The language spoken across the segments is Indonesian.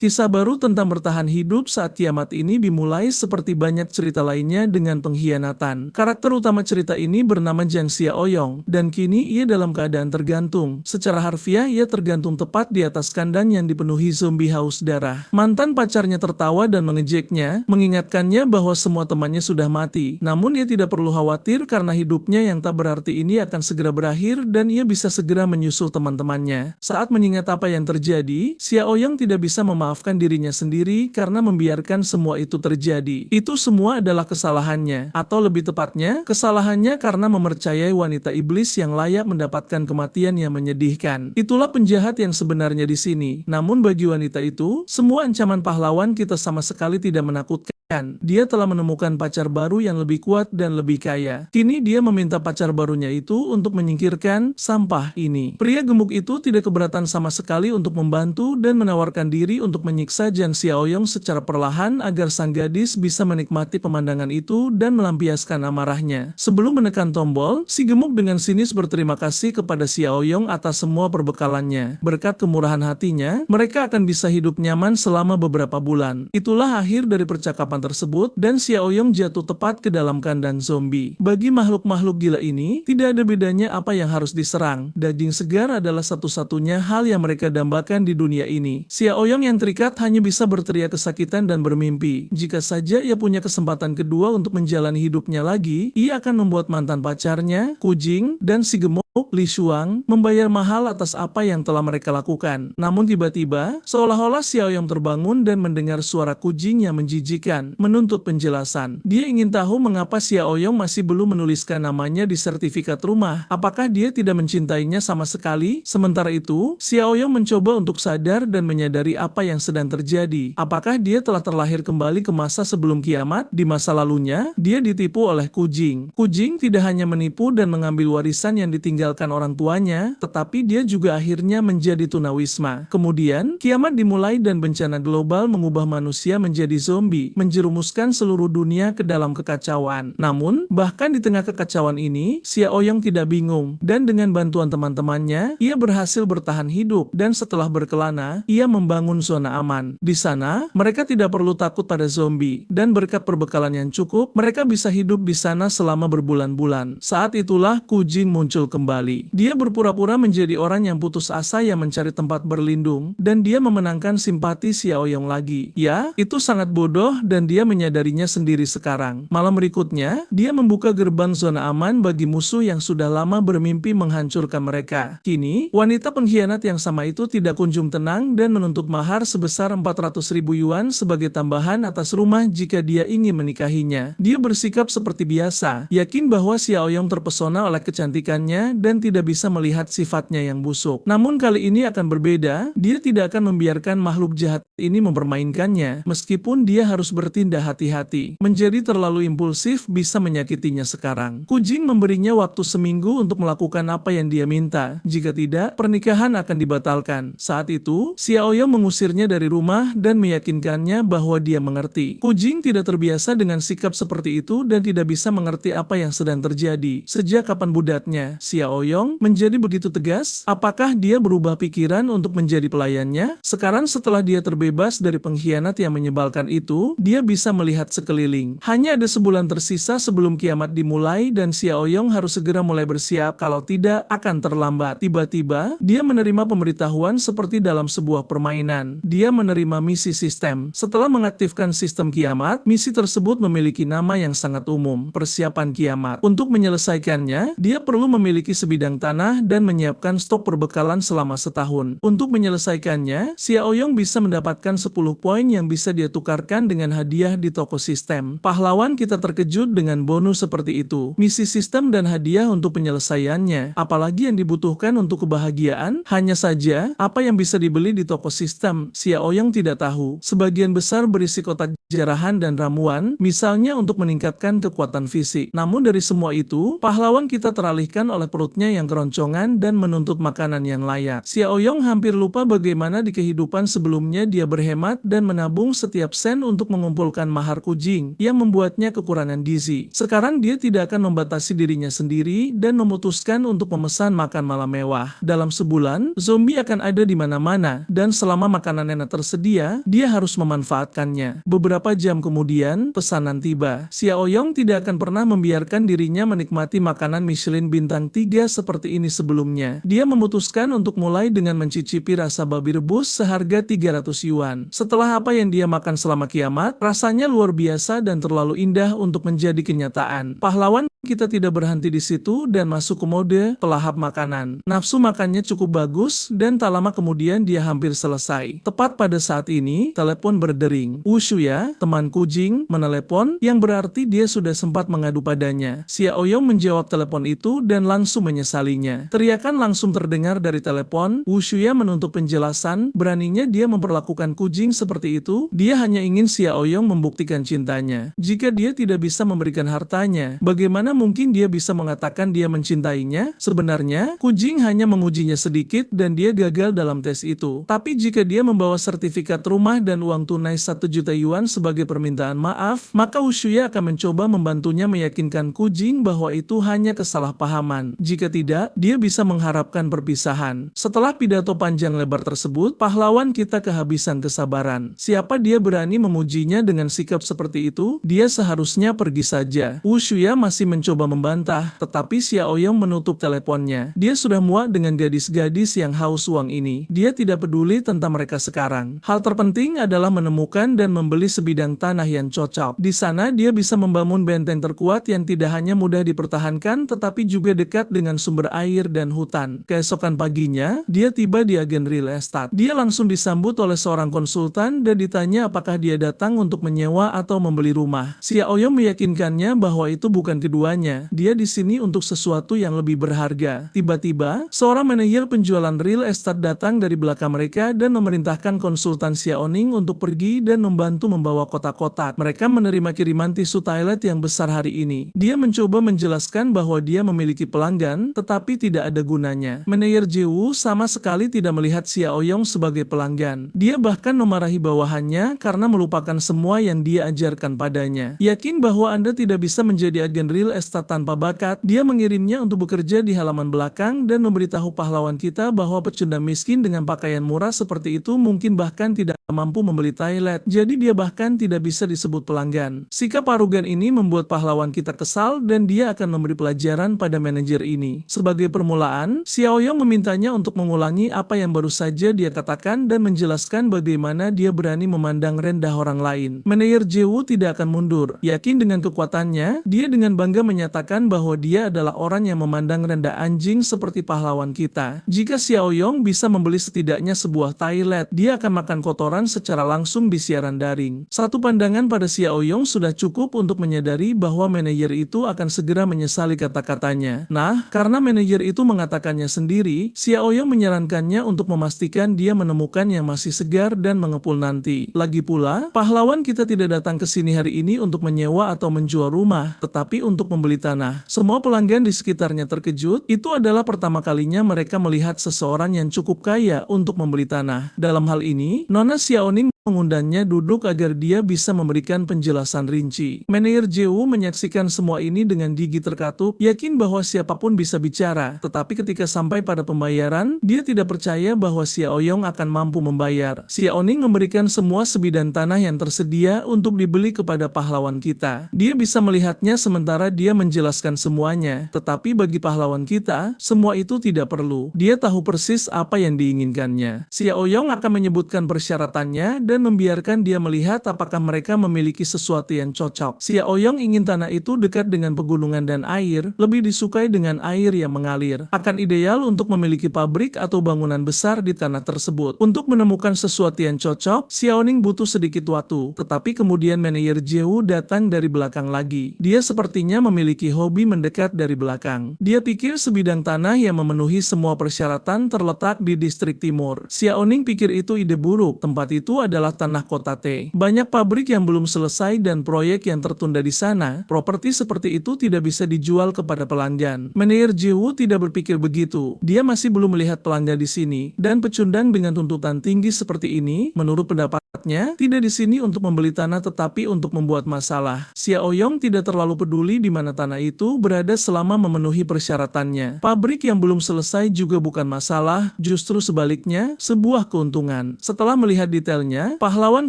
Kisah baru tentang bertahan hidup saat kiamat ini dimulai seperti banyak cerita lainnya dengan pengkhianatan. Karakter utama cerita ini bernama Jang Xiaoyong, dan kini ia dalam keadaan tergantung. Secara harfiah, ia tergantung tepat di atas kandang yang dipenuhi zombie haus darah. Mantan pacarnya tertawa dan mengejeknya, mengingatkannya bahwa semua temannya sudah mati. Namun ia tidak perlu khawatir karena hidupnya yang tak berarti ini akan segera berakhir dan ia bisa segera menyusul teman-temannya. Saat mengingat apa yang terjadi, Xiaoyong tidak bisa memaafkan dirinya sendiri karena membiarkan semua itu terjadi. Itu semua adalah kesalahannya, atau lebih tepatnya, kesalahannya karena mempercayai wanita iblis yang layak mendapatkan kematian yang menyedihkan. Itulah penjahat yang sebenarnya di sini. Namun bagi wanita itu, semua ancaman pahlawan kita sama sekali tidak menakutkan. Dia telah menemukan pacar baru yang lebih kuat dan lebih kaya. Kini dia meminta pacar barunya itu untuk menyingkirkan sampah ini. Pria gemuk itu tidak keberatan sama sekali untuk membantu dan menawarkan diri untuk menyiksa Jang Xiaoyong secara perlahan agar sang gadis bisa menikmati pemandangan itu dan melampiaskan amarahnya. Sebelum menekan tombol, si gemuk dengan sinis berterima kasih kepada Xiaoyong atas semua perbekalannya. Berkat kemurahan hatinya, mereka akan bisa hidup nyaman selama beberapa bulan. Itulah akhir dari percakapan tersebut dan Xiaoyong jatuh tepat ke dalam kandang zombie. Bagi makhluk-makhluk gila ini, tidak ada bedanya apa yang harus diserang. Daging segar adalah satu-satunya hal yang mereka dambakan di dunia ini. Xiaoyong yang terikat hanya bisa berteriak kesakitan dan bermimpi. Jika saja ia punya kesempatan kedua untuk menjalani hidupnya lagi, ia akan membuat mantan pacarnya, Kujing, dan si gemuk Li Shuang membayar mahal atas apa yang telah mereka lakukan. Namun tiba-tiba, seolah-olah Xiaoyong terbangun dan mendengar suara Kujing yang menjijikan, menuntut penjelasan. Dia ingin tahu mengapa Xiaoyong masih belum menuliskan namanya di sertifikat rumah. Apakah dia tidak mencintainya sama sekali? Sementara itu, Xiaoyong mencoba untuk sadar dan menyadari apa yang sedang terjadi. Apakah dia telah terlahir kembali ke masa sebelum kiamat? Di masa lalunya, dia ditipu oleh Kujing. Kujing tidak hanya menipu dan mengambil warisan yang ditinggalkan orang tuanya, tetapi dia juga akhirnya menjadi tunawisma. Kemudian, kiamat dimulai dan bencana global mengubah manusia menjadi zombie, menjerumuskan seluruh dunia ke dalam kekacauan. Namun, bahkan di tengah kekacauan ini, Xiaoyong tidak bingung, dan dengan bantuan teman-temannya, ia berhasil bertahan hidup, dan setelah berkelana, ia membangun zona aman. Di sana, mereka tidak perlu takut pada zombie, dan berkat perbekalan yang cukup, mereka bisa hidup di sana selama berbulan-bulan. Saat itulah Kujing muncul kembali. Dia berpura-pura menjadi orang yang putus asa yang mencari tempat berlindung, dan dia memenangkan simpati Xiaoyong lagi. Ya, itu sangat bodoh dan dia menyadarinya sendiri sekarang. Malam berikutnya, dia membuka gerbang zona aman bagi musuh yang sudah lama bermimpi menghancurkan mereka. Kini, wanita pengkhianat yang sama itu tidak kunjung tenang dan menuntut mahar sebesar 400.000 yuan sebagai tambahan atas rumah jika dia ingin menikahinya. Dia bersikap seperti biasa, yakin bahwa Xiaoyong terpesona oleh kecantikannya dan tidak bisa melihat sifatnya yang busuk. Namun kali ini akan berbeda, dia tidak akan membiarkan makhluk jahat ini mempermainkannya, meskipun dia harus bertindak hati-hati. Menjadi terlalu impulsif bisa menyakitinya sekarang. Kujing memberinya waktu seminggu untuk melakukan apa yang dia minta. Jika tidak, pernikahan akan dibatalkan. Saat itu, Xiaoyong mengusirnya dari rumah dan meyakinkannya bahwa dia mengerti. Kujing tidak terbiasa dengan sikap seperti itu dan tidak bisa mengerti apa yang sedang terjadi. Sejak kapan budatnya, Xiaoyong menjadi begitu tegas? Apakah dia berubah pikiran untuk menjadi pelayannya? Sekarang setelah dia terbebas dari pengkhianat yang menyebalkan itu, dia bisa melihat sekeliling. Hanya ada sebulan tersisa sebelum kiamat dimulai dan Xiaoyong harus segera mulai bersiap, kalau tidak akan terlambat. Tiba-tiba, dia menerima pemberitahuan seperti dalam sebuah permainan. Dia menerima misi sistem. Setelah mengaktifkan sistem kiamat, misi tersebut memiliki nama yang sangat umum, persiapan kiamat. Untuk menyelesaikannya, dia perlu memiliki sebidang tanah dan menyiapkan stok perbekalan selama setahun. Untuk menyelesaikannya, Xiaoyong bisa mendapatkan 10 poin yang bisa dia tukarkan dengan hadiah di toko sistem. Pahlawan kita terkejut dengan bonus seperti itu. Misi sistem dan hadiah untuk penyelesaiannya. Apalagi yang dibutuhkan untuk kebahagiaan? Hanya saja, apa yang bisa dibeli di toko sistem, Xiaoyong tidak tahu. Sebagian besar berisi kotak jarahan dan ramuan, misalnya untuk meningkatkan kekuatan fisik. Namun dari semua itu, pahlawan kita teralihkan oleh perut perutnya yang keroncongan dan menuntut makanan yang layak. Xiaoyong hampir lupa bagaimana di kehidupan sebelumnya dia berhemat dan menabung setiap sen untuk mengumpulkan mahar kucing yang membuatnya kekurangan gizi. Sekarang dia tidak akan membatasi dirinya sendiri dan memutuskan untuk memesan makan malam mewah. Dalam sebulan, zombie akan ada di mana-mana dan selama makanan enak tersedia, dia harus memanfaatkannya. Beberapa jam kemudian, pesanan tiba. Xiaoyong tidak akan pernah membiarkan dirinya menikmati makanan Michelin bintang 3 seperti ini sebelumnya. Dia memutuskan untuk mulai dengan mencicipi rasa babi rebus seharga 300 yuan. Setelah apa yang dia makan selama kiamat, rasanya luar biasa dan terlalu indah untuk menjadi kenyataan. Pahlawan kita tidak berhenti di situ dan masuk ke mode pelahap makanan. Nafsu makannya cukup bagus dan tak lama kemudian dia hampir selesai. Tepat pada saat ini, telepon berdering. Wushuya, teman kucing, menelepon, yang berarti dia sudah sempat mengadu padanya. Xiaoyong menjawab telepon itu dan langsung menyesalinya. Teriakan langsung terdengar dari telepon. Wushuya menuntut penjelasan, beraninya dia memperlakukan kucing seperti itu. Dia hanya ingin Xiaoyong membuktikan cintanya. Jika dia tidak bisa memberikan hartanya, bagaimana mungkin dia bisa mengatakan dia mencintainya? Sebenarnya, kucing hanya mengujinya sedikit dan dia gagal dalam tes itu. Tapi jika dia membawa sertifikat rumah dan uang tunai 1 juta yuan sebagai permintaan maaf, maka Wushuya akan mencoba membantunya meyakinkan kucing bahwa itu hanya kesalahpahaman. Jika tidak, dia bisa mengharapkan perpisahan. Setelah pidato panjang lebar tersebut, pahlawan kita kehabisan kesabaran. Siapa dia berani memujinya dengan sikap seperti itu? Dia seharusnya pergi saja. Wushuya masih mencoba membantah, tetapi Xiaoyong menutup teleponnya. Dia sudah muak dengan gadis-gadis yang haus uang ini. Dia tidak peduli tentang mereka sekarang. Hal terpenting adalah menemukan dan membeli sebidang tanah yang cocok. Di sana dia bisa membangun benteng terkuat yang tidak hanya mudah dipertahankan tetapi juga dekat dengan sumber air dan hutan. Keesokan paginya, dia tiba di agen real estate. Dia langsung disambut oleh seorang konsultan dan ditanya apakah dia datang untuk menyewa atau membeli rumah. Xiaoyong meyakinkannya bahwa itu bukan keduanya. Dia di sini untuk sesuatu yang lebih berharga. Tiba-tiba, seorang manajer penjualan real estate datang dari belakang mereka dan memerintahkan konsultan Xiaoning untuk pergi dan membantu membawa kotak-kotak. Mereka menerima kiriman tisu toilet yang besar hari ini. Dia mencoba menjelaskan bahwa dia memiliki pelanggan, tetapi tidak ada gunanya. Manajer Jewu sama sekali tidak melihat Xiaoyong sebagai pelanggan. Dia bahkan memarahi bawahannya karena melupakan semua yang dia ajarkan padanya. Yakin bahwa Anda tidak bisa menjadi agen real estate tanpa bakat, dia mengirimnya untuk bekerja di halaman belakang dan memberitahu pahlawan kita bahwa pecundang miskin dengan pakaian murah seperti itu mungkin bahkan tidak mampu membeli toilet, jadi dia bahkan tidak bisa disebut pelanggan. Sikap arogan ini membuat pahlawan kita kesal dan dia akan memberi pelajaran pada manajer ini. Sebagai permulaan, Xiaoyong memintanya untuk mengulangi apa yang baru saja dia katakan dan menjelaskan bagaimana dia berani memandang rendah orang lain. Manajer Jewu tidak akan mundur. Yakin dengan kekuatannya, dia dengan bangga menyatakan bahwa dia adalah orang yang memandang rendah anjing seperti pahlawan kita. Jika Xiaoyong bisa membeli setidaknya sebuah toilet, dia akan makan kotoran secara langsung di siaran daring. Satu pandangan pada Xiaoyong sudah cukup untuk menyadari bahwa manajer itu akan segera menyesali kata-katanya. Nah, karena manajer itu mengatakannya sendiri, Xiaoyong menyarankannya untuk memastikan dia menemukan yang masih segar dan mengepul nanti. Lagi pula, pahlawan kita tidak datang ke sini hari ini untuk menyewa atau menjual rumah, tetapi untuk membeli tanah. Semua pelanggan di sekitarnya terkejut. Itu adalah pertama kalinya mereka melihat seseorang yang cukup kaya untuk membeli tanah. Dalam hal ini, Nona Xiaoning mengundangnya duduk agar dia bisa memberikan penjelasan rinci. Manajer Jewu menyaksikan semua ini dengan gigi terkatup, yakin bahwa siapapun bisa bicara. Tetapi ketika sampai pada pembayaran, dia tidak percaya bahwa Xiaoyong akan mampu membayar. Xiaoning memberikan semua sebidang tanah yang tersedia untuk dibeli kepada pahlawan kita. Dia bisa melihatnya sementara dia menjelaskan semuanya. Tetapi bagi pahlawan kita, semua itu tidak perlu. Dia tahu persis apa yang diinginkannya. Xiaoyong akan menyebutkan persyaratannya dan membiarkan dia melihat apakah mereka memiliki sesuatu yang cocok. Xiaoyong ingin tanah itu dekat dengan pegunungan dan air, lebih disukai dengan air yang mengalir. Akan ideal untuk memiliki pabrik atau bangunan besar di tanah tersebut. Untuk menemukan sesuatu yang cocok, Xiaoning butuh sedikit waktu. Tetapi kemudian manajer Jewu datang dari belakang lagi. Dia sepertinya memiliki hobi mendekat dari belakang. Dia pikir sebidang tanah yang memenuhi semua persyaratan terletak di distrik timur. Xiaoning pikir itu ide buruk. Tempat itu adalah adalah tanah kota T. Banyak pabrik yang belum selesai dan proyek yang tertunda di sana. Properti seperti itu tidak bisa dijual kepada pelanggan. Manajer Jiwoo tidak berpikir begitu. Dia masih belum melihat pelanggan di sini, dan pecundang dengan tuntutan tinggi seperti ini, menurut pendapatnya, tidak di sini untuk membeli tanah tetapi untuk membuat masalah. Xiao Yong tidak terlalu peduli di mana tanah itu berada selama memenuhi persyaratannya. Pabrik yang belum selesai juga bukan masalah, justru sebaliknya, sebuah keuntungan. Setelah melihat detailnya, pahlawan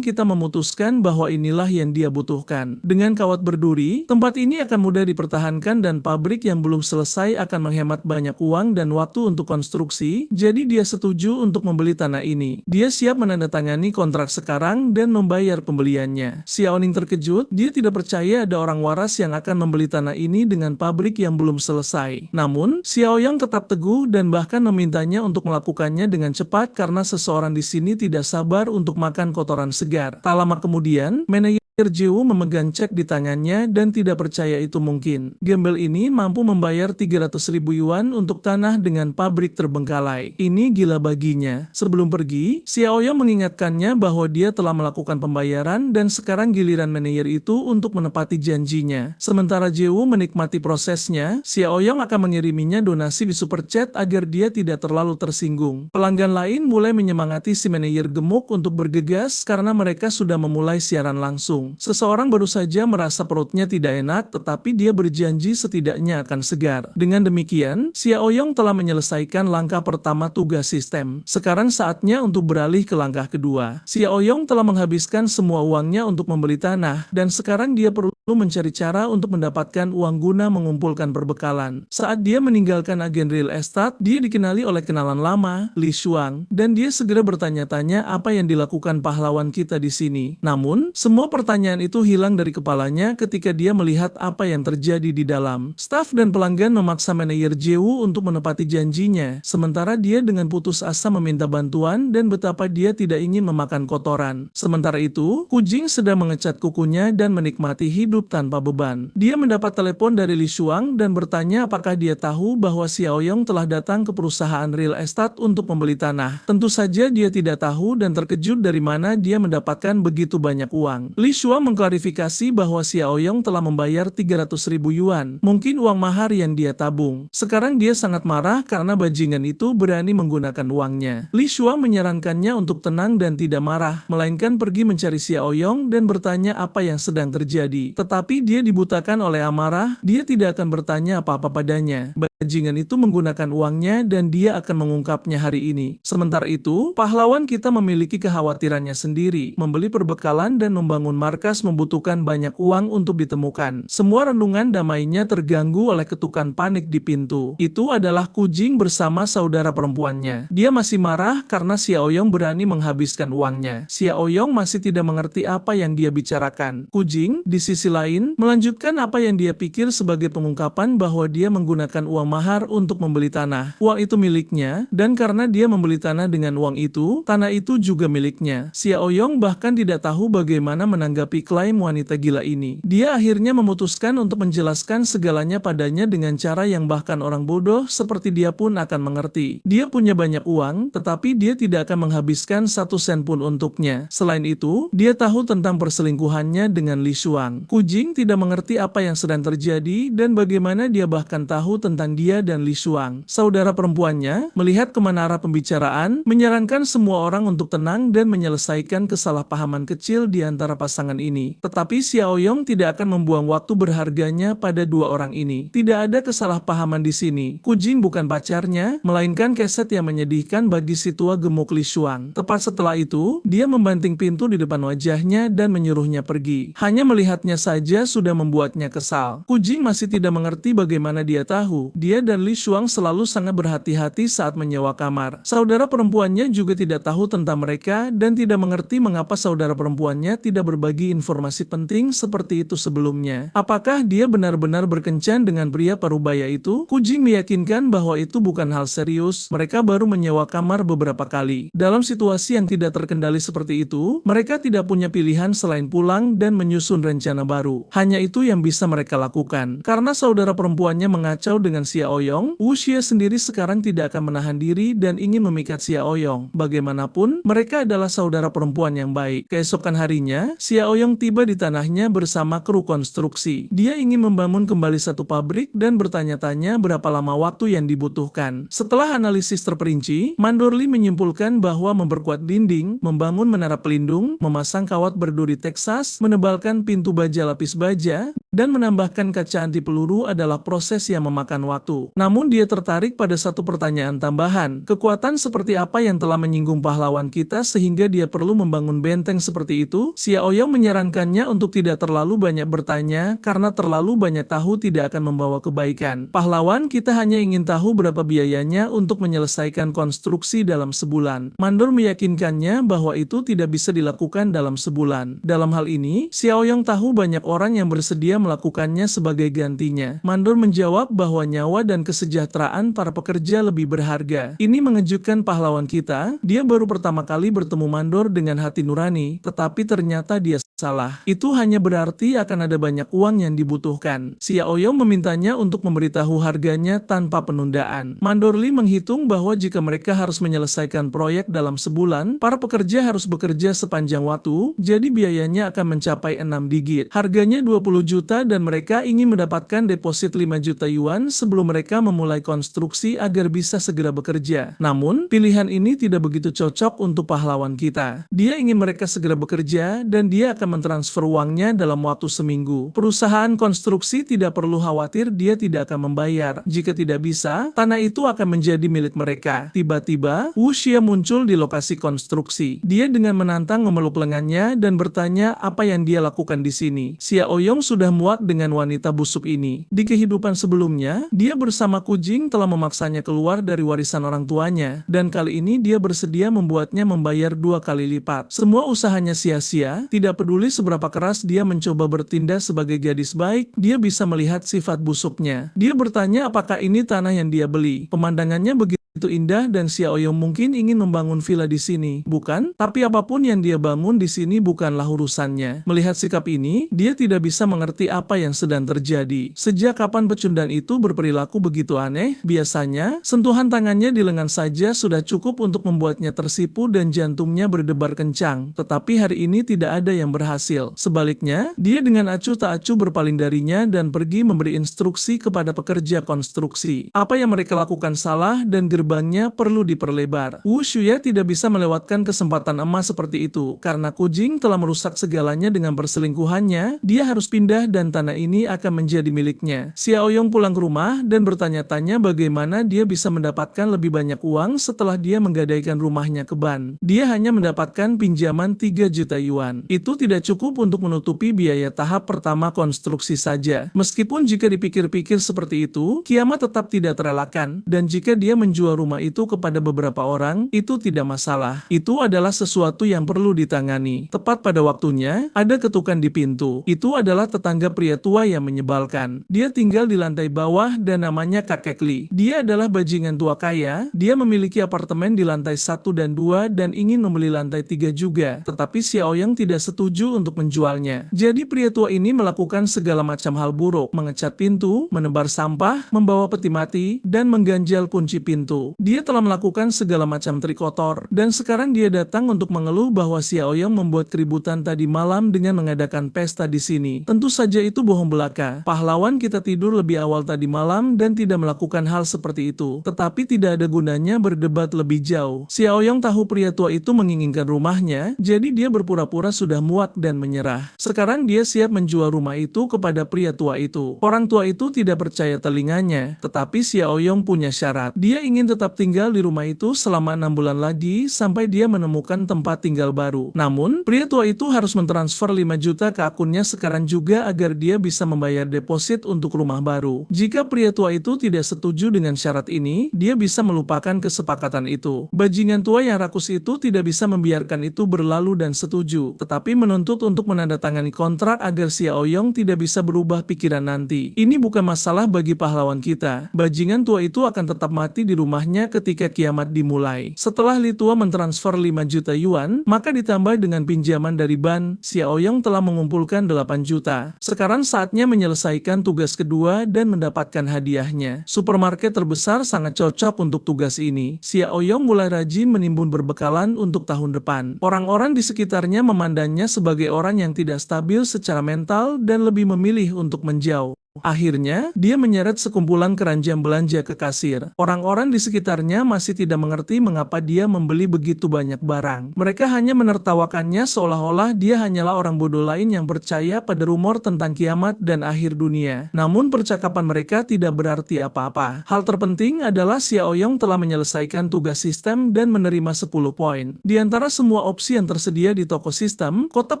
kita memutuskan bahwa inilah yang dia butuhkan. Dengan kawat berduri, tempat ini akan mudah dipertahankan dan pabrik yang belum selesai akan menghemat banyak uang dan waktu untuk konstruksi, jadi dia setuju untuk membeli tanah ini. Dia siap menandatangani kontrak sekarang dan membayar pembeliannya. Xiaoning terkejut, dia tidak percaya ada orang waras yang akan membeli tanah ini dengan pabrik yang belum selesai. Namun, Xiao Yang tetap teguh dan bahkan memintanya untuk melakukannya dengan cepat karena seseorang di sini tidak sabar untuk makan kotoran segar. Tak lama kemudian, manajer Jiwoo memegang cek di tangannya dan tidak percaya itu mungkin. Gembel ini mampu membayar 300.000 yuan untuk tanah dengan pabrik terbengkalai. Ini gila baginya. Sebelum pergi, Xiao Yong mengingatkannya bahwa dia telah melakukan pembayaran dan sekarang giliran manajer itu untuk menepati janjinya. Sementara Jiwoo menikmati prosesnya, Xiao Yong akan mengiriminya donasi di super chat agar dia tidak terlalu tersinggung. Pelanggan lain mulai menyemangati si manajer gemuk untuk bergegas karena mereka sudah memulai siaran langsung. Seseorang baru saja merasa perutnya tidak enak, tetapi dia berjanji setidaknya akan segar. Dengan demikian, Xiao Yong telah menyelesaikan langkah pertama tugas sistem. Sekarang saatnya untuk beralih ke langkah kedua. Xiao Yong telah menghabiskan semua uangnya untuk membeli tanah, dan sekarang dia perlu mencari cara untuk mendapatkan uang guna mengumpulkan perbekalan. Saat dia meninggalkan agen real estate, dia dikenali oleh kenalan lama, Li Shuang, dan dia segera bertanya-tanya apa yang dilakukan pahlawan kita di sini. Namun, semua pertanyaan itu hilang dari kepalanya ketika dia melihat apa yang terjadi di dalam. Staf dan pelanggan memaksa manajer Jiwoo untuk menepati janjinya, sementara dia dengan putus asa meminta bantuan dan betapa dia tidak ingin memakan kotoran. Sementara itu, Kujing sedang mengecat kukunya dan menikmati hidup tanpa beban. Dia mendapat telepon dari Li Shuang dan bertanya apakah dia tahu bahwa Xiao Yong telah datang ke perusahaan real estate untuk membeli tanah. Tentu saja dia tidak tahu dan terkejut dari mana dia mendapatkan begitu banyak uang. Li Shuang mengklarifikasi bahwa Xiao Yong telah membayar 300.000 yuan, mungkin uang mahar yang dia tabung. Sekarang dia sangat marah karena bajingan itu berani menggunakan uangnya. Li Shuang menyarankannya untuk tenang dan tidak marah, melainkan pergi mencari Xiao Yong dan bertanya apa yang sedang terjadi. Tetapi dia dibutakan oleh amarah, dia tidak akan bertanya apa-apa padanya. Bajingan itu menggunakan uangnya dan dia akan mengungkapnya hari ini. Sementara itu, pahlawan kita memiliki kekhawatirannya sendiri. Membeli perbekalan dan membangun markas membutuhkan banyak uang untuk ditemukan. Semua renungan damainya terganggu oleh ketukan panik di pintu. Itu adalah Kujing bersama saudara perempuannya. Dia masih marah karena Xiao Yong berani menghabiskan uangnya. Xiao Yong masih tidak mengerti apa yang dia bicarakan. Kujing, di sisi lain, melanjutkan apa yang dia pikir sebagai pengungkapan bahwa dia menggunakan uang mahar untuk membeli tanah. Uang itu miliknya, dan karena dia membeli tanah dengan uang itu, tanah itu juga miliknya. Xiao Yong bahkan tidak tahu bagaimana menanggapi klaim wanita gila ini. Dia akhirnya memutuskan untuk menjelaskan segalanya padanya dengan cara yang bahkan orang bodoh seperti dia pun akan mengerti. Dia punya banyak uang, tetapi dia tidak akan menghabiskan 1 sen pun untuknya. Selain itu, dia tahu tentang perselingkuhannya dengan Li Shuang. Kujing tidak mengerti apa yang sedang terjadi dan bagaimana dia bahkan tahu tentang dia dan Li Shuang. Saudara perempuannya, melihat kemana arah pembicaraan, menyarankan semua orang untuk tenang dan menyelesaikan kesalahpahaman kecil di antara pasangan ini. Tetapi Xiao Yong tidak akan membuang waktu berharganya pada dua orang ini. Tidak ada kesalahpahaman di sini. Kujing bukan pacarnya, melainkan keset yang menyedihkan bagi si tua gemuk Li Shuang. Tepat setelah itu, dia membanting pintu di depan wajahnya dan menyuruhnya pergi. Hanya melihatnya saja sudah membuatnya kesal. Kujing masih tidak mengerti bagaimana dia tahu. Dia dan Li Shuang selalu sangat berhati-hati saat menyewa kamar. Saudara perempuannya juga tidak tahu tentang mereka dan tidak mengerti mengapa saudara perempuannya tidak berbagi informasi penting seperti itu sebelumnya. Apakah dia benar-benar berkencan dengan pria parubaya itu? Kujing meyakinkan bahwa itu bukan hal serius. Mereka baru menyewa kamar beberapa kali. Dalam situasi yang tidak terkendali seperti itu, mereka tidak punya pilihan selain pulang dan menyusun rencana baru. Hanya itu yang bisa mereka lakukan. Karena saudara perempuannya mengacau dengan Xiaoyong, Wu Xie sendiri sekarang tidak akan menahan diri dan ingin memikat Xiaoyong. Bagaimanapun, mereka adalah saudara perempuan yang baik. Keesokan harinya, Xiaoyong tiba di tanahnya bersama kru konstruksi. Dia ingin membangun kembali satu pabrik dan bertanya-tanya berapa lama waktu yang dibutuhkan. Setelah analisis terperinci, Mandorli menyimpulkan bahwa memperkuat dinding, membangun menara pelindung, memasang kawat berduri Texas, menebalkan pintu baja lapis baja, dan menambahkan kaca anti peluru adalah proses yang memakan waktu. Namun dia tertarik pada satu pertanyaan tambahan. Kekuatan seperti apa yang telah menyinggung pahlawan kita sehingga dia perlu membangun benteng seperti itu? Xiaoyong menyarankannya untuk tidak terlalu banyak bertanya karena terlalu banyak tahu tidak akan membawa kebaikan. Pahlawan kita hanya ingin tahu berapa biayanya untuk menyelesaikan konstruksi dalam sebulan. Mandor meyakinkannya bahwa itu tidak bisa dilakukan dalam sebulan. Dalam hal ini, Xiaoyong tahu banyak orang yang bersedia melakukannya sebagai gantinya. Mandor menjawab bahwa nyawa dan kesejahteraan para pekerja lebih berharga. Ini mengejutkan pahlawan kita. Dia baru pertama kali bertemu Mandor dengan hati nurani, tetapi ternyata dia salah. Itu hanya berarti akan ada banyak uang yang dibutuhkan. Xiaoyong memintanya untuk memberitahu harganya tanpa penundaan. Mandorli menghitung bahwa jika mereka harus menyelesaikan proyek dalam sebulan, para pekerja harus bekerja sepanjang waktu, jadi biayanya akan mencapai 6 digit. Harganya 20 juta dan mereka ingin mendapatkan deposit 5 juta yuan sebelum mereka memulai konstruksi agar bisa segera bekerja. Namun, pilihan ini tidak begitu cocok untuk pahlawan kita. Dia ingin mereka segera bekerja dan dia akan mentransfer uangnya dalam waktu seminggu. Perusahaan konstruksi tidak perlu khawatir dia tidak akan membayar. Jika tidak bisa, tanah itu akan menjadi milik mereka. Tiba-tiba, Wu Xie muncul di lokasi konstruksi. Dia dengan menantang memeluk lengannya dan bertanya apa yang dia lakukan di sini. Xiaoyong sudah muak dengan wanita busuk ini. Di kehidupan sebelumnya, dia bersama Kujing telah memaksanya keluar dari warisan orang tuanya, dan kali ini dia bersedia membuatnya membayar 2 kali lipat. Semua usahanya sia-sia, tidak peduli seberapa keras dia mencoba bertindak sebagai gadis baik, dia bisa melihat sifat busuknya. Dia bertanya apakah ini tanah yang dia beli. Pemandangannya begitu indah dan Xiaoyong mungkin ingin membangun villa di sini, bukan? Tapi apapun yang dia bangun di sini bukanlah urusannya. Melihat sikap ini, dia tidak bisa mengerti apa yang sedang terjadi. Sejak kapan pecundan itu berperilaku begitu aneh? Biasanya, sentuhan tangannya di lengan saja sudah cukup untuk membuatnya tersipu dan jantungnya berdebar kencang. Tetapi hari ini tidak ada yang berhasil. Sebaliknya, dia dengan acuh tak acuh berpaling darinya dan pergi memberi instruksi kepada pekerja konstruksi. Apa yang mereka lakukan salah dan gerbangnya perlu diperlebar. Wu Xie tidak bisa melewatkan kesempatan emas seperti itu. Karena Kujing telah merusak segalanya dengan perselingkuhannya, dia harus pindah dan tanah ini akan menjadi miliknya. Xiaoyong pulang ke rumah dan bertanya-tanya bagaimana dia bisa mendapatkan lebih banyak uang setelah dia menggadaikan rumahnya ke Ban. Dia hanya mendapatkan pinjaman 3 juta yuan. Itu tidak cukup untuk menutupi biaya tahap pertama konstruksi saja. Meskipun jika dipikir-pikir seperti itu, kiamat tetap tidak terelakkan, dan jika dia menjual rumah itu kepada beberapa orang, itu tidak masalah. Itu adalah sesuatu yang perlu ditangani. Tepat pada waktunya, ada ketukan di pintu. Itu adalah tetangga pria tua yang menyebalkan. Dia tinggal di lantai bawah dan namanya Kakek Li. Dia adalah bajingan tua kaya. Dia memiliki apartemen di lantai 1 dan 2 dan ingin membeli lantai 3 juga. Tetapi Xiaoyong tidak setuju untuk menjualnya. Jadi pria tua ini melakukan segala macam hal buruk. Mengecat pintu, menebar sampah, membawa peti mati, dan mengganjal kunci pintu. Dia telah melakukan segala macam trik kotor, dan sekarang dia datang untuk mengeluh bahwa Xiaoyong membuat keributan tadi malam dengan mengadakan pesta di sini. Tentu saja itu bohong belaka. Pahlawan kita tidur lebih awal tadi malam dan tidak melakukan hal seperti itu. Tetapi tidak ada gunanya berdebat lebih jauh. Xiaoyong tahu pria tua itu menginginkan rumahnya, jadi dia berpura-pura sudah muak dan menyerah. Sekarang dia siap menjual rumah itu kepada pria tua itu. Orang tua itu tidak percaya telinganya, tetapi Xiaoyong punya syarat. Dia ingin tetap tinggal di rumah itu selama 6 bulan lagi sampai dia menemukan tempat tinggal baru. Namun, pria tua itu harus mentransfer 5 juta ke akunnya sekarang juga agar dia bisa membayar deposit untuk rumah baru. Jika pria tua itu tidak setuju dengan syarat ini, dia bisa melupakan kesepakatan itu. Bajingan tua yang rakus itu tidak bisa membiarkan itu berlalu dan setuju, tetapi menuntut untuk menandatangani kontrak agar Xiaoyong tidak bisa berubah pikiran nanti. Ini bukan masalah bagi pahlawan kita. Bajingan tua itu akan tetap mati di rumah rumahnya ketika kiamat dimulai. Setelah Li Tua mentransfer 5 juta yuan, maka ditambah dengan pinjaman dari Ban, Xiaoyong telah mengumpulkan 8 juta. Sekarang saatnya menyelesaikan tugas kedua dan mendapatkan hadiahnya. Supermarket terbesar sangat cocok untuk tugas ini. Xiaoyong mulai rajin menimbun berbekalan untuk tahun depan. Orang-orang di sekitarnya memandangnya sebagai orang yang tidak stabil secara mental dan lebih memilih untuk menjauh. Akhirnya, dia menyeret sekumpulan keranjang belanja ke kasir. Orang-orang di sekitarnya masih tidak mengerti mengapa dia membeli begitu banyak barang. Mereka hanya menertawakannya seolah-olah dia hanyalah orang bodoh lain yang percaya pada rumor tentang kiamat dan akhir dunia. Namun percakapan mereka tidak berarti apa-apa. Hal terpenting adalah Xiaoyong telah menyelesaikan tugas sistem dan menerima 10 poin. Di antara semua opsi yang tersedia di toko sistem, kotak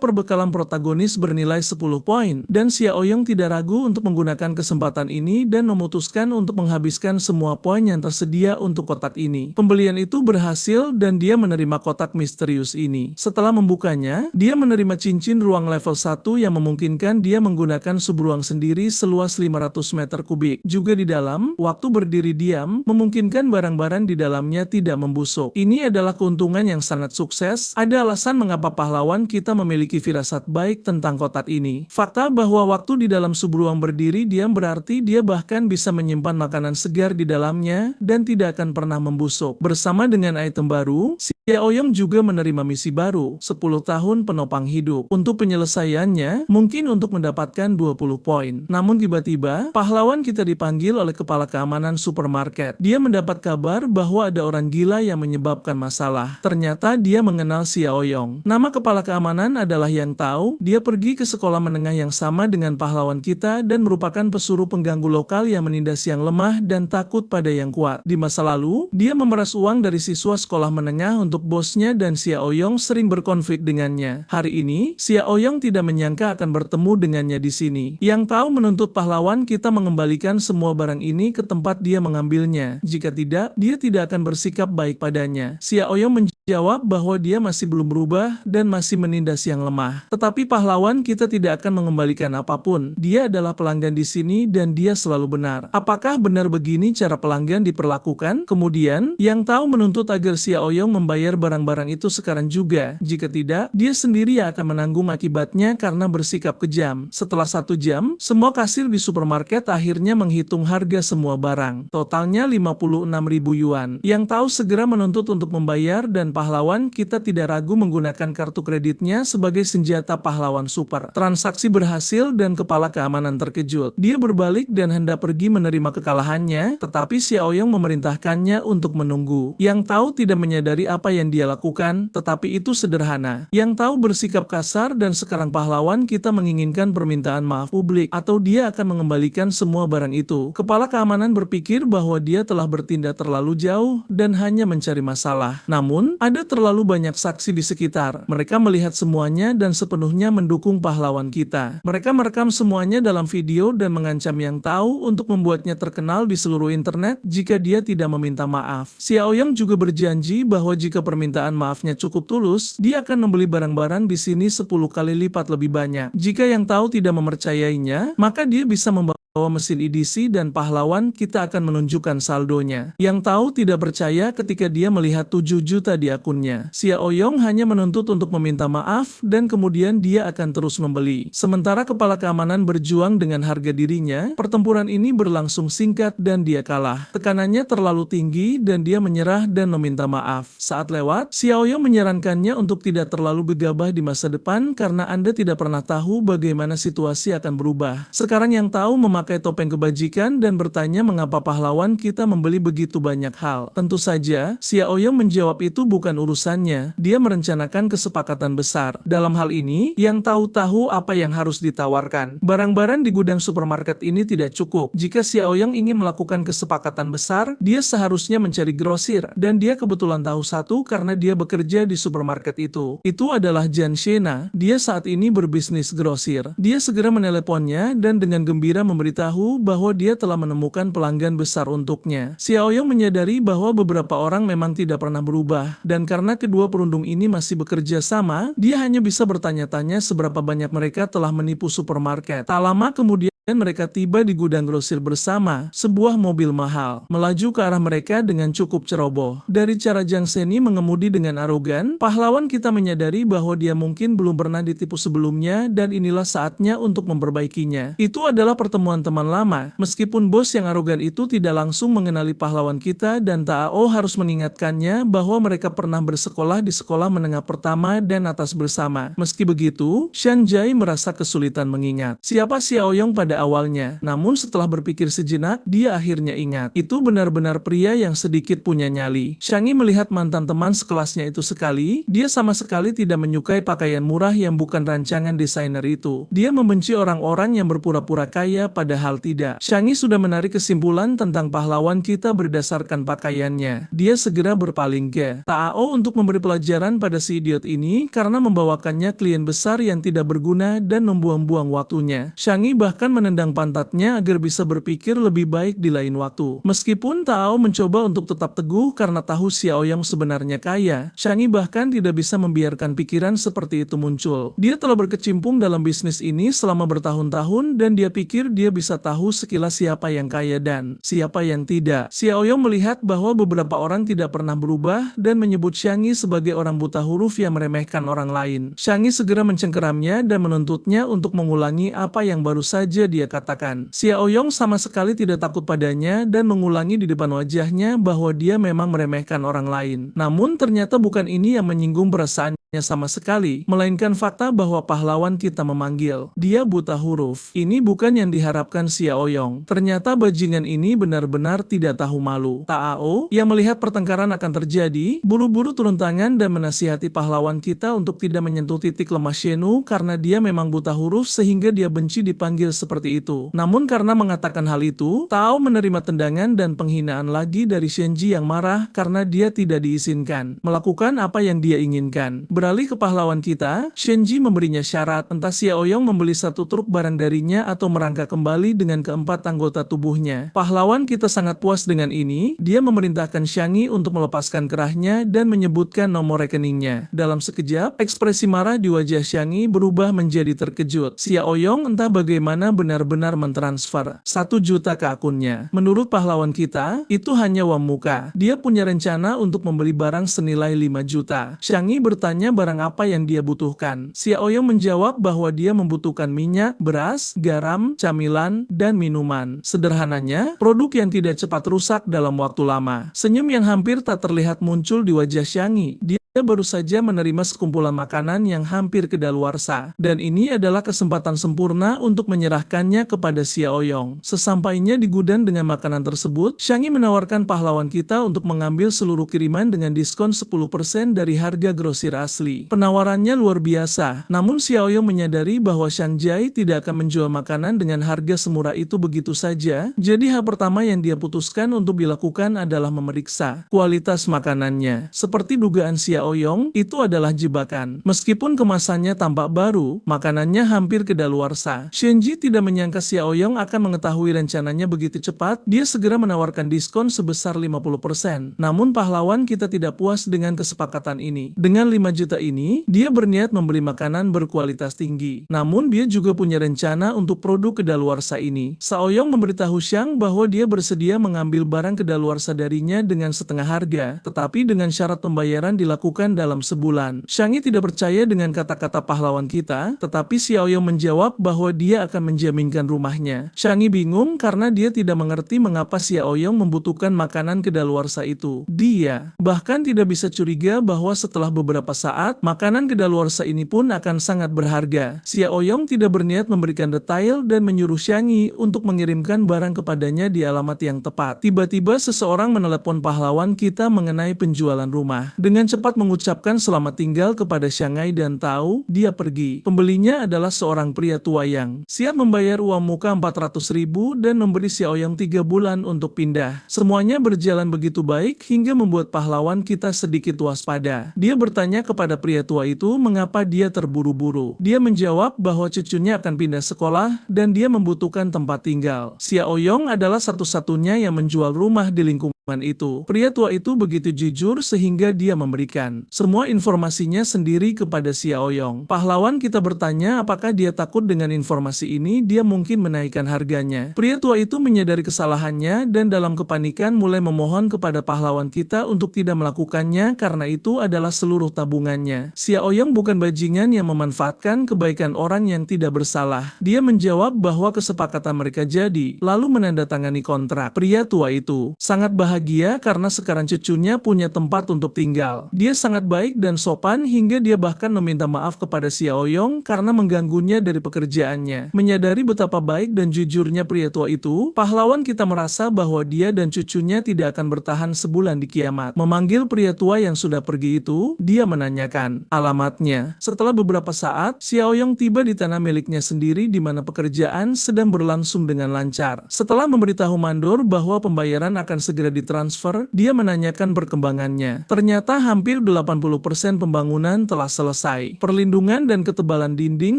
perbekalan protagonis bernilai 10 poin, dan Xiaoyong tidak ragu untuk menggunakan kesempatan ini dan memutuskan untuk menghabiskan semua poin yang tersedia untuk kotak ini. Pembelian itu berhasil dan dia menerima kotak misterius ini. Setelah membukanya, dia menerima cincin ruang level 1 yang memungkinkan dia menggunakan subruang sendiri seluas 500 meter kubik. Juga di dalam, waktu berdiri diam, memungkinkan barang-barang di dalamnya tidak membusuk. Ini adalah keuntungan yang sangat sukses. Ada alasan mengapa pahlawan kita memiliki firasat baik tentang kotak ini. Fakta bahwa waktu di dalam subruang berdiri diam berarti dia bahkan bisa menyimpan makanan segar di dalamnya dan tidak akan pernah membusuk. Bersama dengan item baru, Xiaoyong juga menerima misi baru, 10 tahun penopang hidup. Untuk penyelesaiannya, mungkin untuk mendapatkan 20 poin. Namun tiba-tiba, pahlawan kita dipanggil oleh kepala keamanan supermarket. Dia mendapat kabar bahwa ada orang gila yang menyebabkan masalah. Ternyata dia mengenal Xiaoyong. Nama kepala keamanan adalah Yang Tao. Dia pergi ke sekolah menengah yang sama dengan pahlawan kita dan merupakan pesuruh pengganggu lokal yang menindas yang lemah dan takut pada yang kuat. Di masa lalu, dia memeras uang dari siswa sekolah menengah untuk bosnya dan Xiaoyong sering berkonflik dengannya. Hari ini, Xiaoyong tidak menyangka akan bertemu dengannya di sini. Yang Tahu menuntut pahlawan kita mengembalikan semua barang ini ke tempat dia mengambilnya. Jika tidak, dia tidak akan bersikap baik padanya. Xiaoyong menjawab bahwa dia masih belum berubah dan masih menindas yang lemah. Tetapi pahlawan kita tidak akan mengembalikan apapun. Dia adalah pelanggan di sini dan dia selalu benar. Apakah benar begini cara pelanggan diperlakukan? Kemudian, Yang Tahu menuntut agar Xiaoyong membayar barang-barang itu sekarang juga. Jika tidak, dia sendiri yang akan menanggung akibatnya karena bersikap kejam. Setelah 1 jam, semua kasir di supermarket akhirnya menghitung harga semua barang. Totalnya 56.000 yuan. Yang Tahu segera menuntut untuk membayar dan pahlawan kita tidak ragu menggunakan kartu kreditnya sebagai senjata pahlawan super. Transaksi berhasil dan kepala keamanan terkejut. Dia berbalik dan hendak pergi menerima kekalahannya, tetapi Xiaoyong memerintahkannya untuk menunggu. Yang Tahu tidak menyadari apa yang dia lakukan, tetapi itu sederhana. Yang Tahu bersikap kasar dan sekarang pahlawan kita menginginkan permintaan maaf publik atau dia akan mengembalikan semua barang itu. Kepala keamanan berpikir bahwa dia telah bertindak terlalu jauh dan hanya mencari masalah. Namun, ada terlalu banyak saksi di sekitar. Mereka melihat semuanya dan sepenuhnya mendukung pahlawan kita. Mereka merekam semuanya dalam video dan mengancam Yang Tahu untuk membuatnya terkenal di seluruh internet jika dia tidak meminta maaf. Xiaoyong juga berjanji bahwa jika permintaan maafnya cukup tulus, dia akan membeli barang-barang di sini 10 kali lipat lebih banyak. Jika Yang Tahu tidak mempercayainya, maka dia bisa membawa mesin edisi dan pahlawan kita akan menunjukkan saldonya. Yang Tahu tidak percaya ketika dia melihat 7 juta di akunnya. Xiaoyong hanya menuntut untuk meminta maaf dan kemudian dia akan terus membeli. Sementara kepala keamanan berjuang dengan harga dirinya, pertempuran ini berlangsung singkat dan dia kalah. Tekanannya terlalu tinggi dan dia menyerah dan meminta maaf. Saat lewat, Xiaoyong menyarankannya untuk tidak terlalu gegabah di masa depan karena Anda tidak pernah tahu bagaimana situasi akan berubah. Sekarang Yang Tahu memakai topeng kebajikan dan bertanya mengapa pahlawan kita membeli begitu banyak hal. Tentu saja, Xiaoyong menjawab itu bukan urusannya. Dia merencanakan kesepakatan besar. Dalam hal ini, Yang Tahu apa yang harus ditawarkan. Barang-barang di gudang supermarket ini tidak cukup. Jika Xiaoyong ingin melakukan kesepakatan besar, dia seharusnya mencari grosir, dan dia kebetulan tahu satu karena dia bekerja di supermarket itu. Itu adalah Jan Shena. Dia saat ini berbisnis grosir. Dia segera meneleponnya dan dengan gembira memberitahu bahwa dia telah menemukan pelanggan besar untuknya. Xiaoyong menyadari bahwa beberapa orang memang tidak pernah berubah, dan karena kedua perundung ini masih bekerja sama, dia hanya bisa bertanya-tanya seberapa banyak mereka telah menipu supermarket. Tak lama kemudian Dan mereka tiba di gudang grosir bersama. Sebuah mobil mahal melaju ke arah mereka dengan cukup ceroboh. Dari cara Jiang Sheni mengemudi dengan arogan, pahlawan kita menyadari bahwa dia mungkin belum pernah ditipu sebelumnya dan inilah saatnya untuk memperbaikinya. Itu adalah pertemuan teman lama. Meskipun bos yang arogan itu tidak langsung mengenali pahlawan kita dan Tao harus mengingatkannya bahwa mereka pernah bersekolah di sekolah menengah pertama dan atas bersama. Meski begitu, Shan Jai merasa kesulitan mengingat siapa Xiao Yong pada awalnya. Namun setelah berpikir sejenak, dia akhirnya ingat. Itu benar-benar pria yang sedikit punya nyali. Shang Yi melihat mantan teman sekelasnya itu sekali, dia sama sekali tidak menyukai pakaian murah yang bukan rancangan desainer itu. Dia membenci orang-orang yang berpura-pura kaya padahal tidak. Shang Yi sudah menarik kesimpulan tentang pahlawan kita berdasarkan pakaiannya. Dia segera berpaling ke Tao untuk memberi pelajaran pada si idiot ini karena membawakannya klien besar yang tidak berguna dan membuang-buang waktunya. Shang Yi bahkan menendang pantatnya agar bisa berpikir lebih baik di lain waktu. Meskipun Tao mencoba untuk tetap teguh karena tahu Xiao Yong sebenarnya kaya, Shang Yi bahkan tidak bisa membiarkan pikiran seperti itu muncul. Dia telah berkecimpung dalam bisnis ini selama bertahun-tahun dan dia pikir dia bisa tahu sekilas siapa yang kaya dan siapa yang tidak. Xiao Yong melihat bahwa beberapa orang tidak pernah berubah dan menyebut Shang Yi sebagai orang buta huruf yang meremehkan orang lain. Shang Yi segera mencengkeramnya dan menuntutnya untuk mengulangi apa yang baru saja dia katakan. Xiao Yong sama sekali tidak takut padanya dan mengulangi di depan wajahnya bahwa dia memang meremehkan orang lain. Namun ternyata bukan ini yang menyinggung perasaannya sama sekali, melainkan fakta bahwa pahlawan kita memanggil dia buta huruf. Ini bukan yang diharapkan Xiao Yong. Ternyata bajingan ini benar-benar tidak tahu malu. Tao, yang melihat pertengkaran akan terjadi, buru-buru turun tangan dan menasihati pahlawan kita untuk tidak menyentuh titik lemah Shenu karena dia memang buta huruf sehingga dia benci dipanggil seperti itu. Namun karena mengatakan hal itu, Tao menerima tendangan dan penghinaan lagi dari Shenji yang marah karena dia tidak diizinkan melakukan apa yang dia inginkan. Beralih ke pahlawan kita, Shenji memberinya syarat entah Xiao Yong membeli satu truk barang darinya atau merangkak kembali dengan keempat anggota tubuhnya. Pahlawan kita sangat puas dengan ini, dia memerintahkan Shang Yi untuk melepaskan kerahnya dan menyebutkan nomor rekeningnya. Dalam sekejap, ekspresi marah di wajah Shang Yi berubah menjadi terkejut. Xiao Yong entah bagaimana benar-benar mentransfer 1 juta ke akunnya. Menurut pahlawan kita, itu hanya uang muka. Dia punya rencana untuk membeli barang senilai 5 juta. Shang Yi bertanya barang apa yang dia butuhkan. Xiao Yong menjawab bahwa dia membutuhkan minyak, beras, garam, camilan, dan minuman. Sederhananya, produk yang tidak cepat rusak dalam waktu lama. Senyum yang hampir tak terlihat muncul di wajah Shang Yi. Dia baru saja menerima sekumpulan makanan yang hampir kedaluarsa, dan ini adalah kesempatan sempurna untuk menyerahkannya kepada Xiao Yong. Sesampainya di gudang dengan makanan tersebut, Shang Yi menawarkan pahlawan kita untuk mengambil seluruh kiriman dengan diskon 10% dari harga grosir asli. Penawarannya luar biasa, namun Xiao Yong menyadari bahwa Shang Jai tidak akan menjual makanan dengan harga semurah itu begitu saja, jadi hal pertama yang dia putuskan untuk dilakukan adalah memeriksa kualitas makanannya. Seperti dugaan Xiao Yong, itu adalah jebakan. Meskipun kemasannya tampak baru, makanannya hampir kedaluarsa. Shenji tidak menyangka Xiao Yong akan mengetahui rencananya begitu cepat, dia segera menawarkan diskon sebesar 50%. Namun pahlawan kita tidak puas dengan kesepakatan ini. Dengan 5 juta ini, dia berniat membeli makanan berkualitas tinggi. Namun dia juga punya rencana untuk produk kedaluarsa ini. Xiao Yong memberitahu Shang bahwa dia bersedia mengambil barang kedaluarsa darinya dengan setengah harga, tetapi dengan syarat pembayaran dilakukan dalam sebulan. Shang Yi tidak percaya dengan kata-kata pahlawan kita, tetapi Xiao Yong menjawab bahwa dia akan menjaminkan rumahnya. Shang Yi bingung karena dia tidak mengerti mengapa Xiao Yong membutuhkan makanan kedaluarsa itu. Dia bahkan tidak bisa curiga bahwa setelah beberapa saat, makanan kedaluarsa ini pun akan sangat berharga. Xiao Yong tidak berniat memberikan detail dan menyuruh Shang Yi untuk mengirimkan barang kepadanya di alamat yang tepat. Tiba-tiba seseorang menelepon pahlawan kita mengenai penjualan rumah. Dengan cepat mengucapkan selamat tinggal kepada Shanghai dan tahu dia pergi. Pembelinya adalah seorang pria tua yang siap membayar uang muka 400.000 dan memberi Xiao Yong 3 bulan untuk pindah. Semuanya berjalan begitu baik hingga membuat pahlawan kita sedikit waspada. Dia bertanya kepada pria tua itu mengapa dia terburu-buru. Dia menjawab bahwa cucunya akan pindah sekolah dan dia membutuhkan tempat tinggal. Xiao Yong adalah satu-satunya yang menjual rumah di lingkungan itu. Pria tua itu begitu jujur sehingga dia memberikan semua informasinya sendiri kepada Xiao Yong. Pahlawan kita bertanya apakah dia takut dengan informasi ini, dia mungkin menaikkan harganya. Pria tua itu menyadari kesalahannya dan dalam kepanikan mulai memohon kepada pahlawan kita untuk tidak melakukannya karena itu adalah seluruh tabungannya. Xiao Yong bukan bajingan yang memanfaatkan kebaikan orang yang tidak bersalah. Dia menjawab bahwa kesepakatan mereka jadi, lalu menandatangani kontrak. Pria tua itu sangat bahagia karena sekarang cucunya punya tempat untuk tinggal. Dia sangat baik dan sopan hingga dia bahkan meminta maaf kepada Xiao Yong karena mengganggunya dari pekerjaannya. Menyadari betapa baik dan jujurnya pria tua itu, pahlawan kita merasa bahwa dia dan cucunya tidak akan bertahan sebulan di kiamat. Memanggil pria tua yang sudah pergi itu, dia menanyakan alamatnya. Setelah beberapa saat, Xiao Yong tiba di tanah miliknya sendiri di mana pekerjaan sedang berlangsung dengan lancar. Setelah memberitahu mandor bahwa pembayaran akan segera ditransfer, dia menanyakan perkembangannya. Ternyata hampir 80% pembangunan telah selesai. Perlindungan dan ketebalan dinding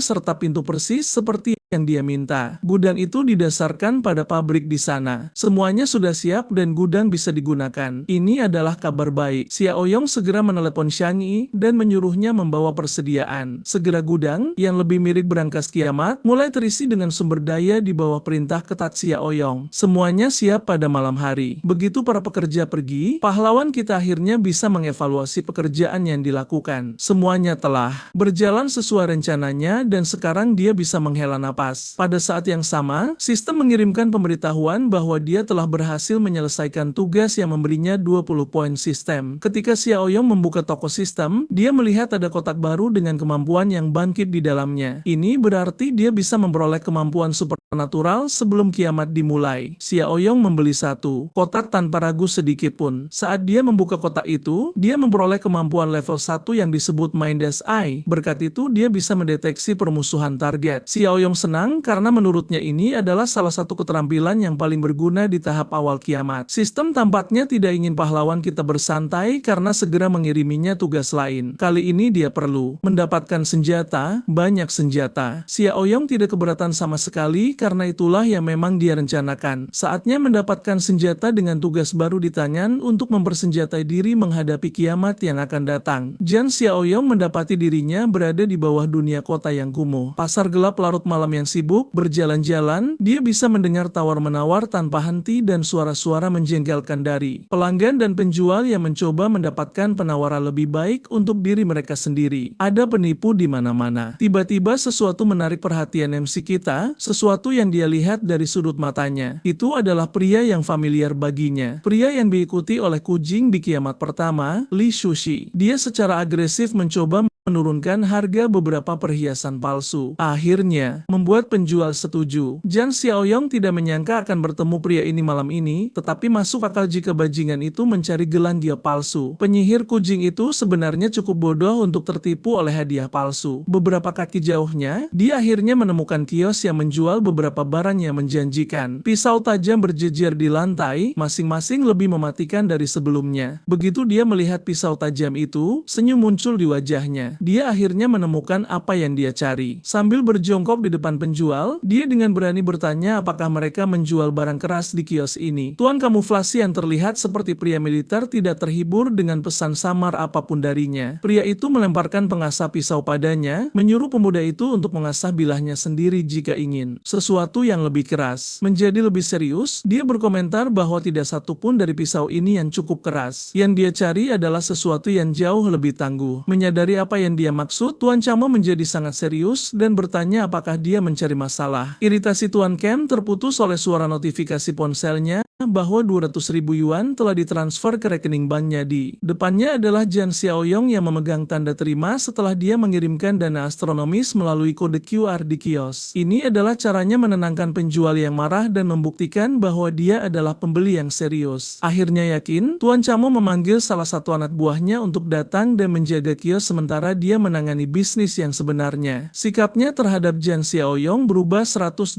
serta pintu persis seperti yang dia minta. Gudang itu didasarkan pada pabrik di sana. Semuanya sudah siap dan gudang bisa digunakan. Ini adalah kabar baik. Xiao Yong segera menelepon Xiang Yi dan menyuruhnya membawa persediaan. Segera gudang, yang lebih mirip berangkas kiamat, mulai terisi dengan sumber daya di bawah perintah ketat Xiao Yong. Semuanya siap pada malam hari. Begitu para pekerja pergi, pahlawan kita akhirnya bisa mengevaluasi pekerjaan yang dilakukan. Semuanya telah berjalan sesuai rencananya dan sekarang dia bisa menghela napas. Pada saat yang sama, sistem mengirimkan pemberitahuan bahwa dia telah berhasil menyelesaikan tugas yang memberinya 20 poin sistem. Ketika Xiao Yong membuka toko sistem, dia melihat ada kotak baru dengan kemampuan yang bangkit di dalamnya. Ini berarti dia bisa memperoleh kemampuan supernatural sebelum kiamat dimulai. Xiao Yong membeli satu kotak tanpa ragu sedikit pun. Saat dia membuka kotak itu, dia memperoleh kemampuan level 1 yang disebut Mind's Eye. Berkat itu, dia bisa mendeteksi permusuhan target. Xiao Yong senang karena menurutnya ini adalah salah satu keterampilan yang paling berguna di tahap awal kiamat. Sistem tampaknya tidak ingin pahlawan kita bersantai karena segera mengiriminya tugas lain. Kali ini dia perlu mendapatkan senjata, banyak senjata. Xiao Yong tidak keberatan sama sekali karena itulah yang memang dia rencanakan. Saatnya mendapatkan senjata dengan tugas baru di tangan untuk mempersenjatai diri menghadapi kiamat yang akan datang. Jan Xiao Yong mendapati dirinya berada di bawah dunia kota yang kumuh. Pasar gelap larut malam yang sibuk berjalan-jalan, dia bisa mendengar tawar-menawar tanpa henti dan suara-suara menjengkelkan dari pelanggan dan penjual yang mencoba mendapatkan penawaran lebih baik untuk diri mereka sendiri. Ada penipu di mana-mana. Tiba-tiba sesuatu menarik perhatian MC kita, sesuatu yang dia lihat dari sudut matanya. Itu adalah pria yang familiar baginya. Pria yang diikuti oleh kucing di kiamat pertama, Li Shushi. Dia secara agresif mencoba menurunkan harga beberapa perhiasan palsu. Akhirnya, membuat penjual setuju. Jan Xiaoyong tidak menyangka akan bertemu pria ini malam ini, tetapi masuk akal jika bajingan itu mencari gelang dia palsu. Penyihir kucing itu sebenarnya cukup bodoh untuk tertipu oleh hadiah palsu. Beberapa kaki jauhnya, dia akhirnya menemukan kios yang menjual beberapa barang yang menjanjikan. Pisau tajam berjejer di lantai, masing-masing lebih mematikan dari sebelumnya. Begitu dia melihat pisau tajam itu, senyum muncul di wajahnya. Dia akhirnya menemukan apa yang dia cari. Sambil berjongkok di depan penjual, dia dengan berani bertanya apakah mereka menjual barang keras di kios ini. Tuan kamuflasi yang terlihat seperti pria militer tidak terhibur dengan pesan samar apapun darinya. Pria itu melemparkan pengasah pisau padanya, menyuruh pemuda itu untuk mengasah bilahnya sendiri jika ingin sesuatu yang lebih keras. Menjadi lebih serius, dia berkomentar bahwa tidak satu pun dari pisau ini yang cukup keras. Yang dia cari adalah sesuatu yang jauh lebih tangguh. Menyadari apa yang dia maksud, Tuan Chamo menjadi sangat serius dan bertanya apakah dia mencari masalah. Iritasi Tuan Kem terputus oleh suara notifikasi ponselnya bahwa 200.000 yuan telah ditransfer ke rekening banknya. Di depannya adalah Jan Xiaoyong yang memegang tanda terima setelah dia mengirimkan dana astronomis melalui kode QR di kios. Ini adalah caranya menenangkan penjual yang marah dan membuktikan bahwa dia adalah pembeli yang serius. Akhirnya yakin, Tuan Chamo memanggil salah satu anak buahnya untuk datang dan menjaga kios sementara dia menangani bisnis yang sebenarnya. Sikapnya terhadap Jan Xiaoyong berubah 180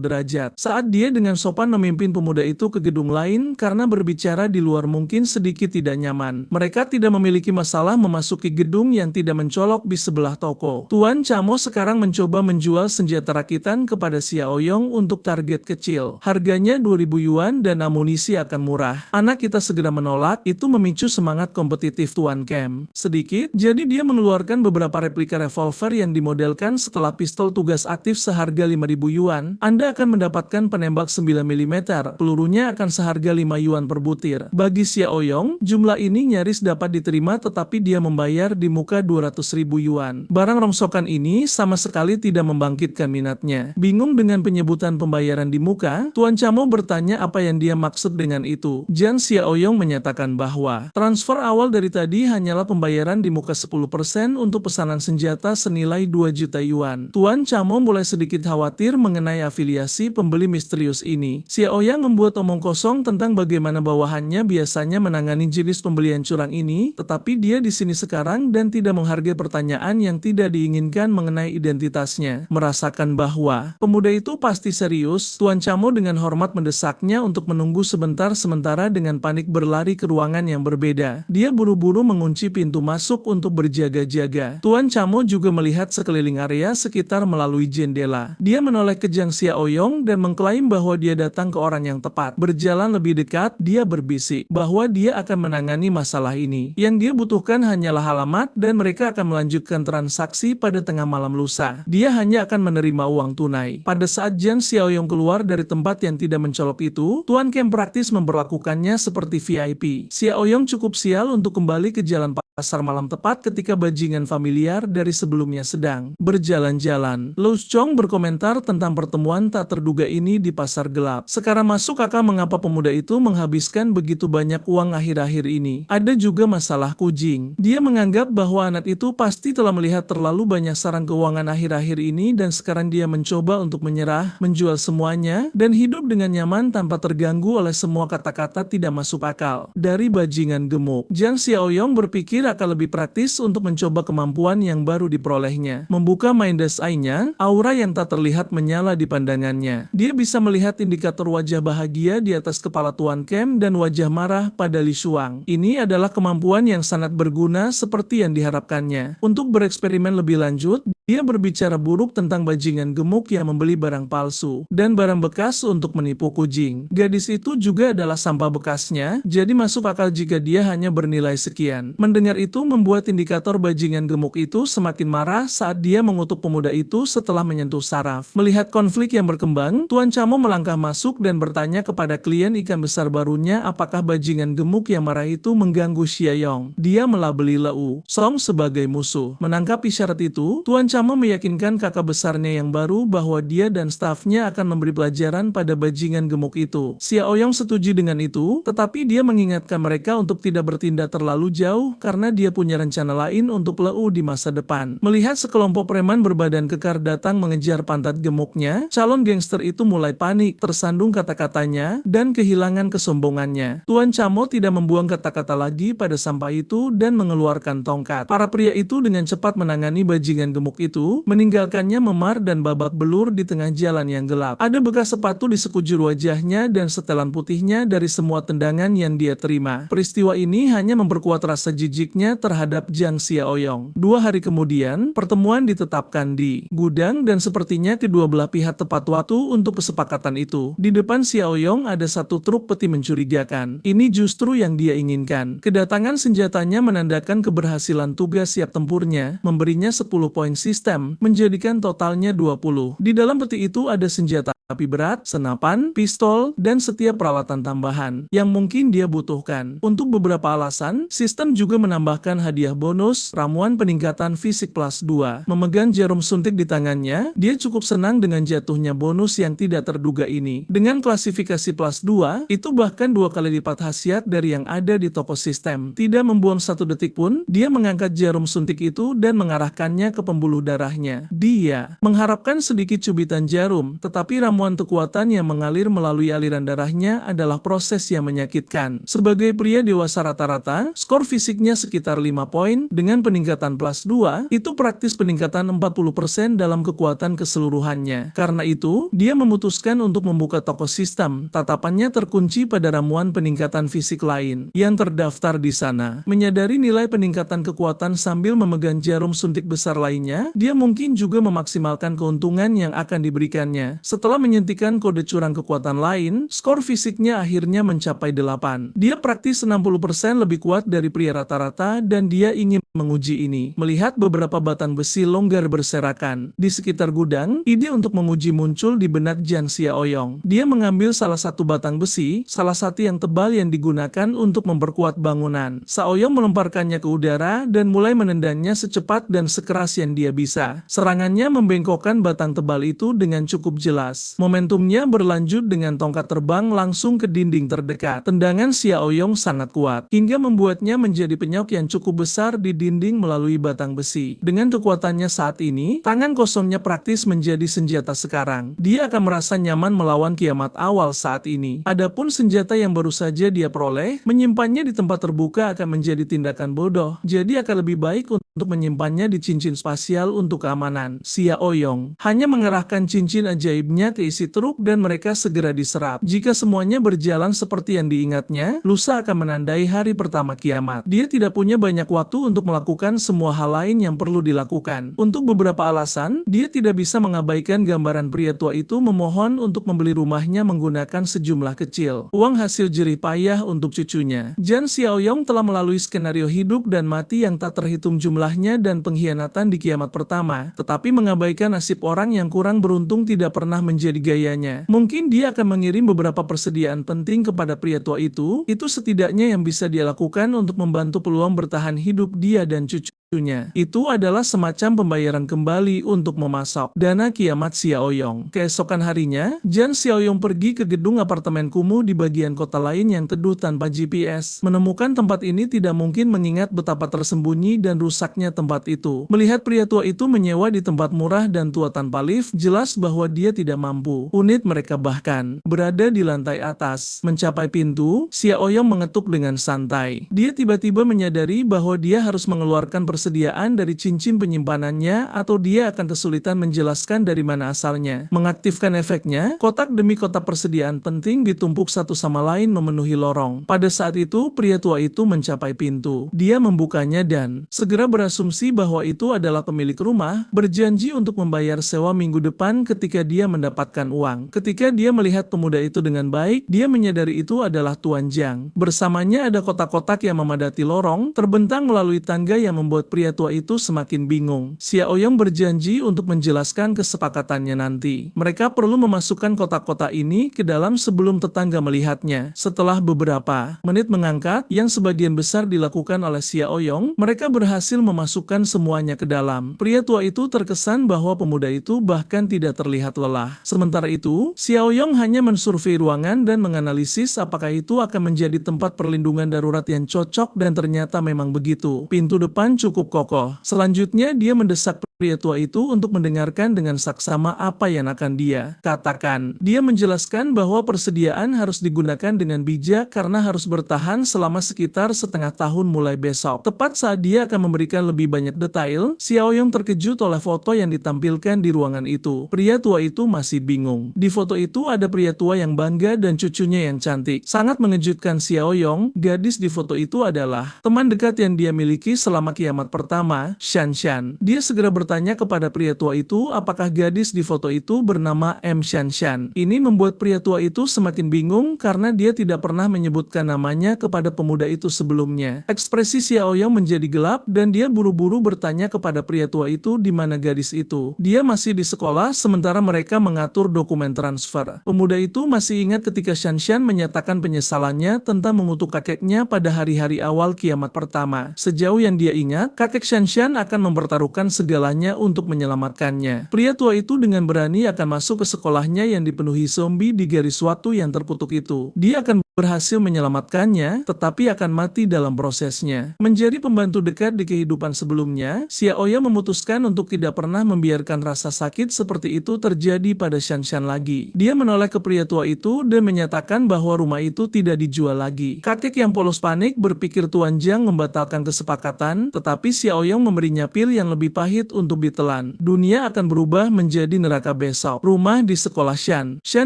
derajat. Saat dia dengan sopan memimpin pemuda itu masuk ke gedung lain karena berbicara di luar mungkin sedikit tidak nyaman. Mereka tidak memiliki masalah memasuki gedung yang tidak mencolok di sebelah toko. Tuan Chamo sekarang mencoba menjual senjata rakitan kepada Xiaoyong untuk target kecil. Harganya 2.000 yuan dan amunisi akan murah. Anak kita segera menolak, itu memicu semangat kompetitif Tuan Kem. Sedikit, jadi dia mengeluarkan beberapa replika revolver yang dimodelkan setelah pistol tugas aktif seharga 5.000 yuan. Anda akan mendapatkan penembak 9 mm, pelurunya akan seharga 5 yuan per butir. Bagi Xiaoyong, jumlah ini nyaris dapat diterima tetapi dia membayar di muka 200.000 yuan. Barang rongsokan ini sama sekali tidak membangkitkan minatnya. Bingung dengan penyebutan pembayaran di muka, Tuan Chamo bertanya apa yang dia maksud dengan itu. Jian Xiaoyong menyatakan bahwa transfer awal dari tadi hanyalah pembayaran di muka 10% untuk pesanan senjata senilai 2 juta yuan. Tuan Chamo mulai sedikit khawatir mengenai afiliasi pembeli misterius ini. Xiaoyang membuat omong kosong tentang bagaimana bawahannya biasanya menangani jenis pembelian curang ini, tetapi dia di sini sekarang dan tidak menghargai pertanyaan yang tidak diinginkan mengenai identitasnya. Merasakan bahwa pemuda itu pasti serius, Tuan Chamo dengan hormat mendesaknya untuk menunggu sebentar sementara dengan panik berlari ke ruangan yang berbeda. Dia buru-buru mengunci pintu masuk untuk berjaga-jaga. Tuan Chamo juga melihat sekeliling area sekitar melalui jendela. Dia menoleh ke Jiang Xiaoyong dan mengklaim bahwa dia datang ke orang yang tepat. Berjalan lebih dekat, dia berbisik bahwa dia akan menangani masalah ini. Yang dia butuhkan hanyalah alamat dan mereka akan melanjutkan transaksi pada tengah malam lusa. Dia hanya akan menerima uang tunai. Pada saat Jiang Xiaoyong keluar dari tempat yang tidak mencolok itu, Tuan Kem praktis memperlakukannya seperti VIP. Xiaoyong cukup sial untuk kembali ke jalan pasar malam tepat ketika bajingan familiar dari sebelumnya sedang berjalan-jalan. Lu Chong berkomentar tentang pertemuan tak terduga ini di pasar gelap. Sekarang masuk akal mengapa pemuda itu menghabiskan begitu banyak uang akhir-akhir ini. Ada juga masalah Kujing. Dia menganggap bahwa anak itu pasti telah melihat terlalu banyak sarang keuangan akhir-akhir ini dan sekarang dia mencoba untuk menyerah, menjual semuanya, dan hidup dengan nyaman tanpa terganggu oleh semua kata-kata tidak masuk akal dari bajingan gemuk. Jiang Xiaoyong berpikir akan lebih praktis untuk mencoba kemampuan yang baru diperolehnya. Membuka mind's eye-nya, aura yang tak terlihat menyala di pandangannya. Dia bisa melihat indikator wajah bahagia di atas kepala Tuan Kem dan wajah marah pada Li Shuang. Ini adalah kemampuan yang sangat berguna seperti yang diharapkannya. Untuk bereksperimen lebih lanjut, dia berbicara buruk tentang bajingan gemuk yang membeli barang palsu dan barang bekas untuk menipu Kujing. Gadis itu juga adalah sampah bekasnya, jadi masuk akal jika dia hanya bernilai sekian. Mendengar itu membuat indikator bajingan gemuk itu semakin marah saat dia mengutuk pemuda itu setelah menyentuh saraf. Melihat konflik yang berkembang, Tuan Chamo melangkah masuk dan bertanya kepada klien ikan besar barunya apakah bajingan gemuk yang marah itu mengganggu Xiaoyong. Dia melabeli Leu Song sebagai musuh. Menangkap isyarat itu, Tuan Chamo meyakinkan kakak besarnya yang baru bahwa dia dan stafnya akan memberi pelajaran pada bajingan gemuk itu. Xiaoyong setuju dengan itu, tetapi dia mengingatkan mereka untuk tidak bertindak terlalu jauh karena dia punya rencana lain untuk Leu di masa depan. Melihat sekelompok preman berbadan kekar datang mengejar pantat gemuknya, calon gangster itu mulai panik, tersandung kata-katanya, dan kehilangan kesombongannya. Tuan Chamo tidak membuang kata-kata lagi pada sampah itu dan mengeluarkan tongkat. Para pria itu dengan cepat menangani bajingan gemuk itu, meninggalkannya memar dan babak belur di tengah jalan yang gelap. Ada bekas sepatu di sekujur wajahnya dan setelan putihnya dari semua tendangan yang dia terima. Peristiwa ini hanya memperkuat rasa jijiknya terhadap Jiang Xiaoyong. 2 hari kemudian, pertemuan ditetapkan di gudang dan sepertinya kedua belah pihak tepat waktu untuk kesepakatan itu. Di depan Xiaoyong ada satu truk peti mencurigakan. Ini justru yang dia inginkan. Kedatangan senjatanya menandakan keberhasilan tugas siap tempurnya, memberinya 10 poin sistem, menjadikan totalnya 20. Di dalam peti itu ada senjata api berat, senapan, pistol, dan setiap peralatan tambahan yang mungkin dia butuhkan. Untuk beberapa alasan, sistem juga menambahkan hadiah bonus, ramuan peningkatan fisik plus 2. Memegang jarum suntik di tangannya, dia cukup senang dengan jatuhnya bonus yang tidak terduga ini. Dengan klasifikasi plus 2, itu bahkan 2 kali lipat khasiat dari yang ada di toko sistem. Tidak membuang 1 detik pun, dia mengangkat jarum suntik itu dan mengarahkannya ke pembuluh darahnya. Dia mengharapkan sedikit cubitan jarum, tetapi ramuan kekuatan yang mengalir melalui aliran darahnya adalah proses yang menyakitkan. Sebagai pria dewasa rata-rata, skor fisiknya sekitar 5 poin, dengan peningkatan plus 2, itu praktis peningkatan 40% dalam kekuatan keseluruhannya. Karena itu, dia memutuskan untuk membuka toko sistem. Tatapannya terkunci pada ramuan peningkatan fisik lain yang terdaftar di sana. Menyadari nilai peningkatan kekuatan sambil memegang jarum suntik besar lainnya, dia mungkin juga memaksimalkan keuntungan yang akan diberikannya. Setelah menyuntikkan kode curang kekuatan lain, skor fisiknya akhirnya mencapai 8. Dia praktis 60% lebih kuat dari pria rata-rata dan dia ingin menguji ini. Melihat beberapa batang besi longgar berserakan di sekitar gudang, ide untuk menguji muncul di benak Jang Xiaoyong. Dia mengambil salah satu batang besi, salah satu yang tebal yang digunakan untuk memperkuat bangunan. Xiaoyong melemparkannya ke udara dan mulai menendangnya secepat dan sekeras yang dia bisa. Serangannya membengkokkan batang tebal itu dengan cukup jelas. Momentumnya berlanjut dengan tongkat terbang langsung ke dinding terdekat. Tendangan Xiaoyong sangat kuat, hingga membuatnya menjadi penyok yang cukup besar di dinding melalui batang besi. Dengan kekuatannya saat ini, tangan kosongnya praktis menjadi senjata sekarang. Dia akan merasa nyaman melawan kiamat awal saat ini. Adapun senjata yang baru saja dia peroleh, menyimpannya di tempat terbuka akan menjadi tindakan bodoh. Jadi akan lebih baik untuk menyimpannya di cincin spasial untuk keamanan. Xiaoyong hanya mengerahkan cincin ajaibnya ke isi truk dan mereka segera diserap. Jika semuanya berjalan seperti yang diingatnya, lusa akan menandai hari pertama kiamat. Dia tidak punya banyak waktu untuk melakukan semua hal lain yang perlu dilakukan. Untuk beberapa alasan, dia tidak bisa mengabaikan gambaran pria tua itu memohon untuk membeli rumahnya menggunakan sejumlah kecil uang hasil jerih payah untuk cucunya. Jang Xiaoyong telah melalui skenario hidup dan mati yang tak terhitung jumlahnya dan pengkhianatan di kiamat pertama, tetapi mengabaikan nasib orang yang kurang beruntung tidak pernah menjadi gayanya. Mungkin dia akan mengirim beberapa persediaan penting kepada pria tua itu setidaknya yang bisa dia lakukan untuk membantu peluang bertahan hidup dia dan cucunya. Itu adalah semacam pembayaran kembali untuk memasok dana kiamat Xiaoyong. Keesokan harinya, Jang Xiaoyong pergi ke gedung apartemen kumuh di bagian kota lain yang teduh tanpa GPS. Menemukan tempat ini tidak mungkin mengingat betapa tersembunyi dan rusaknya tempat itu. Melihat pria tua itu menyewa di tempat murah dan tua tanpa lift, jelas bahwa dia tidak mampu. Unit mereka bahkan berada di lantai atas. Mencapai pintu, Xiaoyong mengetuk dengan santai. Dia tiba-tiba menyadari bahwa dia harus mengeluarkan persediaan dari cincin penyimpanannya atau dia akan kesulitan menjelaskan dari mana asalnya. Mengaktifkan efeknya, kotak demi kotak persediaan penting ditumpuk satu sama lain memenuhi lorong. Pada saat itu, pria tua itu mencapai pintu. Dia membukanya dan segera berasumsi bahwa itu adalah pemilik rumah, berjanji untuk membayar sewa minggu depan ketika dia mendapatkan uang. Ketika dia melihat pemuda itu dengan baik, dia menyadari itu adalah Tuan Jang. Bersamanya ada kotak-kotak yang memadati lorong, terbentang melalui tangga yang membuat pria tua itu semakin bingung. Xiaoyong berjanji untuk menjelaskan kesepakatannya nanti. Mereka perlu memasukkan kotak-kotak ini ke dalam sebelum tetangga melihatnya. Setelah beberapa menit mengangkat, yang sebagian besar dilakukan oleh Xiaoyong, mereka berhasil memasukkan semuanya ke dalam. Pria tua itu terkesan bahwa pemuda itu bahkan tidak terlihat lelah. Sementara itu, Xiaoyong hanya mensurvei ruangan dan menganalisis apakah itu akan menjadi tempat perlindungan darurat yang cocok dan ternyata memang begitu. Pintu depan cukup kokoh. Selanjutnya dia mendesak pria tua itu untuk mendengarkan dengan saksama apa yang akan dia katakan. Dia menjelaskan bahwa persediaan harus digunakan dengan bijak karena harus bertahan selama sekitar setengah tahun mulai besok. Tepat saat dia akan memberikan lebih banyak detail, Xiaoyong terkejut oleh foto yang ditampilkan di ruangan itu. Pria tua itu masih bingung. Di foto itu ada pria tua yang bangga dan cucunya yang cantik. Sangat mengejutkan Xiaoyong, gadis di foto itu adalah teman dekat yang dia miliki selama kiamat pertama, Shanshan. Dia segera bertanya kepada pria tua itu apakah gadis di foto itu bernama Shanshan. Ini membuat pria tua itu semakin bingung karena dia tidak pernah menyebutkan namanya kepada pemuda itu sebelumnya. Ekspresi Xiaoyong menjadi gelap dan dia buru-buru bertanya kepada pria tua itu di mana gadis itu. Dia masih di sekolah sementara mereka mengatur dokumen transfer. Pemuda itu masih ingat ketika Shanshan menyatakan penyesalannya tentang mengutuk kakeknya pada hari-hari awal kiamat pertama. Sejauh yang dia ingat, kakek Shanshan akan mempertaruhkan segalanya untuk menyelamatkannya. Pria tua itu dengan berani akan masuk ke sekolahnya yang dipenuhi zombie di garis waktu yang terkutuk itu. Dia akan berhasil menyelamatkannya, tetapi akan mati dalam prosesnya. Menjadi pembantu dekat di kehidupan sebelumnya, Xiaoya memutuskan untuk tidak pernah membiarkan rasa sakit seperti itu terjadi pada Shanshan lagi. Dia menoleh ke pria tua itu dan menyatakan bahwa rumah itu tidak dijual lagi. Kakek yang polos panik berpikir Tuan Jiang membatalkan kesepakatan, tetapi Xiaoyong memberinya pil yang lebih pahit untuk ditelan. Dunia akan berubah menjadi neraka besok. Rumah di sekolah Shan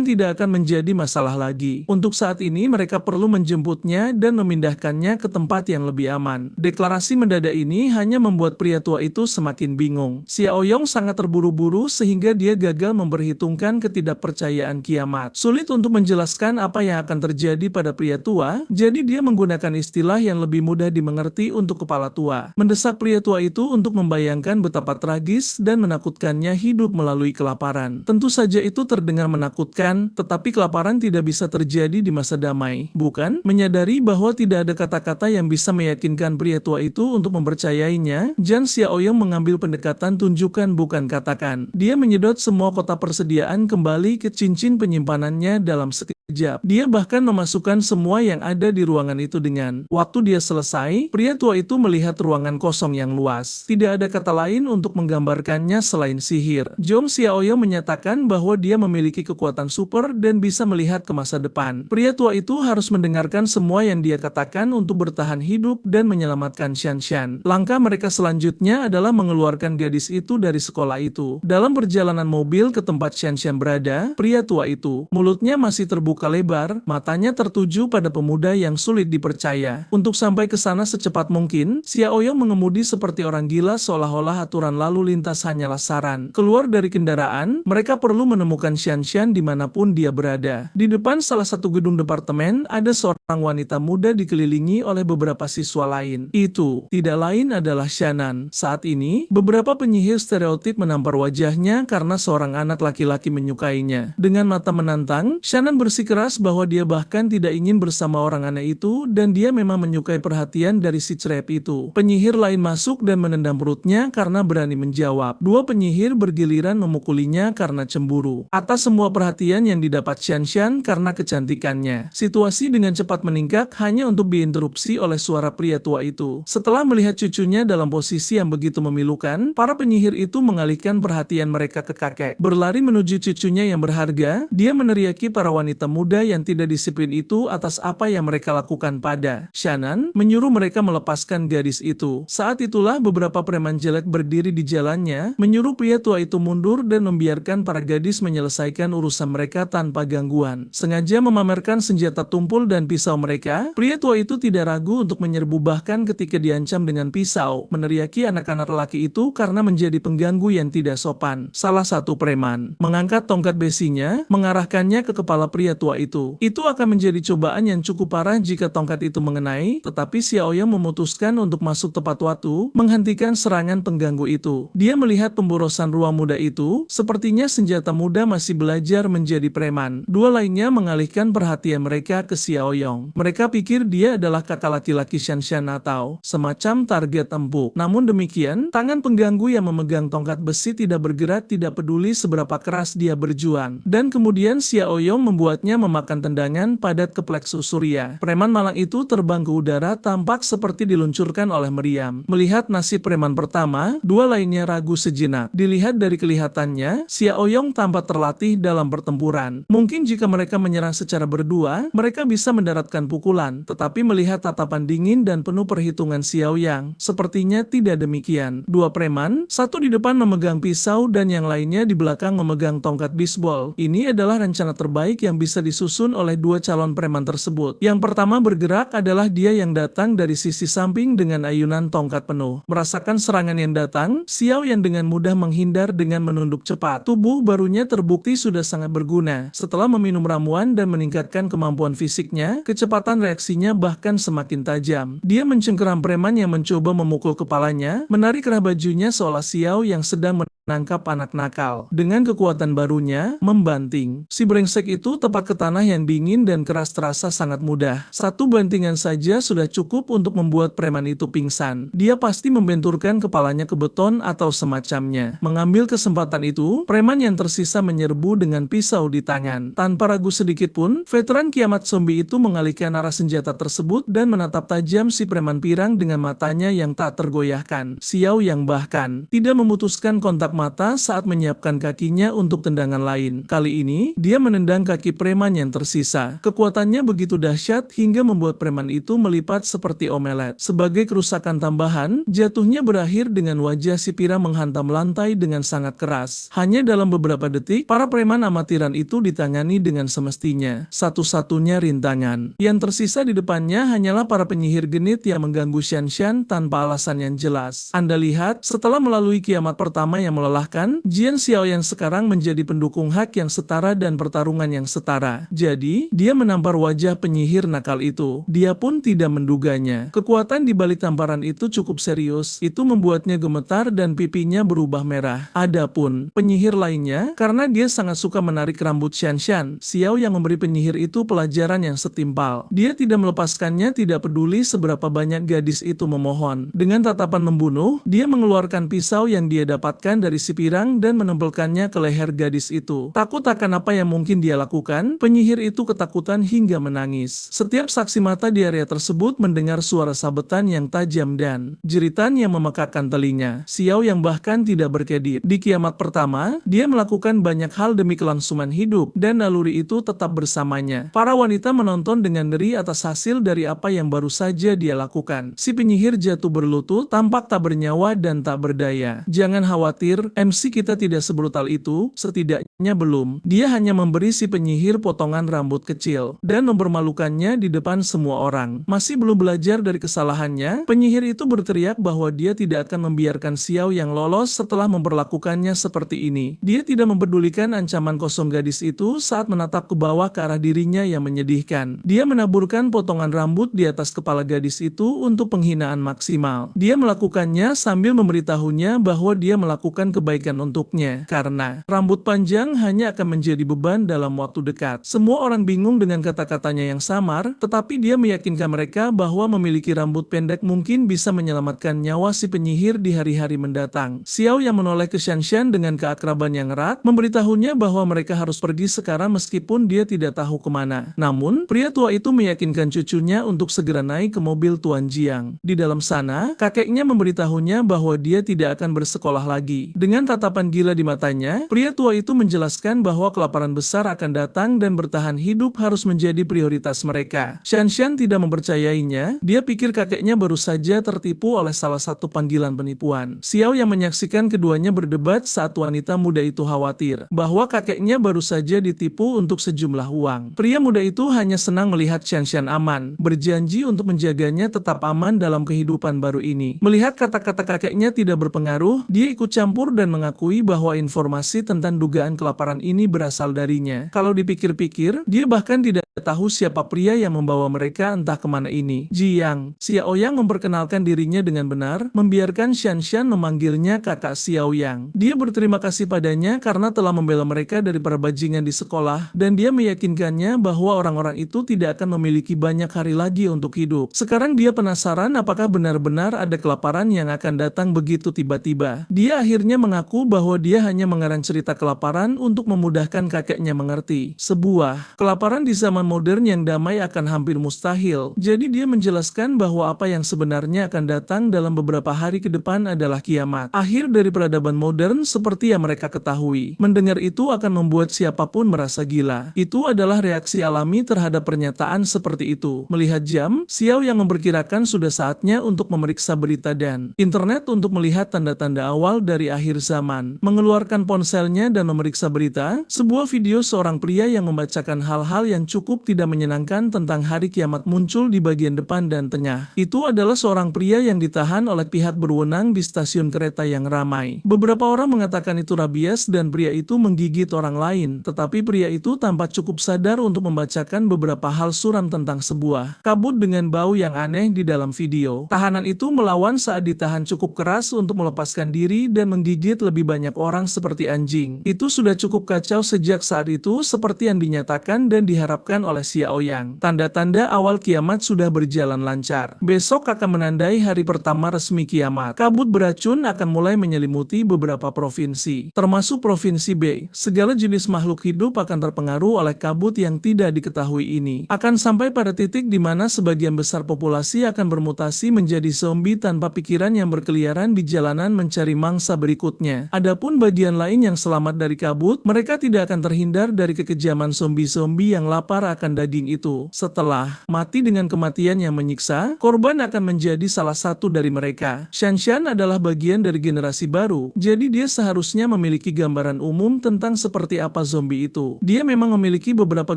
tidak akan menjadi masalah lagi. Untuk saat ini mereka perlu menjemputnya dan memindahkannya ke tempat yang lebih aman. Deklarasi mendadak ini hanya membuat pria tua itu semakin bingung. Xiaoyong sangat terburu-buru sehingga dia gagal memperhitungkan ketidakpercayaan kiamat. Sulit untuk menjelaskan apa yang akan terjadi pada pria tua, jadi dia menggunakan istilah yang lebih mudah dimengerti untuk kepala tua. Mendesak pria tua itu untuk membayangkan betapa tragis dan menakutkannya hidup melalui kelaparan. Tentu saja itu terdengar menakutkan, tetapi kelaparan tidak bisa terjadi di masa damai, bukan? Menyadari bahwa tidak ada kata-kata yang bisa meyakinkan pria tua itu untuk mempercayainya, Jan Xiaoyong mengambil pendekatan tunjukkan bukan katakan. Dia menyedot semua kotak persediaan kembali ke cincin penyimpanannya dalam sekejap. Dia bahkan memasukkan semua yang ada di ruangan itu dengan. Waktu dia selesai, pria tua itu melihat ruangan kosong yang luas. Tidak ada kata lain untuk menggambarkannya selain sihir. Jom Xiaoyong menyatakan bahwa dia memiliki kekuatan super dan bisa melihat ke masa depan. Pria tua itu harus mendengarkan semua yang dia katakan untuk bertahan hidup dan menyelamatkan Shanshan. Langkah mereka selanjutnya adalah mengeluarkan gadis itu dari sekolah itu. Dalam perjalanan mobil ke tempat Shanshan berada, pria tua itu, mulutnya masih terbuka lebar, matanya tertuju pada pemuda yang sulit dipercaya. Untuk sampai ke sana secepat mungkin, Xiaoyong mengemudi seperti orang gila seolah-olah aturan lalu lintas hanyalah saran. Keluar dari kendaraan, mereka perlu menemukan Shanshan dimanapun dia berada. Di depan salah satu gedung departemen, ada seorang wanita muda dikelilingi oleh beberapa siswa lain. Itu tidak lain adalah Shannon. Saat ini, beberapa penyihir stereotip menampar wajahnya karena seorang anak laki-laki menyukainya. Dengan mata menantang, Shannon bersikeras bahwa dia bahkan tidak ingin bersama orang aneh itu dan dia memang menyukai perhatian dari si cerep itu. Penyihir lain masuk dan menendang perutnya karena berani menjawab. Dua penyihir bergiliran memukulinya karena cemburu atas semua perhatian yang didapat Shanshan karena kecantikannya. Situasi dengan cepat meningkat hanya untuk diinterupsi oleh suara pria tua itu. Setelah melihat cucunya dalam posisi yang begitu memilukan, para penyihir itu mengalihkan perhatian mereka ke kakek. Berlari menuju cucunya yang berharga, dia meneriaki para wanita muda yang tidak disiplin itu atas apa yang mereka lakukan pada Shannon, menyuruh mereka melepaskan gadis itu. Saat itulah beberapa preman jelek berdiri di jalannya, menyuruh pria tua itu mundur dan membiarkan para gadis menyelesaikan urusan mereka tanpa gangguan. Sengaja memamerkan senjata tumpul dan pisau mereka, pria tua itu tidak ragu untuk menyerbu bahkan ketika diancam dengan pisau, meneriaki anak-anak lelaki itu karena menjadi pengganggu yang tidak sopan. Salah satu preman mengangkat tongkat besinya, mengarahkannya ke kepala pria tua itu. Itu akan menjadi cobaan yang cukup parah jika tongkat itu mengenai, tetapi Xiaoyong memutuskan untuk masuk tepat waktu, menghentikan serangan pengganggu itu. Dia melihat pemborosan ruang muda itu, sepertinya senjata muda masih belajar menjadi preman. Dua lainnya mengalihkan perhatian mereka ke Xiaoyong. Mereka pikir dia adalah kakak laki-laki Shanshan atau semacam target empuk. Namun demikian, tangan pengganggu yang memegang tongkat besi tidak bergerak tidak peduli seberapa keras dia berjuang. Dan kemudian Xiaoyong membuatnya memakan tendangan padat ke pleksus surya. Preman malang itu terbang ke udara tampak seperti diluncurkan oleh meriam. Melihat nasib preman pertama, dua lainnya ragu sejenak. Dilihat dari kelihatannya, Xiaoyong tampak terlatih dalam pertempuran. Mungkin jika mereka menyerang secara berdua, mereka bisa mendaratkan pukulan. Tetapi melihat tatapan dingin dan penuh perhitungan Xiaoyong, sepertinya tidak demikian. Dua preman, satu di depan memegang pisau dan yang lainnya di belakang memegang tongkat bisbol. Ini adalah rencana terbaik yang bisa disusun oleh dua calon preman tersebut. Yang pertama bergerak adalah dia yang datang dari sisi samping dengan ayunan tongkat penuh. Merasakan serangan yang datang, Xiao yang dengan mudah menghindar dengan menunduk cepat. Tubuh barunya terbukti sudah sangat berguna. Setelah meminum ramuan dan meningkatkan kemampuan fisiknya, kecepatan reaksinya bahkan semakin tajam. Dia mencengkeram preman yang mencoba memukul kepalanya, menarik kerah bajunya seolah Xiao yang sedang menangkap anak nakal. Dengan kekuatan barunya, membanting. Si brengsek itu tepat ke tanah yang dingin dan keras terasa sangat mudah. Satu bantingan saja sudah cukup untuk membuat preman itu pingsan. Dia pasti membenturkan kepalanya ke beton atau semacamnya. Mengambil kesempatan itu, preman yang tersisa menyerbu dengan pisau di tangan. Tanpa ragu sedikit pun, veteran kiamat zombie itu mengalihkan arah senjata tersebut dan menatap tajam si preman pirang dengan matanya yang tak tergoyahkan. Xiao Yang bahkan tidak memutuskan kontak mata saat menyiapkan kakinya untuk tendangan lain. Kali ini, dia menendang kaki preman yang tersisa. Kekuatannya begitu dahsyat hingga membuat preman itu melipat seperti omelet. Sebagai kerusakan tambahan, jatuhnya berakhir dengan wajah si pirang menghantam lantai dengan sangat keras. Hanya dalam beberapa detik, para preman amatiran itu ditangani dengan semestinya. Satu-satunya rintangan yang tersisa di depannya hanyalah para penyihir genit yang mengganggu Xianshan tanpa alasan yang jelas. Anda lihat, setelah melalui kiamat pertama yang melelahkan, Jian Xiao yang sekarang menjadi pendukung hak yang setara dan pertarungan yang setara. Jadi, dia menampar wajah penyihir nakal itu. Dia pun tidak menduganya. Kekuatan di balik tamparan itu cukup serius. Itu membuatnya gemetar dan pipinya berubah merah. Adapun penyihir lainnya, karena dia sangat suka menarik rambut Xianshan, Xiao yang memberi penyihir itu pelajaran yang setimpal. Dia tidak melepaskannya, tidak peduli seberapa banyak gadis itu memohon. Dengan tatapan membunuh, dia mengeluarkan pisau yang dia dapatkan dari si pirang dan menempelkannya ke leher gadis itu. Takut akan apa yang mungkin dia lakukan, penyihir itu ketakutan hingga menangis. Setiap saksi mata di area tersebut mendengar suara sabetan yang tajam dan jeritan yang memekakkan telinga. Xiao yang bahkan tidak berkedip. Di kiamat pertama, dia melakukan banyak hal demi kelangsungan hidup, dan naluri itu tetap bersamanya. Para wanita menonton dengan ngeri atas hasil dari apa yang baru saja dia lakukan. Si penyihir jatuh berlutut, tampak tak bernyawa dan tak berdaya. Jangan khawatir, MC kita tidak sebrutal itu, setidaknya belum. Dia hanya memberi si penyihir potongan rambut kecil, dan mempermalukannya di depan semua orang. Masih belum belajar dari kesalahannya, penyihir itu berteriak bahwa dia tidak akan membiarkan Xiao yang lolos setelah memperlakukannya seperti ini. Dia tidak mempedulikan ancaman kosong gadis itu saat menatap ke bawah ke arah dirinya yang menyedihkan. Dia menaburkan potongan rambut di atas kepala gadis itu untuk penghinaan maksimal. Dia melakukannya sambil memberitahunya bahwa dia melakukan kebaikan untuknya, karena rambut panjang hanya akan menjadi beban dalam waktu dekat. Semua orang bingung dengan kata-katanya yang samar, tetapi dia meyakinkan mereka bahwa memiliki rambut pendek mungkin bisa menyelamatkan nyawa si penyihir di hari-hari mendatang. Xiao yang menoleh ke Xianshan dengan keakraban yang erat, memberitahunya bahwa mereka harus pergi sekarang meskipun dia tidak tahu kemana. Namun, pria tua itu meyakinkan cucunya untuk segera naik ke mobil Tuan Jiang. Di dalam sana, kakeknya memberitahunya bahwa dia tidak akan bersekolah lagi. Dengan tatapan gila di matanya, pria tua itu menjelaskan bahwa kelaparan besar akan datang dan bertahan hidup harus menjadi prioritas mereka. Xianshan tidak mempercayainya, dia pikir kakeknya baru saja tertipu oleh salah satu panggilan penipuan. Xiao yang menyaksikan keduanya berdebat saat wanita muda itu khawatir bahwa kakeknya baru saja ditipu untuk sejumlah uang. Pria muda itu hanya senang melihat Xianshan aman, berjanji untuk menjaganya tetap aman dalam kehidupan baru ini. Melihat kata-kata kakeknya tidak berpengaruh, dia ikut campur dan mengakui bahwa informasi tentang dugaan kelaparan ini berasal darinya. Kalau dipikir-pikir, dia bahkan tidak tahu siapa pria yang membawa mereka entah kemana ini. Jiang, Xiao Yang memperkenalkan dirinya dengan benar, membiarkan Xianshan memanggilnya kakak Xiao Yang. Dia berterima kasih padanya karena telah membela mereka dari para bajingan di sekolah, dan dia meyakinkannya bahwa orang-orang itu tidak akan memiliki banyak hari lagi untuk hidup. Sekarang dia penasaran apakah benar-benar ada kelaparan yang akan datang begitu tiba-tiba. Dia akhirnya mengaku bahwa dia hanya mengarang cerita kelaparan untuk memudahkan kakeknya mengerti. Sebuah kelaparan di zaman modern yang damai akan hampir mustahil. Jadi dia menjelaskan bahwa apa yang sebenarnya akan datang dalam beberapa hari ke depan adalah kiamat. Akhir dari peradaban modern seperti yang mereka ketahui. Mendengar itu akan membuat siapapun merasa gila. Itu adalah reaksi alami terhadap pernyataan seperti itu. Melihat jam, Xiao yang memperkirakan sudah saatnya untuk memeriksa berita dan internet untuk melihat tanda-tanda awal dari akhir zaman. Mengeluarkan ponselnya dan memeriksa berita, sebuah video seorang pria yang membacakan hal-hal yang cukup tidak menyenangkan tentang hari kiamat muncul di bagian depan dan tengah. Itu adalah seorang pria yang ditahan oleh pihak berwenang di stasiun kereta yang ramai. Beberapa orang mengatakan itu rabies dan pria itu menggigit orang lain, tetapi pria itu tampak cukup sadar untuk membacakan beberapa hal suram tentang sebuah kabut dengan bau yang aneh di dalam video. Tahanan itu melawan saat ditahan cukup keras untuk melepaskan diri dan menggigit menggigit lebih banyak orang seperti anjing. Itu sudah cukup kacau sejak saat itu seperti yang dinyatakan dan diharapkan oleh Xiao Yang. Tanda-tanda awal kiamat sudah berjalan lancar. Besok akan menandai hari pertama resmi kiamat. Kabut beracun akan mulai menyelimuti beberapa provinsi, termasuk Provinsi B. Segala jenis makhluk hidup akan terpengaruh oleh kabut yang tidak diketahui ini. Akan sampai pada titik di mana sebagian besar populasi akan bermutasi menjadi zombie tanpa pikiran yang berkeliaran di jalanan mencari mangsa berikutnya. Adapun bagian lain yang selamat dari kabut, mereka tidak akan terhindar dari kekejaman zombie-zombie yang lapar akan daging itu. Setelah mati dengan kematian yang menyiksa, korban akan menjadi salah satu dari mereka. Shanshan adalah bagian dari generasi baru, jadi dia seharusnya memiliki gambaran umum tentang seperti apa zombie itu. Dia memang memiliki beberapa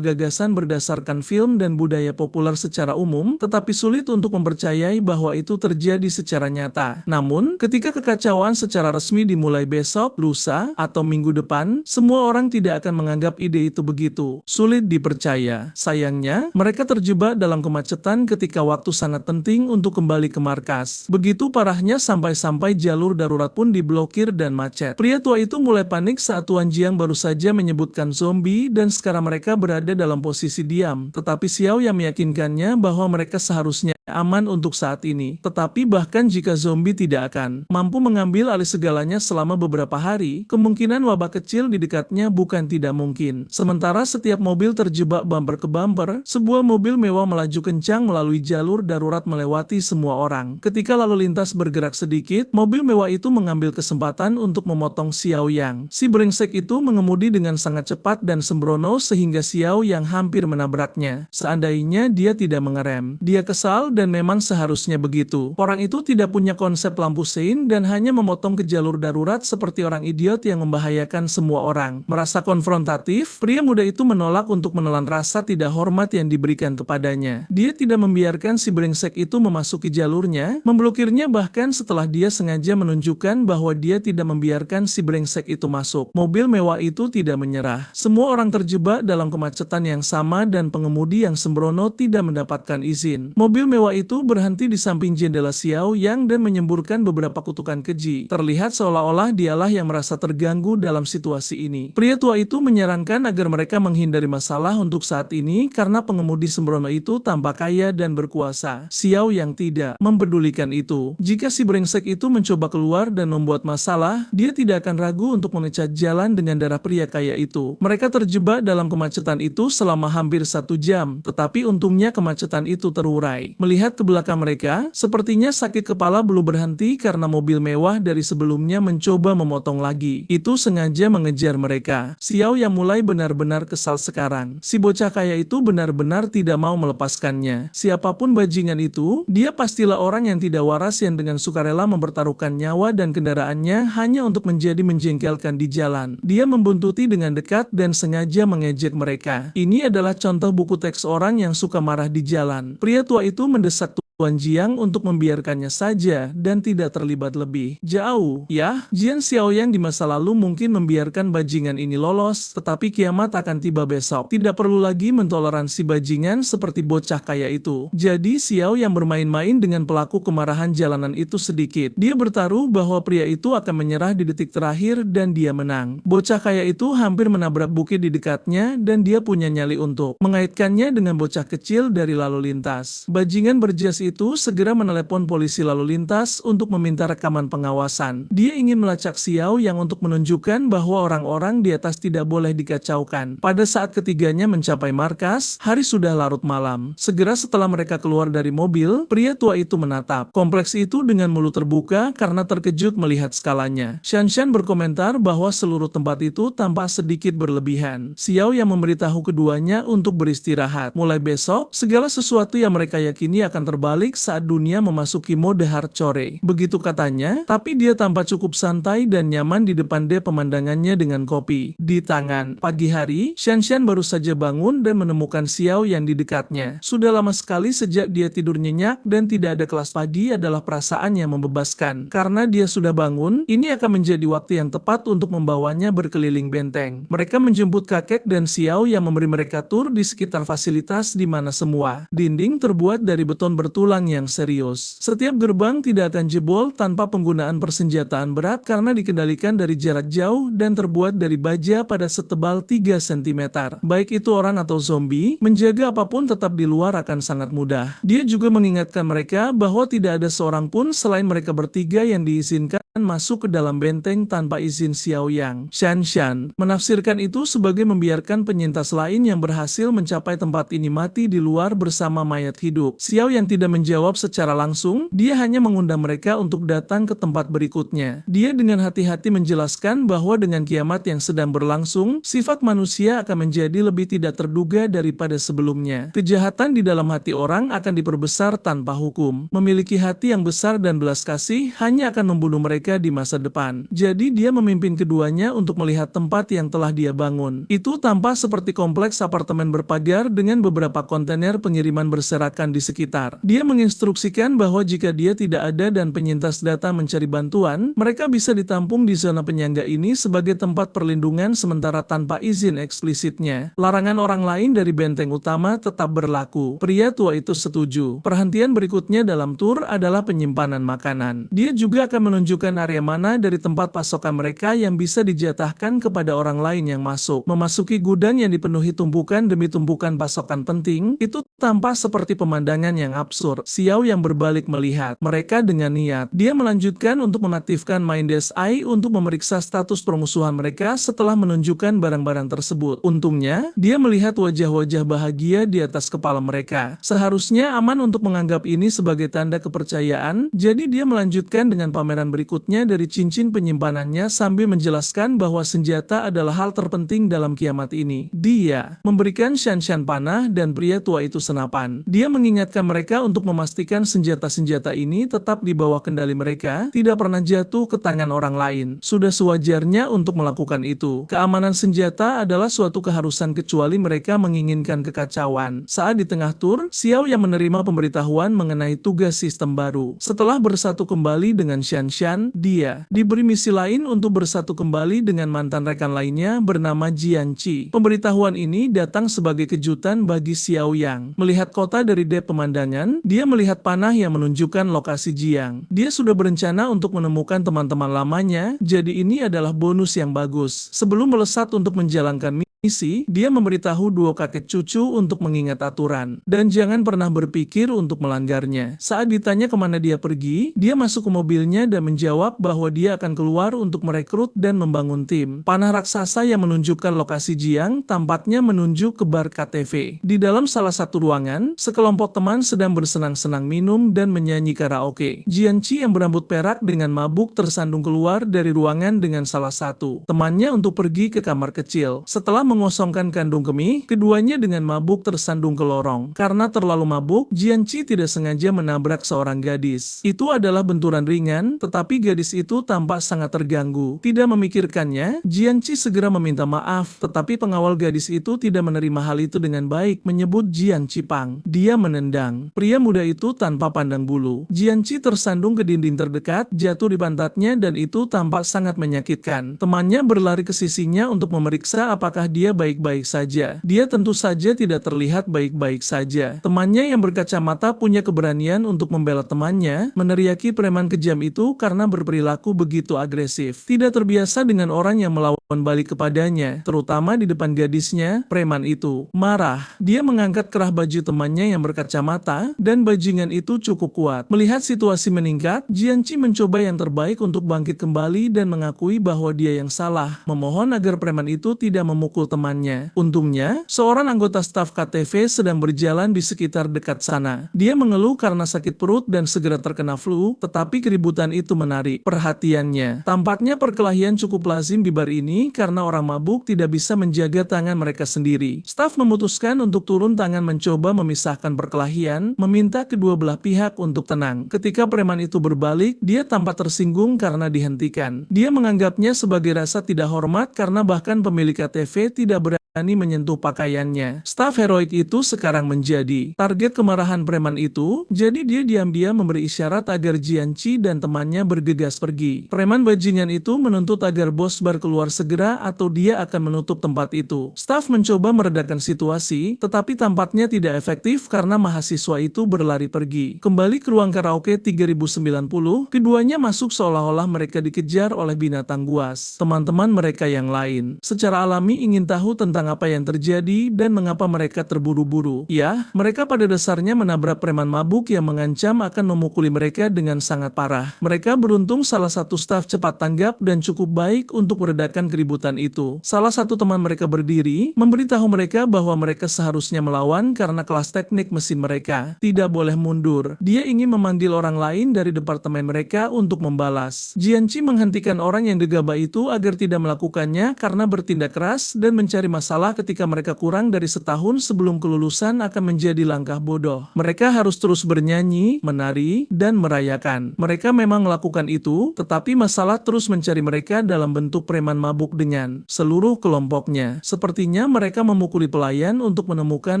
gagasan berdasarkan film dan budaya populer secara umum, tetapi sulit untuk mempercayai bahwa itu terjadi secara nyata. Namun, ketika kekacauan secara resmi dimulai besok, lusa, atau minggu depan, semua orang tidak akan menganggap ide itu begitu sulit dipercaya. Sayangnya, mereka terjebak dalam kemacetan ketika waktu sangat penting untuk kembali ke markas. Begitu parahnya sampai-sampai jalur darurat pun diblokir dan macet. Pria tua itu mulai panik saat Tuan Jiang baru saja menyebutkan zombie dan sekarang mereka berada dalam posisi diam. Tetapi Xiao yang meyakinkannya bahwa mereka seharusnya aman untuk saat ini. Tetapi bahkan jika zombie tidak akan mampu mengambil alih segalanya selama beberapa hari, kemungkinan wabah kecil di dekatnya bukan tidak mungkin. Sementara setiap mobil terjebak bumper ke bumper, sebuah mobil mewah melaju kencang melalui jalur darurat melewati semua orang. Ketika lalu lintas bergerak sedikit, mobil mewah itu mengambil kesempatan untuk memotong Xiao Yang. Si brengsek itu mengemudi dengan sangat cepat dan sembrono sehingga Xiao Yang hampir menabraknya. Seandainya dia tidak mengerem, dia kesal dan memang seharusnya begitu. Orang itu tidak punya konsep lampu sein dan hanya memotong ke jalur darurat seperti orang idiot yang membahayakan semua orang. Merasa konfrontatif, pria muda itu menolak untuk menelan rasa tidak hormat yang diberikan kepadanya. Dia tidak membiarkan si brengsek itu memasuki jalurnya, memblokirnya bahkan setelah dia sengaja menunjukkan bahwa dia tidak membiarkan si brengsek itu masuk. Mobil mewah itu tidak menyerah. Semua orang terjebak dalam kemacetan yang sama dan pengemudi yang sembrono tidak mendapatkan izin. Mobil mewah itu berhenti di samping jendela Xiao Yang dan menyemburkan beberapa kutukan keji. Terlihat seolah-olah dialah yang merasa terganggu dalam situasi ini. Pria tua itu menyarankan agar mereka menghindari masalah untuk saat ini karena pengemudi sembrono itu tampak kaya dan berkuasa. Xiao Yang tidak mempedulikan itu. Jika si brengsek itu mencoba keluar dan membuat masalah, dia tidak akan ragu untuk memecat jalan dengan darah pria kaya itu. Mereka terjebak dalam kemacetan itu selama hampir 1 jam, tetapi untungnya kemacetan itu terurai. Melihat ke belakang mereka, sepertinya sakit kepala belum berhenti karena mobil mewah dari sebelumnya mencoba memotong lagi. Itu sengaja mengejar mereka. Xiao yang mulai benar-benar kesal sekarang. Si bocah kaya itu benar-benar tidak mau melepaskannya. Siapapun bajingan itu, dia pastilah orang yang tidak waras yang dengan sukarela mempertaruhkan nyawa dan kendaraannya hanya untuk menjadi menjengkelkan di jalan. Dia membuntuti dengan dekat dan sengaja mengejek mereka. Ini adalah contoh buku teks orang yang suka marah di jalan. Pria tua itu mendesak Tuan Jiang untuk membiarkannya saja dan tidak terlibat lebih jauh. Ya, Jian Xiaoyang di masa lalu mungkin membiarkan bajingan ini lolos, tetapi kiamat akan tiba besok. Tidak perlu lagi mentoleransi bajingan seperti bocah kaya itu. Jadi Xiao yang bermain-main dengan pelaku kemarahan jalanan itu sedikit. Dia bertaruh bahwa pria itu akan menyerah di detik terakhir dan dia menang. Bocah kaya itu hampir menabrak bukit di dekatnya dan dia punya nyali untuk mengaitkannya dengan bocah kecil dari lalu lintas. Bajingan berjas itu segera menelepon polisi lalu lintas untuk meminta rekaman pengawasan. Dia ingin melacak Xiao yang untuk menunjukkan bahwa orang-orang di atas tidak boleh dikacaukan. Pada saat ketiganya mencapai markas, hari sudah larut malam. Segera setelah mereka keluar dari mobil, pria tua itu menatap kompleks itu dengan mulut terbuka karena terkejut melihat skalanya. Shanshan berkomentar bahwa seluruh tempat itu tampak sedikit berlebihan. Xiao yang memberitahu keduanya untuk beristirahat. Mulai besok, segala sesuatu yang mereka yakini akan terbalik saat dunia memasuki mode hardcore. Begitu katanya, tapi dia tampak cukup santai dan nyaman di depan pemandangannya dengan kopi di tangan. Pagi hari, Shanshan baru saja bangun dan menemukan Xiao yang di dekatnya. Sudah lama sekali sejak dia tidur nyenyak dan tidak ada kelas pagi adalah perasaan yang membebaskan. Karena dia sudah bangun, ini akan menjadi waktu yang tepat untuk membawanya berkeliling benteng. Mereka menjemput kakek dan Xiao yang memberi mereka tur di sekitar fasilitas di mana semua dinding terbuat dari beton bertulis tulang yang serius. Setiap gerbang tidak akan jebol tanpa penggunaan persenjataan berat karena dikendalikan dari jarak jauh dan terbuat dari baja pada setebal 3 cm. Baik itu orang atau zombie, menjaga apapun tetap di luar akan sangat mudah. Dia juga mengingatkan mereka bahwa tidak ada seorang pun selain mereka bertiga yang diizinkan masuk ke dalam benteng tanpa izin Xiao Yang. Shan menafsirkan itu sebagai membiarkan penyintas lain yang berhasil mencapai tempat ini mati di luar bersama mayat hidup. Xiao Yang tidak menjawab secara langsung, dia hanya mengundang mereka untuk datang ke tempat berikutnya. Dia dengan hati-hati menjelaskan bahwa dengan kiamat yang sedang berlangsung, sifat manusia akan menjadi lebih tidak terduga daripada sebelumnya. Kejahatan di dalam hati orang akan diperbesar tanpa hukum. Memiliki hati yang besar dan belas kasih hanya akan membunuh mereka di masa depan. Jadi dia memimpin keduanya untuk melihat tempat yang telah dia bangun. Itu tampak seperti kompleks apartemen berpagar dengan beberapa kontainer pengiriman berserakan di sekitar. Dia menginstruksikan bahwa jika dia tidak ada dan penyintas datang mencari bantuan, mereka bisa ditampung di zona penyangga ini sebagai tempat perlindungan sementara tanpa izin eksplisitnya. Larangan orang lain dari benteng utama tetap berlaku. Pria tua itu setuju. Perhentian berikutnya dalam tur adalah penyimpanan makanan. Dia juga akan menunjukkan area mana dari tempat pasokan mereka yang bisa dijatahkan kepada orang lain yang masuk. Memasuki gudang yang dipenuhi tumpukan demi tumpukan pasokan penting, itu tampak seperti pemandangan yang absurd. Xiao yang berbalik melihat mereka dengan niat. Dia melanjutkan untuk mengaktifkan Mindes Eye untuk memeriksa status permusuhan mereka setelah menunjukkan barang-barang tersebut. Untungnya, dia melihat wajah-wajah bahagia di atas kepala mereka. Seharusnya aman untuk menganggap ini sebagai tanda kepercayaan, jadi dia melanjutkan dengan pameran berikutnya dari cincin penyimpanannya sambil menjelaskan bahwa senjata adalah hal terpenting dalam kiamat ini. Dia memberikan Shan panah dan pria tua itu senapan. Dia mengingatkan mereka untuk memastikan senjata-senjata ini tetap di bawah kendali mereka, tidak pernah jatuh ke tangan orang lain. Sudah sewajarnya untuk melakukan itu. Keamanan senjata adalah suatu keharusan kecuali mereka menginginkan kekacauan. Saat di tengah tur, Xiao yang menerima pemberitahuan mengenai tugas sistem baru. Setelah bersatu kembali dengan Shan, dia diberi misi lain untuk bersatu kembali dengan mantan rekan lainnya bernama Jianqi. Pemberitahuan ini datang sebagai kejutan bagi Xiao Yang. Melihat kota dari dep pemandangan, dia melihat panah yang menunjukkan lokasi Jiang. Dia sudah berencana untuk menemukan teman-teman lamanya, jadi ini adalah bonus yang bagus. Sebelum melesat untuk menjalankan misi, dia memberitahu dua kakek cucu untuk mengingat aturan, dan jangan pernah berpikir untuk melanggarnya. Saat ditanya kemana dia pergi, dia masuk ke mobilnya dan menjawab bahwa dia akan keluar untuk merekrut dan membangun tim. Panah raksasa yang menunjukkan lokasi Jiang tampaknya menunjuk ke bar KTV. Di dalam salah satu ruangan, sekelompok teman sedang bersenang-senang minum dan menyanyi karaoke. Jianqi yang berambut perak dengan mabuk tersandung keluar dari ruangan dengan salah satu temannya untuk pergi ke kamar kecil. Setelah mengosongkan kandung kemih, keduanya dengan mabuk tersandung ke lorong. Karena terlalu mabuk, Jianqi tidak sengaja menabrak seorang gadis. Itu adalah benturan ringan, tetapi gadis itu tampak sangat terganggu. Tidak memikirkannya, Jianqi segera meminta maaf, tetapi pengawal gadis itu tidak menerima hal itu dengan baik, menyebut Jianqi Pang. Dia menendang pria muda itu tanpa pandang bulu. Jianqi tersandung ke dinding terdekat, jatuh di pantatnya dan itu tampak sangat menyakitkan. Temannya berlari ke sisinya untuk memeriksa apakah dia baik-baik saja. Dia tentu saja tidak terlihat baik-baik saja. Temannya yang berkacamata punya keberanian untuk membela temannya, meneriaki preman kejam itu karena berperilaku begitu agresif. Tidak terbiasa dengan orang yang melawan balik kepadanya, terutama di depan gadisnya. Preman itu marah. Dia mengangkat kerah baju temannya yang berkacamata, dan bajingan itu cukup kuat. Melihat situasi meningkat, Jianqi mencoba yang terbaik untuk bangkit kembali dan mengakui bahwa dia yang salah, memohon agar preman itu tidak memukul temannya. Untungnya, seorang anggota staf KTV sedang berjalan di sekitar dekat sana. Dia mengeluh karena sakit perut dan segera terkena flu, tetapi keributan itu menarik perhatiannya. Tampaknya perkelahian cukup lazim di bar ini karena orang mabuk tidak bisa menjaga tangan mereka sendiri. Staf memutuskan untuk turun tangan mencoba memisahkan perkelahian, meminta kedua belah pihak untuk tenang. Ketika preman itu berbalik, dia tampak tersinggung karena dihentikan. Dia menganggapnya sebagai rasa tidak hormat karena bahkan pemilik KTV tidak berani menyentuh pakaiannya. Staf heroik itu sekarang menjadi target kemarahan preman itu, jadi dia diam-diam memberi isyarat agar Jianqi dan temannya bergegas pergi. Preman bajingan itu menuntut agar bos bar keluar segera atau dia akan menutup tempat itu. Staf mencoba meredakan situasi, tetapi tampaknya tidak efektif karena mahasiswa itu berlari pergi. Kembali ke ruang karaoke 3090, keduanya masuk seolah-olah mereka dikejar oleh binatang buas. Teman-teman mereka yang lain secara alami ingin tahu tentang apa yang terjadi dan mengapa mereka terburu-buru. Ya, mereka pada dasarnya menabrak preman mabuk yang mengancam akan memukuli mereka dengan sangat parah. Mereka beruntung salah satu staf cepat tanggap dan cukup baik untuk meredakan keributan itu. Salah satu teman mereka berdiri, memberitahu mereka bahwa mereka seharusnya melawan karena kelas teknik mesin mereka tidak boleh mundur. Dia ingin memanggil orang lain dari departemen mereka untuk membalas. Jianqi menghentikan orang yang gegabah itu agar tidak melakukannya karena bertindak keras dan mencari masalah ketika mereka kurang dari setahun sebelum kelulusan akan menjadi langkah bodoh. Mereka harus terus bernyanyi, menari, dan merayakan. Mereka memang melakukan itu, tetapi masalah terus mencari mereka dalam bentuk preman mabuk dengan seluruh kelompoknya. Sepertinya mereka memukuli pelayan untuk menemukan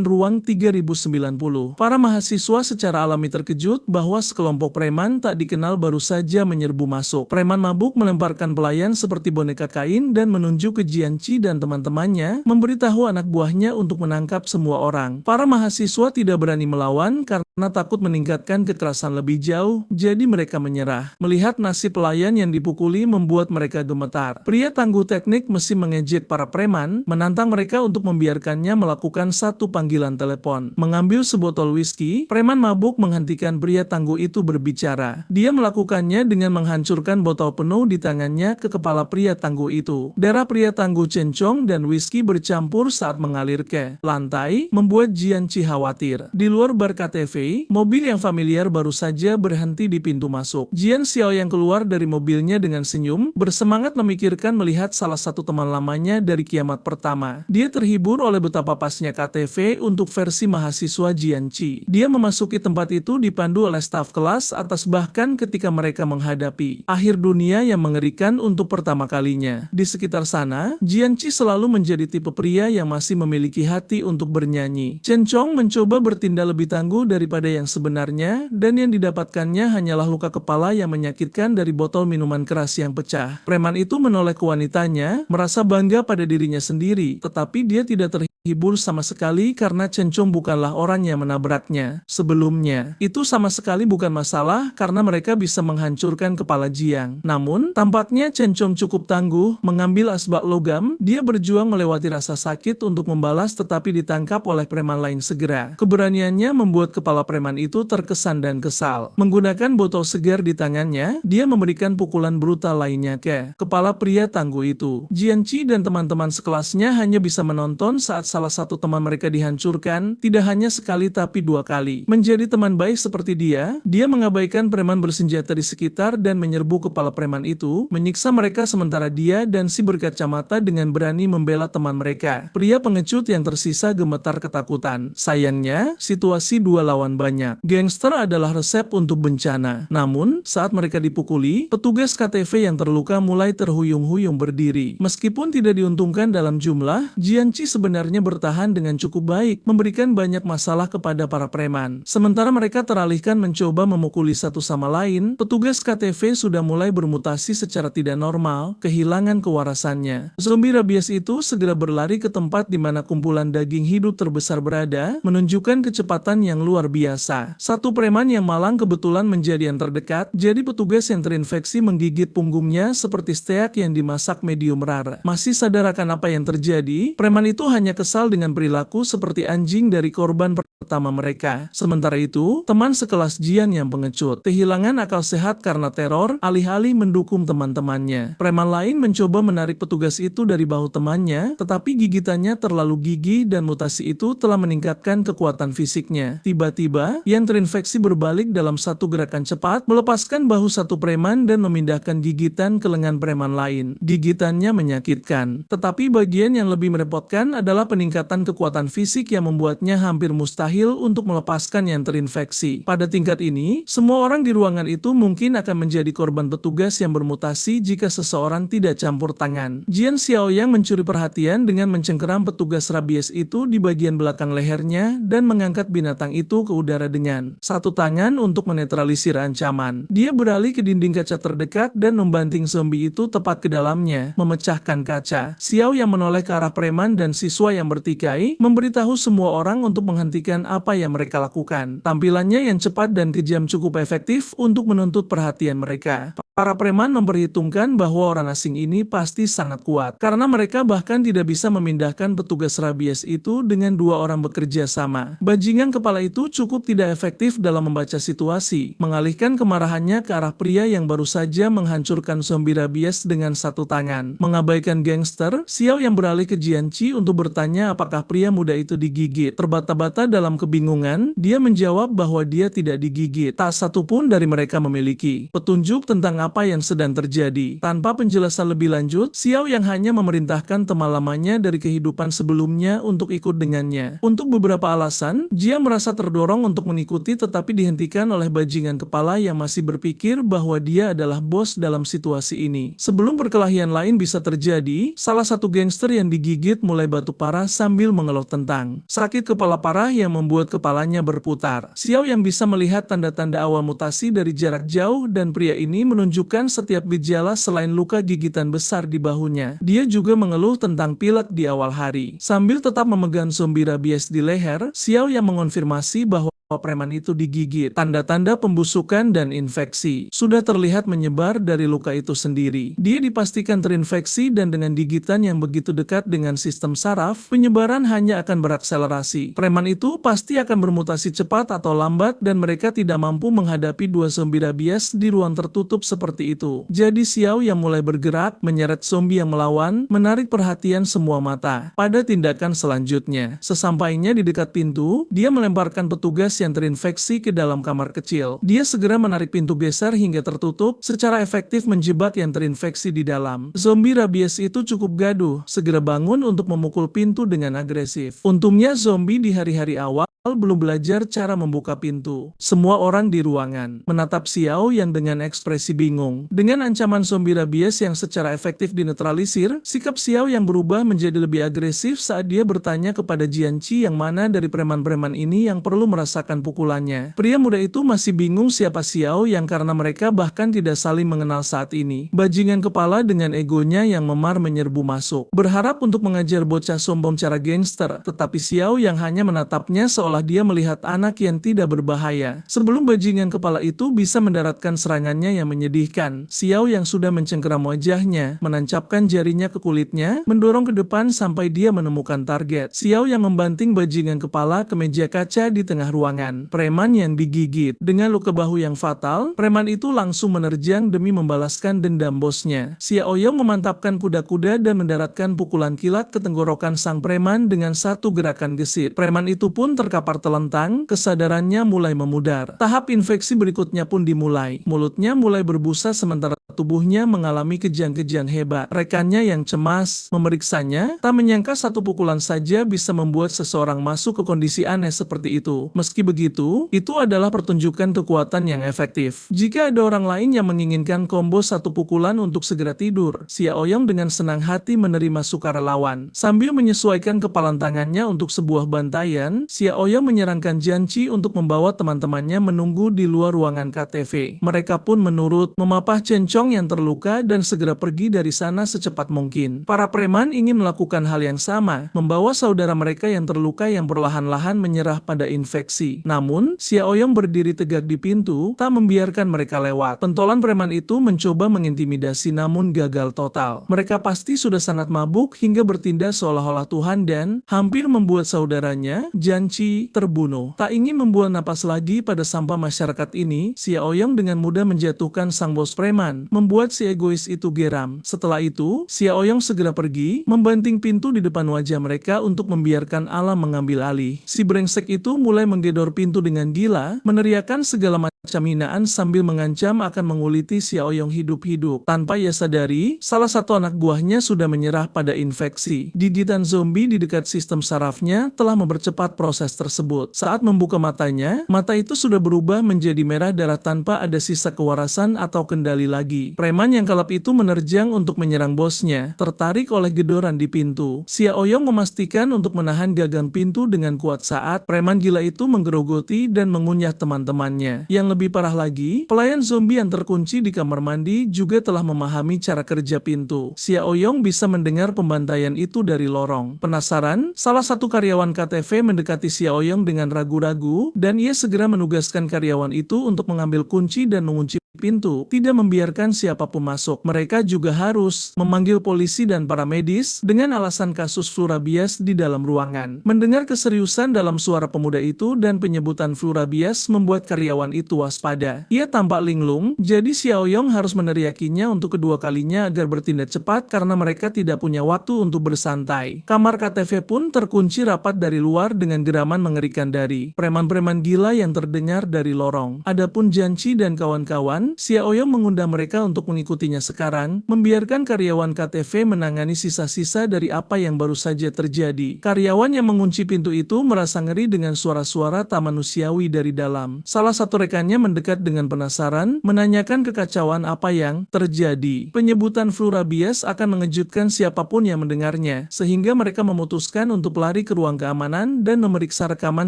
ruang 3090. Para mahasiswa secara alami terkejut bahwa sekelompok preman tak dikenal baru saja menyerbu masuk. Preman mabuk melemparkan pelayan seperti boneka kain dan menunjuk ke Jianqi dan teman-temannya, memberitahu anak buahnya untuk menangkap semua orang. Para mahasiswa tidak berani melawan karena takut meningkatkan kekerasan lebih jauh, jadi mereka menyerah. Melihat nasib pelayan yang dipukuli membuat mereka gemetar. Pria tangguh teknik mesti mengejek para preman, menantang mereka untuk membiarkannya melakukan satu panggilan telepon. Mengambil sebotol whisky, preman mabuk menghentikan pria tangguh itu berbicara. Dia melakukannya dengan menghancurkan botol penuh di tangannya ke kepala pria tangguh itu. Darah pria tangguh Chencong dan whisky bercampur saat mengalir ke lantai, membuat Jianqi khawatir. Di luar bar KTV, mobil yang familiar baru saja berhenti di pintu masuk. Jian Xiao yang keluar dari mobilnya dengan senyum, bersemangat memikirkan melihat salah satu teman lamanya dari kiamat pertama. Dia terhibur oleh betapa pasnya KTV untuk versi mahasiswa Jianqi. Dia memasuki tempat itu dipandu oleh staf kelas atas bahkan ketika mereka menghadapi akhir dunia yang mengerikan untuk pertama kalinya. Di sekitar sana, Jianqi selalu menjadi tipe pria yang masih memiliki hati untuk bernyanyi. Chencong mencoba bertindak lebih tangguh daripada yang sebenarnya, dan yang didapatkannya hanyalah luka kepala yang menyakitkan dari botol minuman keras yang pecah. Preman itu menoleh ke wanitanya, merasa bangga pada dirinya sendiri, tetapi dia tidak terhibur sama sekali karena Chencong bukanlah orang yang menabraknya. Sebelumnya, itu sama sekali bukan masalah karena mereka bisa menghancurkan kepala Jiang. Namun, tampaknya Chencong cukup tangguh, mengambil asbak logam, dia berjuang melewati rasa sakit untuk membalas tetapi ditangkap oleh preman lain segera. Keberaniannya membuat kepala preman itu terkesan dan kesal. Menggunakan botol segar di tangannya, dia memberikan pukulan brutal lainnya ke kepala pria tangguh itu. Jianqi dan teman-teman sekelasnya hanya bisa menonton saat salah satu teman mereka dihancurkan, tidak hanya sekali tapi dua kali. Menjadi teman baik seperti dia mengabaikan preman bersenjata di sekitar dan menyerbu kepala preman itu, menyiksa mereka sementara dia dan si berkacamata dengan berani membela teman mereka. Pria pengecut yang tersisa gemetar ketakutan. Sayangnya, situasi dua lawan banyak. Gangster adalah resep untuk bencana. Namun, saat mereka dipukuli, petugas KTV yang terluka mulai terhuyung-huyung berdiri. Meskipun tidak diuntungkan dalam jumlah, Jianqi sebenarnya bertahan dengan cukup baik, memberikan banyak masalah kepada para preman. Sementara mereka teralihkan mencoba memukuli satu sama lain, petugas KTV sudah mulai bermutasi secara tidak normal, kehilangan kewarasannya. Zombie rabies itu segera berlari ke tempat di mana kumpulan daging hidup terbesar berada, menunjukkan kecepatan yang luar biasa. Satu preman yang malang kebetulan menjadi yang terdekat, jadi petugas yang terinfeksi menggigit punggungnya seperti steak yang dimasak medium rare. Masih sadar akan apa yang terjadi, preman itu hanya kesal dengan perilaku seperti anjing dari korban pertama mereka. Sementara itu, teman sekelas Jian yang pengecut, kehilangan akal sehat karena teror, alih-alih mendukung teman-temannya. Preman lain mencoba menarik petugas itu dari bahu temannya, tetapi gigitannya terlalu gigih dan mutasi itu telah meningkatkan kekuatan fisiknya. Tiba-tiba, yang terinfeksi berbalik dalam satu gerakan cepat, melepaskan bahu satu preman dan memindahkan gigitan ke lengan preman lain. Gigitannya menyakitkan, tetapi bagian yang lebih merepotkan adalah peningkatan kekuatan fisik yang membuatnya hampir mustahil untuk melepaskan yang terinfeksi. Pada tingkat ini, semua orang di ruangan itu mungkin akan menjadi korban petugas yang bermutasi jika seseorang tidak campur tangan. Jian Xiaoyang mencuri perhatian dengan mencengkeram petugas rabies itu di bagian belakang lehernya dan mengangkat binatang itu ke udara dengan satu tangan untuk menetralisir ancaman. Dia beralih ke dinding kaca terdekat dan membanting zombie itu tepat ke dalamnya, memecahkan kaca. Xiao yang menoleh ke arah preman dan siswa yang bertikai, memberitahu semua orang untuk menghentikan apa yang mereka lakukan. Tampilannya yang cepat dan kejam cukup efektif untuk menuntut perhatian mereka. Para preman memperhitungkan bahwa orang asing ini pasti sangat kuat, karena mereka bahkan tidak bisa memindahkan petugas rabies itu dengan dua orang bekerja sama. Bajingan kepala itu cukup tidak efektif dalam membaca situasi, mengalihkan kemarahannya ke arah pria yang baru saja menghancurkan zombie rabies dengan satu tangan. Mengabaikan gangster, Xiao yang beralih ke Jianqi untuk bertanya apakah pria muda itu digigit. Terbata-bata dalam kebingungan, dia menjawab bahwa dia tidak digigit. Tak satu pun dari mereka memiliki petunjuk tentang apa yang sedang terjadi. Tanpa penjelasan lebih lanjut, Xiao yang hanya memerintahkan teman lamanya dari kehidupan sebelumnya untuk ikut dengannya. Untuk beberapa alasan, Jia merasa terdorong untuk mengikuti tetapi dihentikan oleh bajingan kepala yang masih berpikir bahwa dia adalah bos dalam situasi ini. Sebelum perkelahian lain bisa terjadi, salah satu gangster yang digigit mulai batu parah sambil mengeluh tentang sakit kepala parah yang membuat kepalanya berputar. Xiao yang bisa melihat tanda-tanda awal mutasi dari jarak jauh dan pria ini menunjukkan setiap gejala selain luka gigitan besar di bahunya. Dia juga mengeluh tentang pilek di awal hari. Sambil tetap memegang zombie rabies di leher, Xiao yang mengonfirmasi bahwa preman itu digigit. Tanda-tanda pembusukan dan infeksi sudah terlihat menyebar dari luka itu sendiri. Dia dipastikan terinfeksi dan dengan gigitan yang begitu dekat dengan sistem saraf, penyebaran hanya akan berakselerasi. Preman itu pasti akan bermutasi cepat atau lambat dan mereka tidak mampu menghadapi dua zombie rabies di ruang tertutup seperti itu. Jadi Xiao yang mulai bergerak, menyeret zombie yang melawan, menarik perhatian semua mata. Pada tindakan selanjutnya, sesampainya di dekat pintu, dia melemparkan petugas yang terinfeksi ke dalam kamar kecil. Dia segera menarik pintu geser hingga tertutup, secara efektif menjebak yang terinfeksi di dalam. Zombie rabies itu cukup gaduh, segera bangun untuk memukul pintu dengan agresif. Untungnya zombie di hari-hari awal belum belajar cara membuka pintu. Semua orang di ruangan menatap Xiao yang dengan ekspresi bingung. Dengan ancaman zombie rabies yang secara efektif dinetralisir, sikap Xiao yang berubah menjadi lebih agresif saat dia bertanya kepada Jianqi yang mana dari preman-preman ini yang perlu merasakan pukulannya. Pria muda itu masih bingung siapa Xiao yang karena mereka bahkan tidak saling mengenal saat ini. Bajingan kepala dengan egonya yang memar menyerbu masuk. Berharap untuk mengajar bocah sombong cara gangster, tetapi Xiao yang hanya menatapnya seolah dia melihat anak yang tidak berbahaya. Sebelum bajingan kepala itu bisa mendaratkan serangannya yang menyedihkan, Xiao yang sudah mencengkeram wajahnya, menancapkan jarinya ke kulitnya, mendorong ke depan sampai dia menemukan target. Xiao yang membanting bajingan kepala ke meja kaca di tengah ruangan. Preman yang digigit. Dengan luka bahu yang fatal, preman itu langsung menerjang demi membalaskan dendam bosnya. Xiao yang memantapkan kuda-kuda dan mendaratkan pukulan kilat ke tenggorokan sang preman dengan satu gerakan gesit. Preman itu pun terkapar telentang, kesadarannya mulai memudar. Tahap infeksi berikutnya pun dimulai. Mulutnya mulai berbusa sementara tubuhnya mengalami kejang-kejang hebat. Rekannya yang cemas memeriksanya, tak menyangka satu pukulan saja bisa membuat seseorang masuk ke kondisi aneh seperti itu. Meski begitu, itu adalah pertunjukan kekuatan yang efektif. Jika ada orang lain yang menginginkan combo satu pukulan untuk segera tidur, Xiao Yang dengan senang hati menerima sukarelawan. Sambil menyesuaikan kepalan tangannya untuk sebuah bantaian, Xiao Yang menyarankan Jianqi untuk membawa teman-temannya menunggu di luar ruangan KTV. Mereka pun menurut, memapah Chencong yang terluka dan segera pergi dari sana secepat mungkin. Para preman ingin melakukan hal yang sama, membawa saudara mereka yang terluka yang perlahan-lahan menyerah pada infeksi. Namun, Xiao Yang berdiri tegak di pintu, tak membiarkan mereka lewat. Pentolan preman itu mencoba mengintimidasi namun gagal total. Mereka pasti sudah sangat mabuk hingga bertindak seolah-olah Tuhan dan hampir membuat saudaranya, Jianqi, terbunuh. Tak ingin membuang napas lagi pada sampah masyarakat ini, Xiao Yang dengan mudah menjatuhkan sang bos preman, membuat si egois itu geram. Setelah itu, Xiao Yang segera pergi, membanting pintu di depan wajah mereka untuk membiarkan alam mengambil alih. Si brengsek itu mulai menggedor pintu dengan gila, meneriakkan segala macam semacam hinaan sambil mengancam akan menguliti Xiaoyong hidup-hidup. Tanpa ia sadari, salah satu anak buahnya sudah menyerah pada infeksi. Gigitan zombie di dekat sistem sarafnya telah mempercepat proses tersebut. Saat membuka matanya, mata itu sudah berubah menjadi merah darah tanpa ada sisa kewarasan atau kendali lagi. Preman yang kalap itu menerjang untuk menyerang bosnya, tertarik oleh gedoran di pintu. Xiaoyong memastikan untuk menahan gagang pintu dengan kuat saat preman gila itu menggerogoti dan mengunyah teman-temannya. Yang lebih parah lagi, pelayan zombie yang terkunci di kamar mandi juga telah memahami cara kerja pintu. Xiaoyong bisa mendengar pembantaian itu dari lorong. Penasaran, salah satu karyawan KTV mendekati Xiaoyong dengan ragu-ragu, dan ia segera menugaskan karyawan itu untuk mengambil kunci dan mengunci pintu, tidak membiarkan siapapun masuk. Mereka juga harus memanggil polisi dan para medis dengan alasan kasus flu rabies di dalam ruangan. Mendengar keseriusan dalam suara pemuda itu dan penyebutan flu rabies membuat karyawan itu waspada. Ia tampak linglung, jadi Xiaoyong harus meneriakinya untuk kedua kalinya agar bertindak cepat karena mereka tidak punya waktu untuk bersantai. Kamar KTV pun terkunci rapat dari luar dengan geraman mengerikan dari preman-preman gila yang terdengar dari lorong. Adapun Janci dan kawan-kawan, Xiaoyong mengundang mereka untuk mengikutinya sekarang, membiarkan karyawan KTV menangani sisa-sisa dari apa yang baru saja terjadi. Karyawan yang mengunci pintu itu merasa ngeri dengan suara-suara tak manusiawi dari dalam. Salah satu rekannya mendekat dengan penasaran, menanyakan kekacauan apa yang terjadi. Penyebutan flu rabies akan mengejutkan siapapun yang mendengarnya, sehingga mereka memutuskan untuk lari ke ruang keamanan dan memeriksa rekaman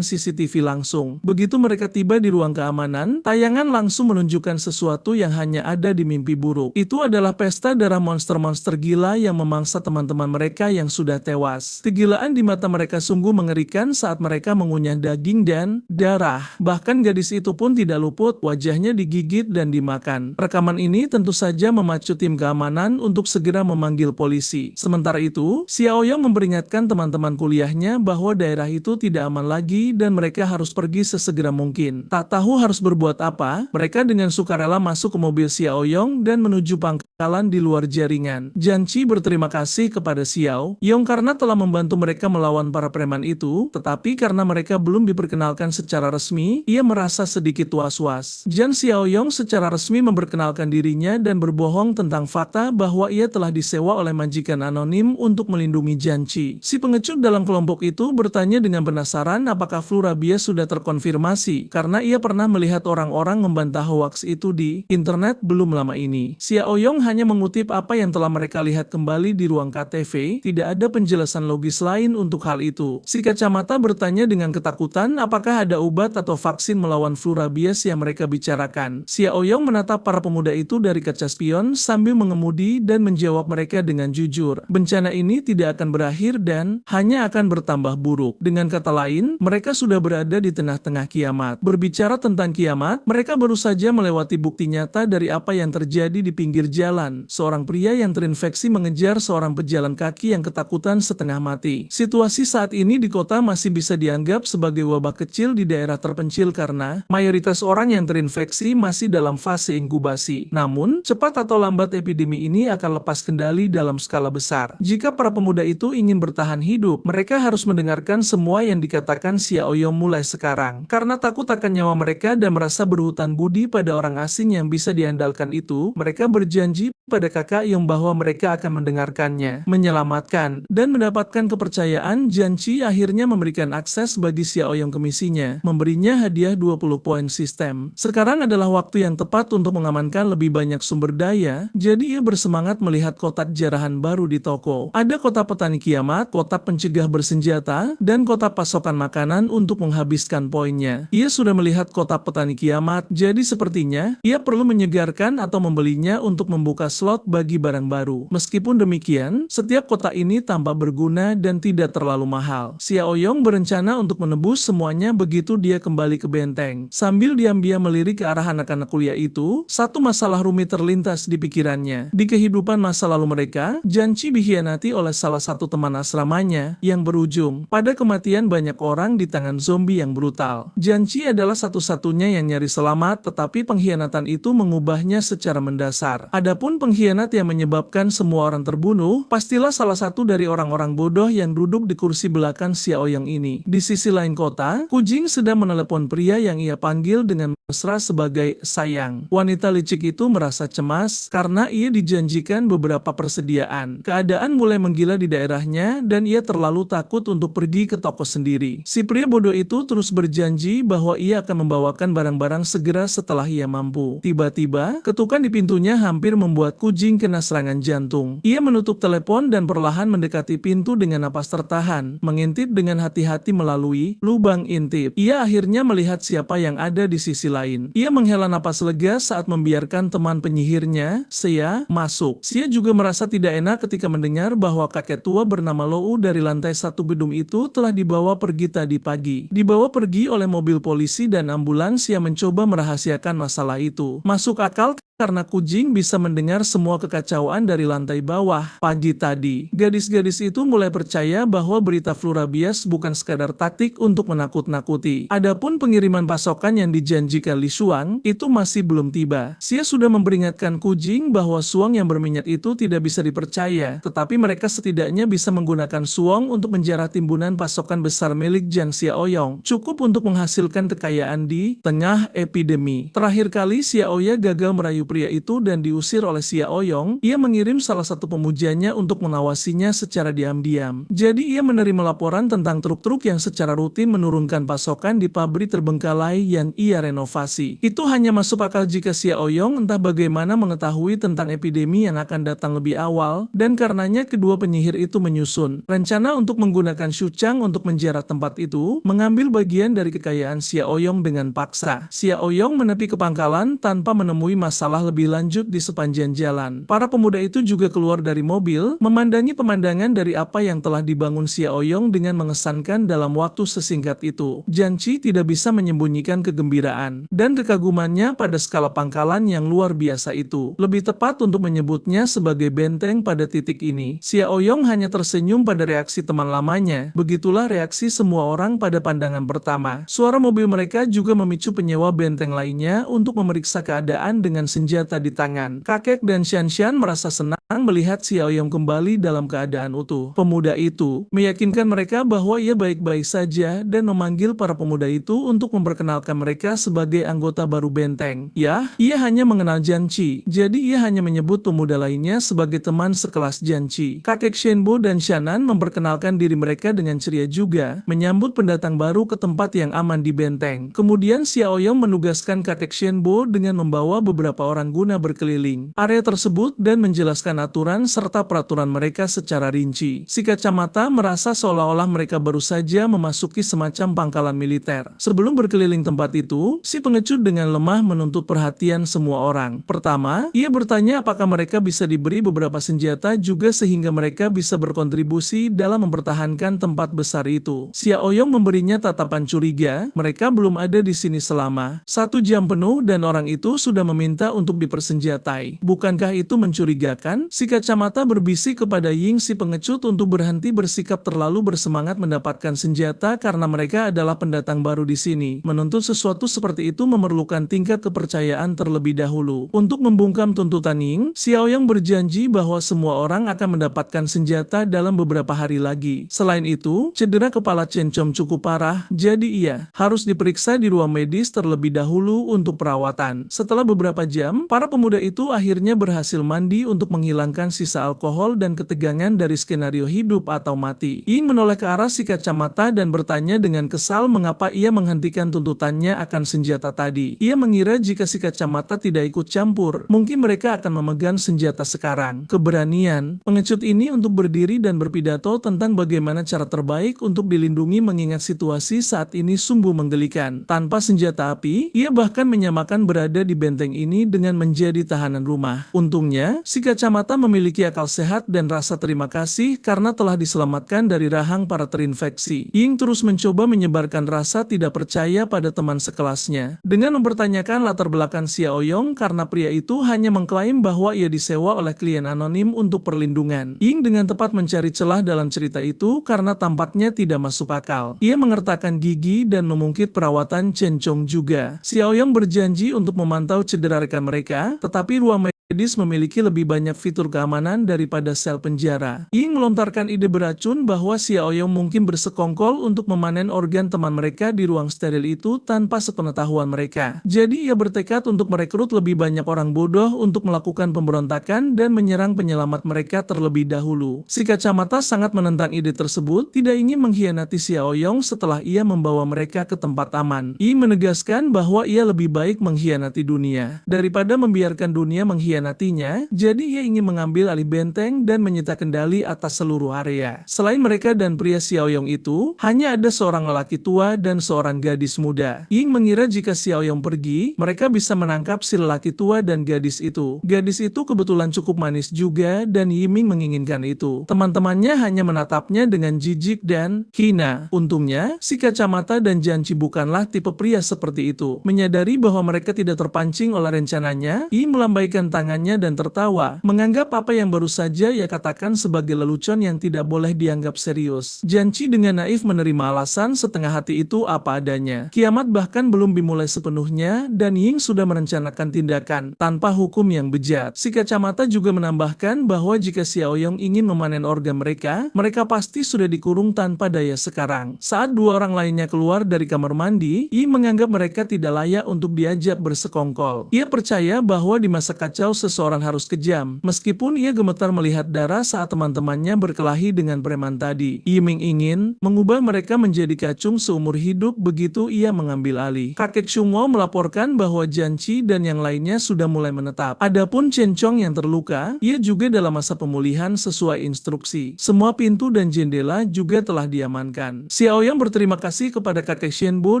CCTV langsung. Begitu mereka tiba di ruang keamanan, tayangan langsung menunjukkan sesuatu yang hanya ada di mimpi buruk. Itu adalah pesta darah monster-monster gila yang memangsa teman-teman mereka yang sudah tewas. Kegilaan di mata mereka sungguh mengerikan saat mereka mengunyah daging dan darah. Bahkan gadis itu pun tidak luput, wajahnya digigit dan dimakan. Rekaman ini tentu saja memacu tim keamanan untuk segera memanggil polisi. Sementara itu, Xiaoyong memperingatkan teman-teman kuliahnya bahwa daerah itu tidak aman lagi dan mereka harus pergi sesegera mungkin. Tak tahu harus berbuat apa, mereka dengan sukarela masuk ke mobil Xiaoyong dan menuju pangkalan di luar jaringan. Janci berterima kasih kepada Xiaoyong karena telah membantu mereka melawan para preman itu, tetapi karena mereka belum diperkenalkan secara resmi, ia merasa sedikit was-was. Jan Xiaoyong secara resmi memperkenalkan dirinya dan berbohong tentang fakta bahwa ia telah disewa oleh majikan anonim untuk melindungi Janci. Si pengecut dalam kelompok itu bertanya dengan penasaran apakah flu rabies sudah terkonfirmasi, karena ia pernah melihat orang-orang membantah hoaks itu di internet belum lama ini. Xiaoyong hanya mengutip apa yang telah mereka lihat kembali di ruang KTV, tidak ada penjelasan logis lain untuk hal itu. Si kacamata bertanya dengan ketakutan apakah ada obat atau vaksin melawan flu rabies yang mereka bicarakan. Xiaoyong menatap para pemuda itu dari kaca spion sambil mengemudi dan menjawab mereka dengan jujur. Bencana ini tidak akan berakhir dan hanya akan bertambah buruk. Dengan kata lain, mereka sudah berada di tengah-tengah kiamat. Berbicara tentang kiamat, mereka baru saja melewati bukti nyata dari apa yang terjadi di pinggir jalan. Seorang pria yang terinfeksi mengejar seorang pejalan kaki yang ketakutan setengah mati. Situasi saat ini di kota masih bisa dianggap sebagai wabah kecil di daerah terpencil karena mayoritas orang yang terinfeksi masih dalam fase inkubasi. Namun, cepat atau lambat epidemi ini akan lepas kendali dalam skala besar. Jika para pemuda itu ingin bertahan hidup, mereka harus mendengarkan semua yang dikatakan Xiaoyong mulai sekarang. Karena takut akan nyawa mereka dan merasa berhutang budi pada orang asing yang bisa diandalkan itu, mereka berjanji pada kakak Yong bahwa mereka akan mendengarkannya, menyelamatkan, dan mendapatkan kepercayaan. Janci akhirnya memberikan akses bagi Xiaoyong ke misinya, memberinya hadiah 20 poin sistem. Sekarang adalah waktu yang tepat untuk mengamankan lebih banyak sumber daya, jadi ia bersemangat melihat kotak jarahan baru di toko. Ada kotak petani kiamat, kotak pencegah bersenjata, dan kotak pasokan makanan untuk menghabiskan poinnya. Ia sudah melihat kotak petani kiamat, jadi sepertinya ia perlu menyegarkan atau membelinya untuk membuka slot bagi barang baru. Meskipun demikian, setiap kotak ini tampak berguna dan tidak terlalu mahal. Xiaoyong berencana untuk menebus semuanya begitu dia kembali ke benteng. Sambil diam-diam melirik ke arah anak-anak kuliah itu, satu masalah rumit terlintas di pikirannya. Di kehidupan masa lalu mereka, Janci dikhianati oleh salah satu teman asramanya yang berujung pada kematian banyak orang di tangan zombie yang brutal. Janci adalah satu-satunya yang nyaris selamat, tetapi pengkhianatan pengkhianatan itu mengubahnya secara mendasar. Adapun pengkhianat yang menyebabkan semua orang terbunuh, pastilah salah satu dari orang-orang bodoh yang duduk di kursi belakang Xiaoyang ini. Di sisi lain kota, Kujing sedang menelepon pria yang ia panggil dengan mesra sebagai sayang. Wanita licik itu merasa cemas karena ia dijanjikan beberapa persediaan. Keadaan mulai menggila di daerahnya dan ia terlalu takut untuk pergi ke toko sendiri. Si pria bodoh itu terus berjanji bahwa ia akan membawakan barang-barang segera setelah ia mampu. Tiba-tiba, ketukan di pintunya hampir membuat Kujing kena serangan jantung. Ia menutup telepon dan perlahan mendekati pintu dengan napas tertahan, mengintip dengan hati-hati melalui lubang intip. Ia akhirnya melihat siapa yang ada di sisi lain. Ia menghela napas lega saat membiarkan teman penyihirnya, Xia, masuk. Xia juga merasa tidak enak ketika mendengar bahwa kakek tua bernama Lou dari lantai 1 gedung itu telah dibawa pergi tadi pagi. Dibawa pergi oleh mobil polisi dan ambulans yang mencoba merahasiakan masalah itu. Masuk akal karena Kujing bisa mendengar semua kekacauan dari lantai bawah. Pagi tadi, gadis-gadis itu mulai percaya bahwa berita flu rabies bukan sekadar taktik untuk menakut-nakuti. Adapun pengiriman pasokan yang dijanjikan Li Shuang itu masih belum tiba. Xia sudah memperingatkan Kujing bahwa suang yang berminyak itu tidak bisa dipercaya, tetapi mereka setidaknya bisa menggunakan suang untuk menjarah timbunan pasokan besar milik Jiang Xiaoyong, cukup untuk menghasilkan kekayaan di tengah epidemi. Terakhir kali Xiaoya gagal merayu pria itu dan diusir oleh Xiaoyong, ia mengirim salah satu pemujanya untuk mengawasinya secara diam-diam. Jadi ia menerima laporan tentang truk-truk yang secara rutin menurunkan pasokan di pabrik terbengkalai yang ia renovasi. Itu hanya masuk akal jika Xiaoyong entah bagaimana mengetahui tentang epidemi yang akan datang lebih awal, dan karenanya kedua penyihir itu menyusun rencana untuk menggunakan Xu Chang untuk menjarah tempat itu, mengambil bagian dari kekayaan Xiaoyong dengan paksa. Xiaoyong menepi ke pangkalan tanpa menemui masalah lebih lanjut di sepanjang jalan. Para pemuda itu juga keluar dari mobil, memandangi pemandangan dari apa yang telah dibangun Xiaoyong dengan mengesankan dalam waktu sesingkat itu. Jiang Qi tidak bisa menyembunyikan kegembiraan dan kekagumannya pada skala pangkalan yang luar biasa itu. Lebih tepat untuk menyebutnya sebagai benteng pada titik ini. Xiaoyong hanya tersenyum pada reaksi teman lamanya. Begitulah reaksi semua orang pada pandangan pertama. Suara mobil mereka juga memicu penyewa benteng lainnya untuk memeriksa keadaan dengan senjata di tangan. Kakek dan Xianshan merasa senang melihat Xiaoyong kembali dalam keadaan utuh. Pemuda itu meyakinkan mereka bahwa ia baik-baik saja dan memanggil para pemuda itu untuk memperkenalkan mereka sebagai anggota baru benteng. Ya, ia hanya mengenal Jiang Qi, jadi ia hanya menyebut pemuda lainnya sebagai teman sekelas Jiang Qi. Kakek Shenbo dan Shannan memperkenalkan diri mereka dengan ceria juga, menyambut pendatang baru ke tempat yang aman di benteng. Kemudian Xiaoyong menugaskan kakek Shenbo dengan membawa beberapa orang guna berkeliling area tersebut dan menjelaskan aturan serta peraturan mereka secara rinci. Si kacamata merasa seolah-olah mereka baru saja memasuki semacam pangkalan militer. Sebelum berkeliling tempat itu, si pengecut dengan lemah menuntut perhatian semua orang. Pertama, ia bertanya apakah mereka bisa diberi beberapa senjata juga sehingga mereka bisa berkontribusi dalam mempertahankan tempat besar itu. Xiaoyong memberinya tatapan curiga, mereka belum ada di sini selama 1 jam penuh dan orang itu sudah meminta untuk dipersenjatai. Bukankah itu mencurigakan? Si kacamata berbisik kepada Ying si pengecut untuk berhenti bersikap terlalu bersemangat mendapatkan senjata karena mereka adalah pendatang baru di sini. Menuntut sesuatu seperti itu memerlukan tingkat kepercayaan terlebih dahulu. Untuk membungkam tuntutan Ying, Xiaoyong berjanji bahwa semua orang akan mendapatkan senjata dalam beberapa hari lagi. Selain itu, cedera kepala Chen Chom cukup parah, jadi ia harus diperiksa di ruang medis terlebih dahulu untuk perawatan. Setelah beberapa jam, para pemuda itu akhirnya berhasil mandi untuk menghilangkan sisa alkohol dan ketegangan dari skenario hidup atau mati. Ying menoleh ke arah si kacamata dan bertanya dengan kesal mengapa ia menghentikan tuntutannya akan senjata tadi. Ia mengira jika si kacamata tidak ikut campur, mungkin mereka akan memegang senjata sekarang. Keberanian pengecut ini untuk berdiri dan berpidato tentang bagaimana cara terbaik untuk dilindungi mengingat situasi saat ini sungguh menggelikan. Tanpa senjata api, ia bahkan menyamakan berada di benteng ini dengan dengan menjadi tahanan rumah. Untungnya, si kacamata memiliki akal sehat dan rasa terima kasih karena telah diselamatkan dari rahang para terinfeksi. Ying terus mencoba menyebarkan rasa tidak percaya pada teman sekelasnya. Dengan mempertanyakan latar belakang Xiao Yong karena pria itu hanya mengklaim bahwa ia disewa oleh klien anonim untuk perlindungan. Ying dengan tepat mencari celah dalam cerita itu karena tampaknya tidak masuk akal. Ia mengertakkan gigi dan memungkit perawatan Chen Chong juga. Xiao Yong berjanji untuk memantau cedera rekan mereka, tetapi ruang medis memiliki lebih banyak fitur keamanan daripada sel penjara. Ying melontarkan ide beracun bahwa Xiao Yong mungkin bersekongkol untuk memanen organ teman mereka di ruang steril itu tanpa sepengetahuan mereka. Jadi ia bertekad untuk merekrut lebih banyak orang bodoh untuk melakukan pemberontakan dan menyerang penyelamat mereka terlebih dahulu. Si kacamata sangat menentang ide tersebut, tidak ingin mengkhianati Xiao Yong setelah ia membawa mereka ke tempat aman. Ying menegaskan bahwa ia lebih baik mengkhianati dunia daripada membiarkan dunia mengkhianatinya, jadi ia ingin mengambil alih benteng dan menyita kendali atas seluruh area. Selain mereka dan pria Xiao Yong itu, hanya ada seorang lelaki tua dan seorang gadis muda. Ying mengira jika Xiao Yong pergi, mereka bisa menangkap si lelaki tua dan gadis itu. Gadis itu kebetulan cukup manis juga dan Yiming menginginkan itu. Teman-temannya hanya menatapnya dengan jijik dan hina. Untungnya, si kacamata dan Janci bukanlah tipe pria seperti itu. Menyadari bahwa mereka tidak terpancing oleh rencananya, Ying melambaikan tangannya dan tertawa, menganggap apa yang baru saja ia katakan sebagai lelucon yang tidak boleh dianggap serius. Janci dengan naif menerima alasan setengah hati itu apa adanya. Kiamat bahkan belum dimulai sepenuhnya dan Ying sudah merencanakan tindakan tanpa hukum yang bejat. Si kacamata juga menambahkan bahwa jika Xiao Yong ingin memanen organ mereka, mereka pasti sudah dikurung tanpa daya sekarang. Saat dua orang lainnya keluar dari kamar mandi, Ying menganggap mereka tidak layak untuk diajak bersekongkol. Ia percaya bahwa di masa kacau seseorang harus kejam, meskipun ia gemetar melihat darah saat teman-temannya berkelahi dengan preman tadi. Yiming ingin mengubah mereka menjadi kacung seumur hidup begitu ia mengambil alih. Kakek Chungwo melaporkan bahwa Janci dan yang lainnya sudah mulai menetap. Adapun Chen Chong yang terluka, ia juga dalam masa pemulihan sesuai instruksi. Semua pintu dan jendela juga telah diamankan. Xiao Yang berterima kasih kepada kakek Shenbo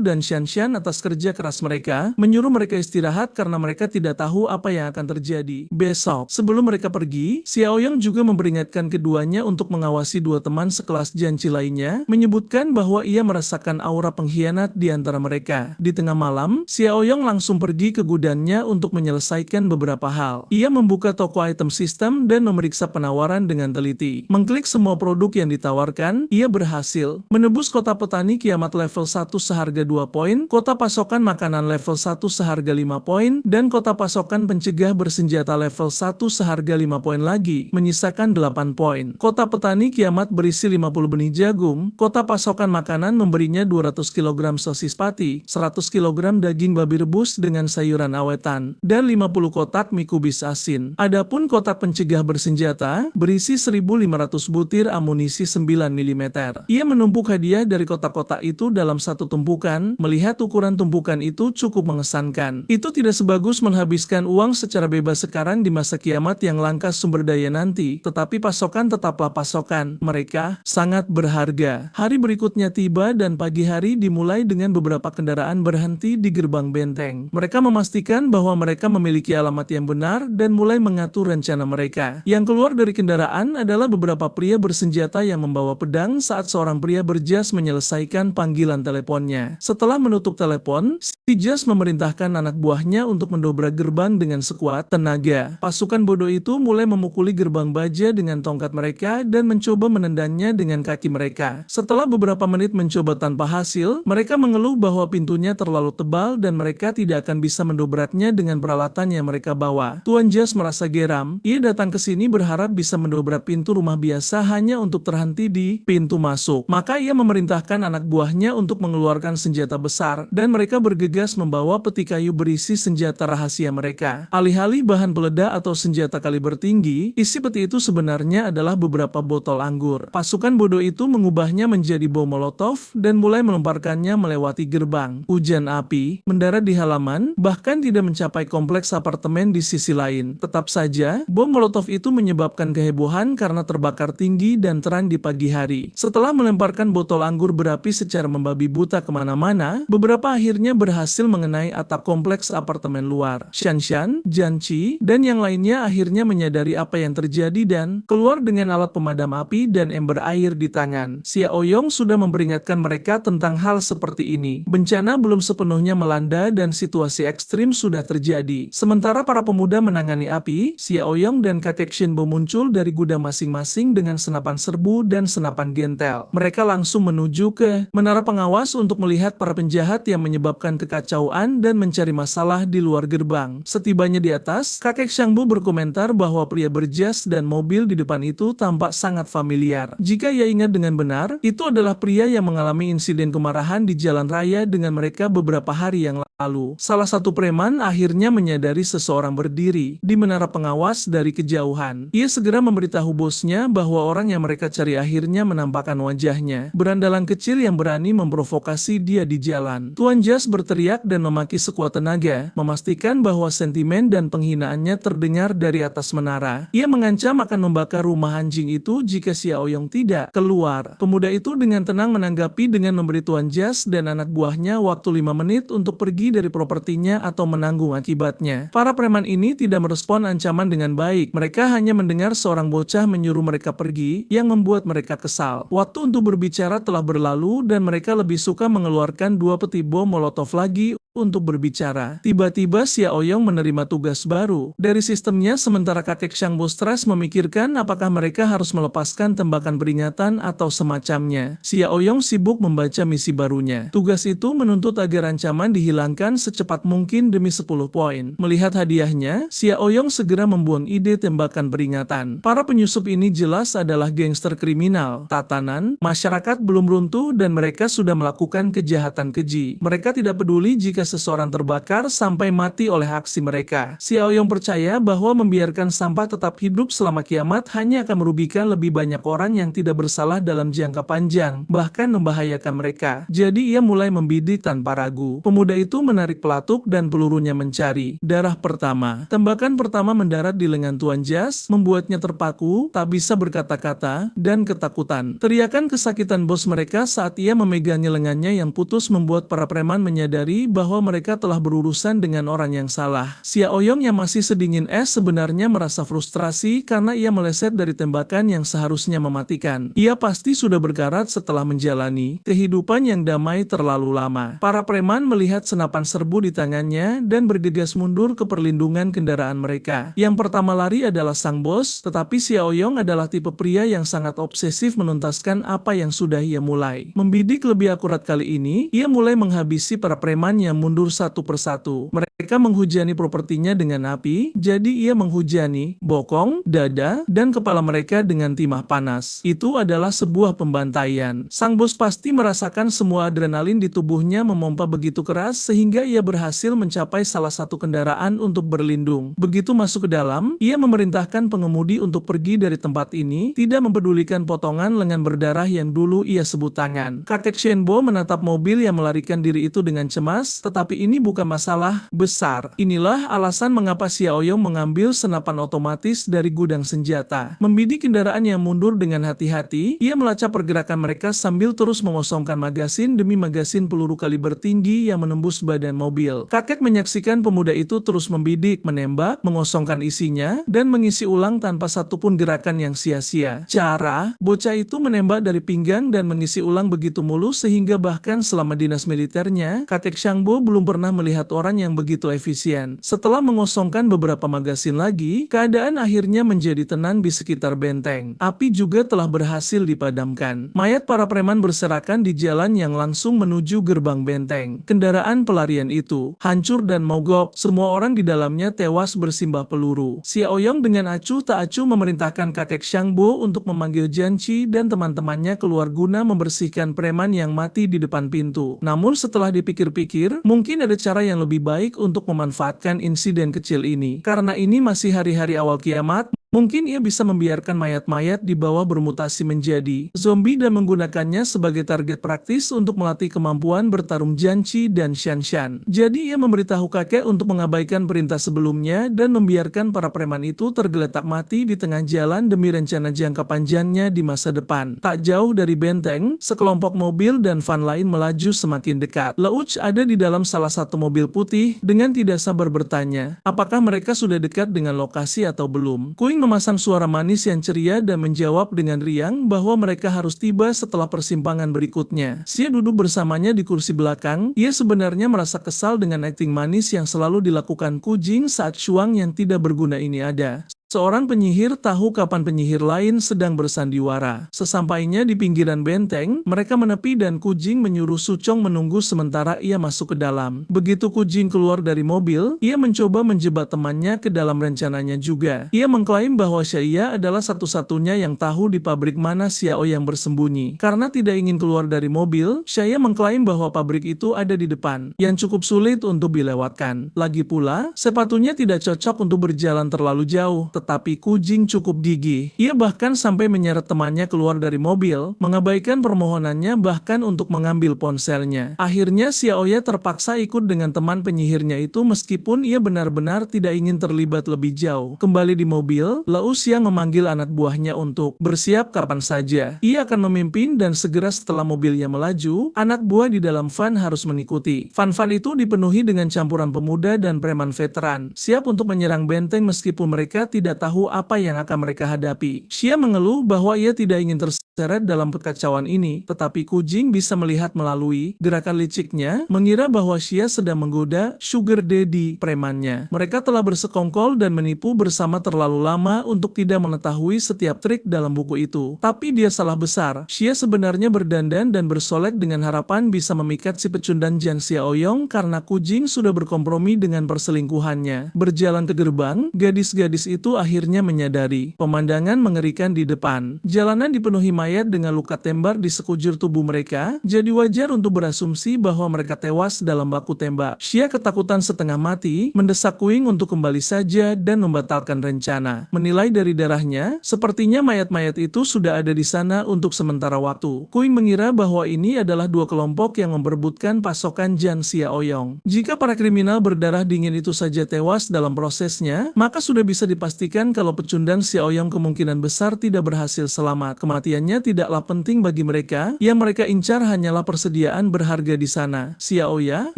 dan Xianshan atas kerja keras mereka, menyuruh mereka istirahat karena mereka tidak tahu apa yang akan terjadi besok. Sebelum mereka pergi, Xiao Yang juga memperingatkan keduanya untuk mengawasi dua teman sekelas Janci lainnya, menyebutkan bahwa ia merasakan aura pengkhianat di antara mereka. Di tengah malam, Xiao Yang langsung pergi ke gudangnya untuk menyelesaikan beberapa hal. Ia membuka toko item sistem dan memeriksa penawaran dengan teliti. Mengklik semua produk yang ditawarkan, ia berhasil menebus kota petani kiamat level 1 seharga 2 poin, kota pasokan makanan level 1 seharga 5 poin, dan kota pasokan pencegah bersenjata level 1 seharga 5 poin lagi, menyisakan 8 poin. Kota petani kiamat berisi 50 benih jagung, kota pasokan makanan memberinya 200 kg sosis pati, 100 kg daging babi rebus dengan sayuran awetan, dan 50 kotak mie kubis asin. Adapun kotak pencegah bersenjata berisi 1.500 butir amunisi 9 mm. Ia menumpuk hadiah dari kotak-kotak itu dalam satu tumpukan. Melihat ukuran tumpukan itu cukup mengesankan. Itu tidak sebagus menghabiskan uang secara bebas sekarang di masa kiamat yang langka sumber daya nanti, tetapi pasokan tetaplah pasokan. Mereka sangat berharga. Hari berikutnya tiba dan pagi hari dimulai dengan beberapa kendaraan berhenti di gerbang benteng. Mereka memastikan bahwa mereka memiliki alamat yang benar dan mulai mengatur rencana mereka. Yang keluar dari kendaraan adalah beberapa pria bersenjata yang membawa pedang saat seorang pria berjas menyelesaikan panggilan teleponnya. Setelah menutup telepon, si Jas memerintahkan anak buahnya untuk mendobrak gerbang dengan sekuat tenaga. Pasukan bodoh itu mulai memukuli gerbang baja dengan tongkat mereka dan mencoba menendangnya dengan kaki mereka. Setelah beberapa menit mencoba tanpa hasil, mereka mengeluh bahwa pintunya terlalu tebal dan mereka tidak akan bisa mendobraknya dengan peralatan yang mereka bawa. Tuan Jas merasa geram. Ia datang ke sini berharap bisa mendobrak pintu rumah biasa hanya untuk terhenti di pintu masuk. Maka ia memerintahkan anak buahnya untuk mengeluarkan senjata besar dan mereka bergegas membawa peti kayu berisi senjata rahasia mereka. Alih-alih bahan bahan peledak atau senjata kaliber tinggi. Isi peti itu sebenarnya adalah beberapa botol anggur. Pasukan bodoh itu mengubahnya menjadi bom molotov dan mulai melemparkannya melewati gerbang. Hujan api mendarat di halaman, bahkan tidak mencapai kompleks apartemen di sisi lain. Tetap saja, bom molotov itu menyebabkan kehebohan karena terbakar tinggi dan terang di pagi hari. Setelah melemparkan botol anggur berapi secara membabi buta kemana-mana, beberapa akhirnya berhasil mengenai atap kompleks apartemen luar. Shanshan, Janchi, dan yang lainnya akhirnya menyadari apa yang terjadi dan keluar dengan alat pemadam api dan ember air di tangan. Xiao Yong sudah memperingatkan mereka tentang hal seperti ini. Bencana belum sepenuhnya melanda dan situasi ekstrim sudah terjadi. Sementara para pemuda menangani api, Xiao Yong dan Kakek Shinbo muncul dari gudang masing-masing dengan senapan serbu dan senapan gentel. Mereka langsung menuju ke menara pengawas untuk melihat para penjahat yang menyebabkan kekacauan dan mencari masalah di luar gerbang. Setibanya di atas, kakek Shangbu berkomentar bahwa pria berjas dan mobil di depan itu tampak sangat familiar. Jika ia ingat dengan benar, itu adalah pria yang mengalami insiden kemarahan di jalan raya dengan mereka beberapa hari yang lalu. Salah satu preman akhirnya menyadari seseorang berdiri di menara pengawas dari kejauhan. Ia segera memberitahu bosnya bahwa orang yang mereka cari akhirnya menampakkan wajahnya. Berandalan kecil yang berani memprovokasi dia di jalan. Tuan Jas berteriak dan memaki sekuat tenaga, memastikan bahwa sentimen dan penghinaannya terdengar dari atas menara. Ia mengancam akan membakar rumah anjing itu jika Xiao Yong tidak keluar. Pemuda itu dengan tenang menanggapi dengan memberi Tuan Jas dan anak buahnya waktu 5 menit untuk pergi dari propertinya atau menanggung akibatnya. Para preman ini tidak merespon ancaman dengan baik. Mereka hanya mendengar seorang bocah menyuruh mereka pergi yang membuat mereka kesal. Waktu untuk berbicara telah berlalu dan mereka lebih suka mengeluarkan 2 peti bom molotov lagi untuk berbicara. Tiba-tiba Xiao Yong menerima tugas baru dari sistemnya sementara kakek Shangbo stres memikirkan apakah mereka harus melepaskan tembakan peringatan atau semacamnya. Xiao Yong sibuk membaca misi barunya. Tugas itu menuntut agar ancaman dihilangkan secepat mungkin demi 10 poin. Melihat hadiahnya, Xiao Yong segera membuang ide tembakan peringatan. Para penyusup ini jelas adalah gangster kriminal. Tatanan, masyarakat belum runtuh dan mereka sudah melakukan kejahatan keji. Mereka tidak peduli jika seseorang terbakar sampai mati oleh aksi mereka. Xiao Yong percaya bahwa membiarkan sampah tetap hidup selama kiamat hanya akan merugikan lebih banyak orang yang tidak bersalah dalam jangka panjang, bahkan membahayakan mereka. Jadi ia mulai membidik tanpa ragu. Pemuda itu menarik pelatuk dan pelurunya mencari darah pertama. Tembakan pertama mendarat di lengan Tuan Jas, membuatnya terpaku, tak bisa berkata-kata, dan ketakutan. Teriakan kesakitan bos mereka saat ia memegangnya lengannya yang putus membuat para preman menyadari bahwa mereka telah berurusan dengan orang yang salah. Xiao Yong yang masih sedingin es sebenarnya merasa frustrasi karena ia meleset dari tembakan yang seharusnya mematikan. Ia pasti sudah berkarat setelah menjalani kehidupan yang damai terlalu lama. Para preman melihat senapan serbu di tangannya dan bergegas mundur ke perlindungan kendaraan mereka. Yang pertama lari adalah sang bos, tetapi Xiao Yong adalah tipe pria yang sangat obsesif menuntaskan apa yang sudah ia mulai. Membidik lebih akurat kali ini, ia mulai menghabisi para preman yang mundur satu persatu. Mereka menghujani propertinya dengan api, jadi ia menghujani bokong, dada, dan kepala mereka dengan timah panas. Itu adalah sebuah pembantaian. Sang bos pasti merasakan semua adrenalin di tubuhnya memompa begitu keras sehingga ia berhasil mencapai salah satu kendaraan untuk berlindung. Begitu masuk ke dalam, ia memerintahkan pengemudi untuk pergi dari tempat ini, tidak mempedulikan potongan lengan berdarah yang dulu ia sebut tangan. Kakek Shenbo menatap mobil yang melarikan diri itu dengan cemas, tetapi ini bukan masalah besar. Inilah alasan mengapa Xiao Yong mengambil senapan otomatis dari gudang senjata. Membidik kendaraan yang mundur dengan hati-hati, ia melacak pergerakan mereka sambil terus mengosongkan magasin demi magasin peluru kaliber tinggi yang menembus badan mobil. Kakek menyaksikan pemuda itu terus membidik, menembak, mengosongkan isinya, dan mengisi ulang tanpa satupun gerakan yang sia-sia. Cara bocah itu menembak dari pinggang dan mengisi ulang begitu mulus sehingga bahkan selama dinas militernya, kakek Shangbo belum pernah melihat orang yang begitu efisien. Setelah mengosongkan beberapa magasin lagi, keadaan akhirnya menjadi tenang di sekitar benteng. Api juga telah berhasil dipadamkan. Mayat para preman berserakan di jalan yang langsung menuju gerbang benteng. Kendaraan pelarian itu hancur dan mogok. Semua orang di dalamnya tewas bersimbah peluru. Xiao Yong dengan acuh tak acuh memerintahkan kakek Shangbo untuk memanggil Janchi dan teman-temannya keluar guna membersihkan preman yang mati di depan pintu. Namun setelah dipikir-pikir, Mungkin ada cara yang lebih baik untuk memanfaatkan insiden kecil ini. Karena ini masih hari-hari awal kiamat, mungkin ia bisa membiarkan mayat-mayat di bawah bermutasi menjadi zombie dan menggunakannya sebagai target praktis untuk melatih kemampuan bertarung Janchi dan Shanshan. Jadi ia memberitahu kakek untuk mengabaikan perintah sebelumnya dan membiarkan para preman itu tergeletak mati di tengah jalan demi rencana jangka panjangnya di masa depan. Tak jauh dari benteng, sekelompok mobil dan van lain melaju semakin dekat. Leuch ada di dalam salah satu mobil putih dengan tidak sabar bertanya, apakah mereka sudah dekat dengan lokasi atau belum. Kuing memasang suara manis yang ceria dan menjawab dengan riang bahwa mereka harus tiba setelah persimpangan berikutnya. Xia duduk bersamanya di kursi belakang. Ia sebenarnya merasa kesal dengan akting manis yang selalu dilakukan Kujing saat Shuang yang tidak berguna ini ada. Seorang penyihir tahu kapan penyihir lain sedang bersandiwara. Sesampainya di pinggiran benteng, mereka menepi dan Kujing menyuruh Suchong menunggu sementara ia masuk ke dalam. Begitu Kujing keluar dari mobil, ia mencoba menjebak temannya ke dalam rencananya juga. Ia mengklaim bahwa Xiaoya adalah satu-satunya yang tahu di pabrik mana Xiao yang bersembunyi. Karena tidak ingin keluar dari mobil, Xiaoya mengklaim bahwa pabrik itu ada di depan, yang cukup sulit untuk dilewatkan. Lagi pula, sepatunya tidak cocok untuk berjalan terlalu jauh. Tapi Kujing cukup gigih. Ia bahkan sampai menyeret temannya keluar dari mobil, mengabaikan permohonannya bahkan untuk mengambil ponselnya. Akhirnya Xiaoya terpaksa ikut dengan teman penyihirnya itu meskipun ia benar-benar tidak ingin terlibat lebih jauh. Kembali di mobil, Lao Xiang memanggil anak buahnya untuk bersiap kapan saja. Ia akan memimpin dan segera setelah mobilnya melaju, anak buah di dalam van harus mengikuti. Van-van itu dipenuhi dengan campuran pemuda dan preman veteran, siap untuk menyerang benteng meskipun mereka tidak tahu apa yang akan mereka hadapi. Xia mengeluh bahwa ia tidak ingin terseret dalam kekacauan ini, tetapi Kujing bisa melihat melalui gerakan liciknya, mengira bahwa Xia sedang menggoda sugar daddy premannya. Mereka telah bersekongkol dan menipu bersama terlalu lama untuk tidak mengetahui setiap trik dalam buku itu. Tapi dia salah besar. Xia sebenarnya berdandan dan bersolek dengan harapan bisa memikat si pecundang Jian Xiaoyong karena Kujing sudah berkompromi dengan perselingkuhannya. Berjalan ke gerbang, gadis-gadis itu akhirnya menyadari pemandangan mengerikan di depan. Jalanan dipenuhi mayat dengan luka tembak di sekujur tubuh mereka, jadi wajar untuk berasumsi bahwa mereka tewas dalam baku tembak. Xia ketakutan setengah mati, mendesak Kuing untuk kembali saja dan membatalkan rencana. Menilai dari darahnya, sepertinya mayat-mayat itu sudah ada di sana untuk sementara waktu. Kuing mengira bahwa ini adalah dua kelompok yang memperebutkan pasokan Jian Xiaoyong. Jika para kriminal berdarah dingin itu saja tewas dalam prosesnya, maka sudah bisa dipastikan kalau pecundang Xiaoyong kemungkinan besar tidak berhasil selamat. Kematiannya tidaklah penting bagi mereka, yang mereka incar hanyalah persediaan berharga di sana. Xiaoya,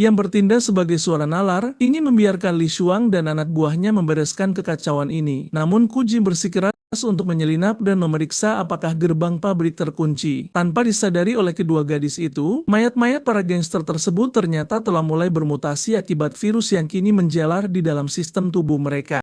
yang bertindak sebagai suara nalar, ingin membiarkan Li Shuang dan anak buahnya membereskan kekacauan ini. Namun Kujing bersikeras untuk menyelinap dan memeriksa apakah gerbang pabrik terkunci. Tanpa disadari oleh kedua gadis itu, mayat-mayat para gangster tersebut ternyata telah mulai bermutasi akibat virus yang kini menjalar di dalam sistem tubuh mereka.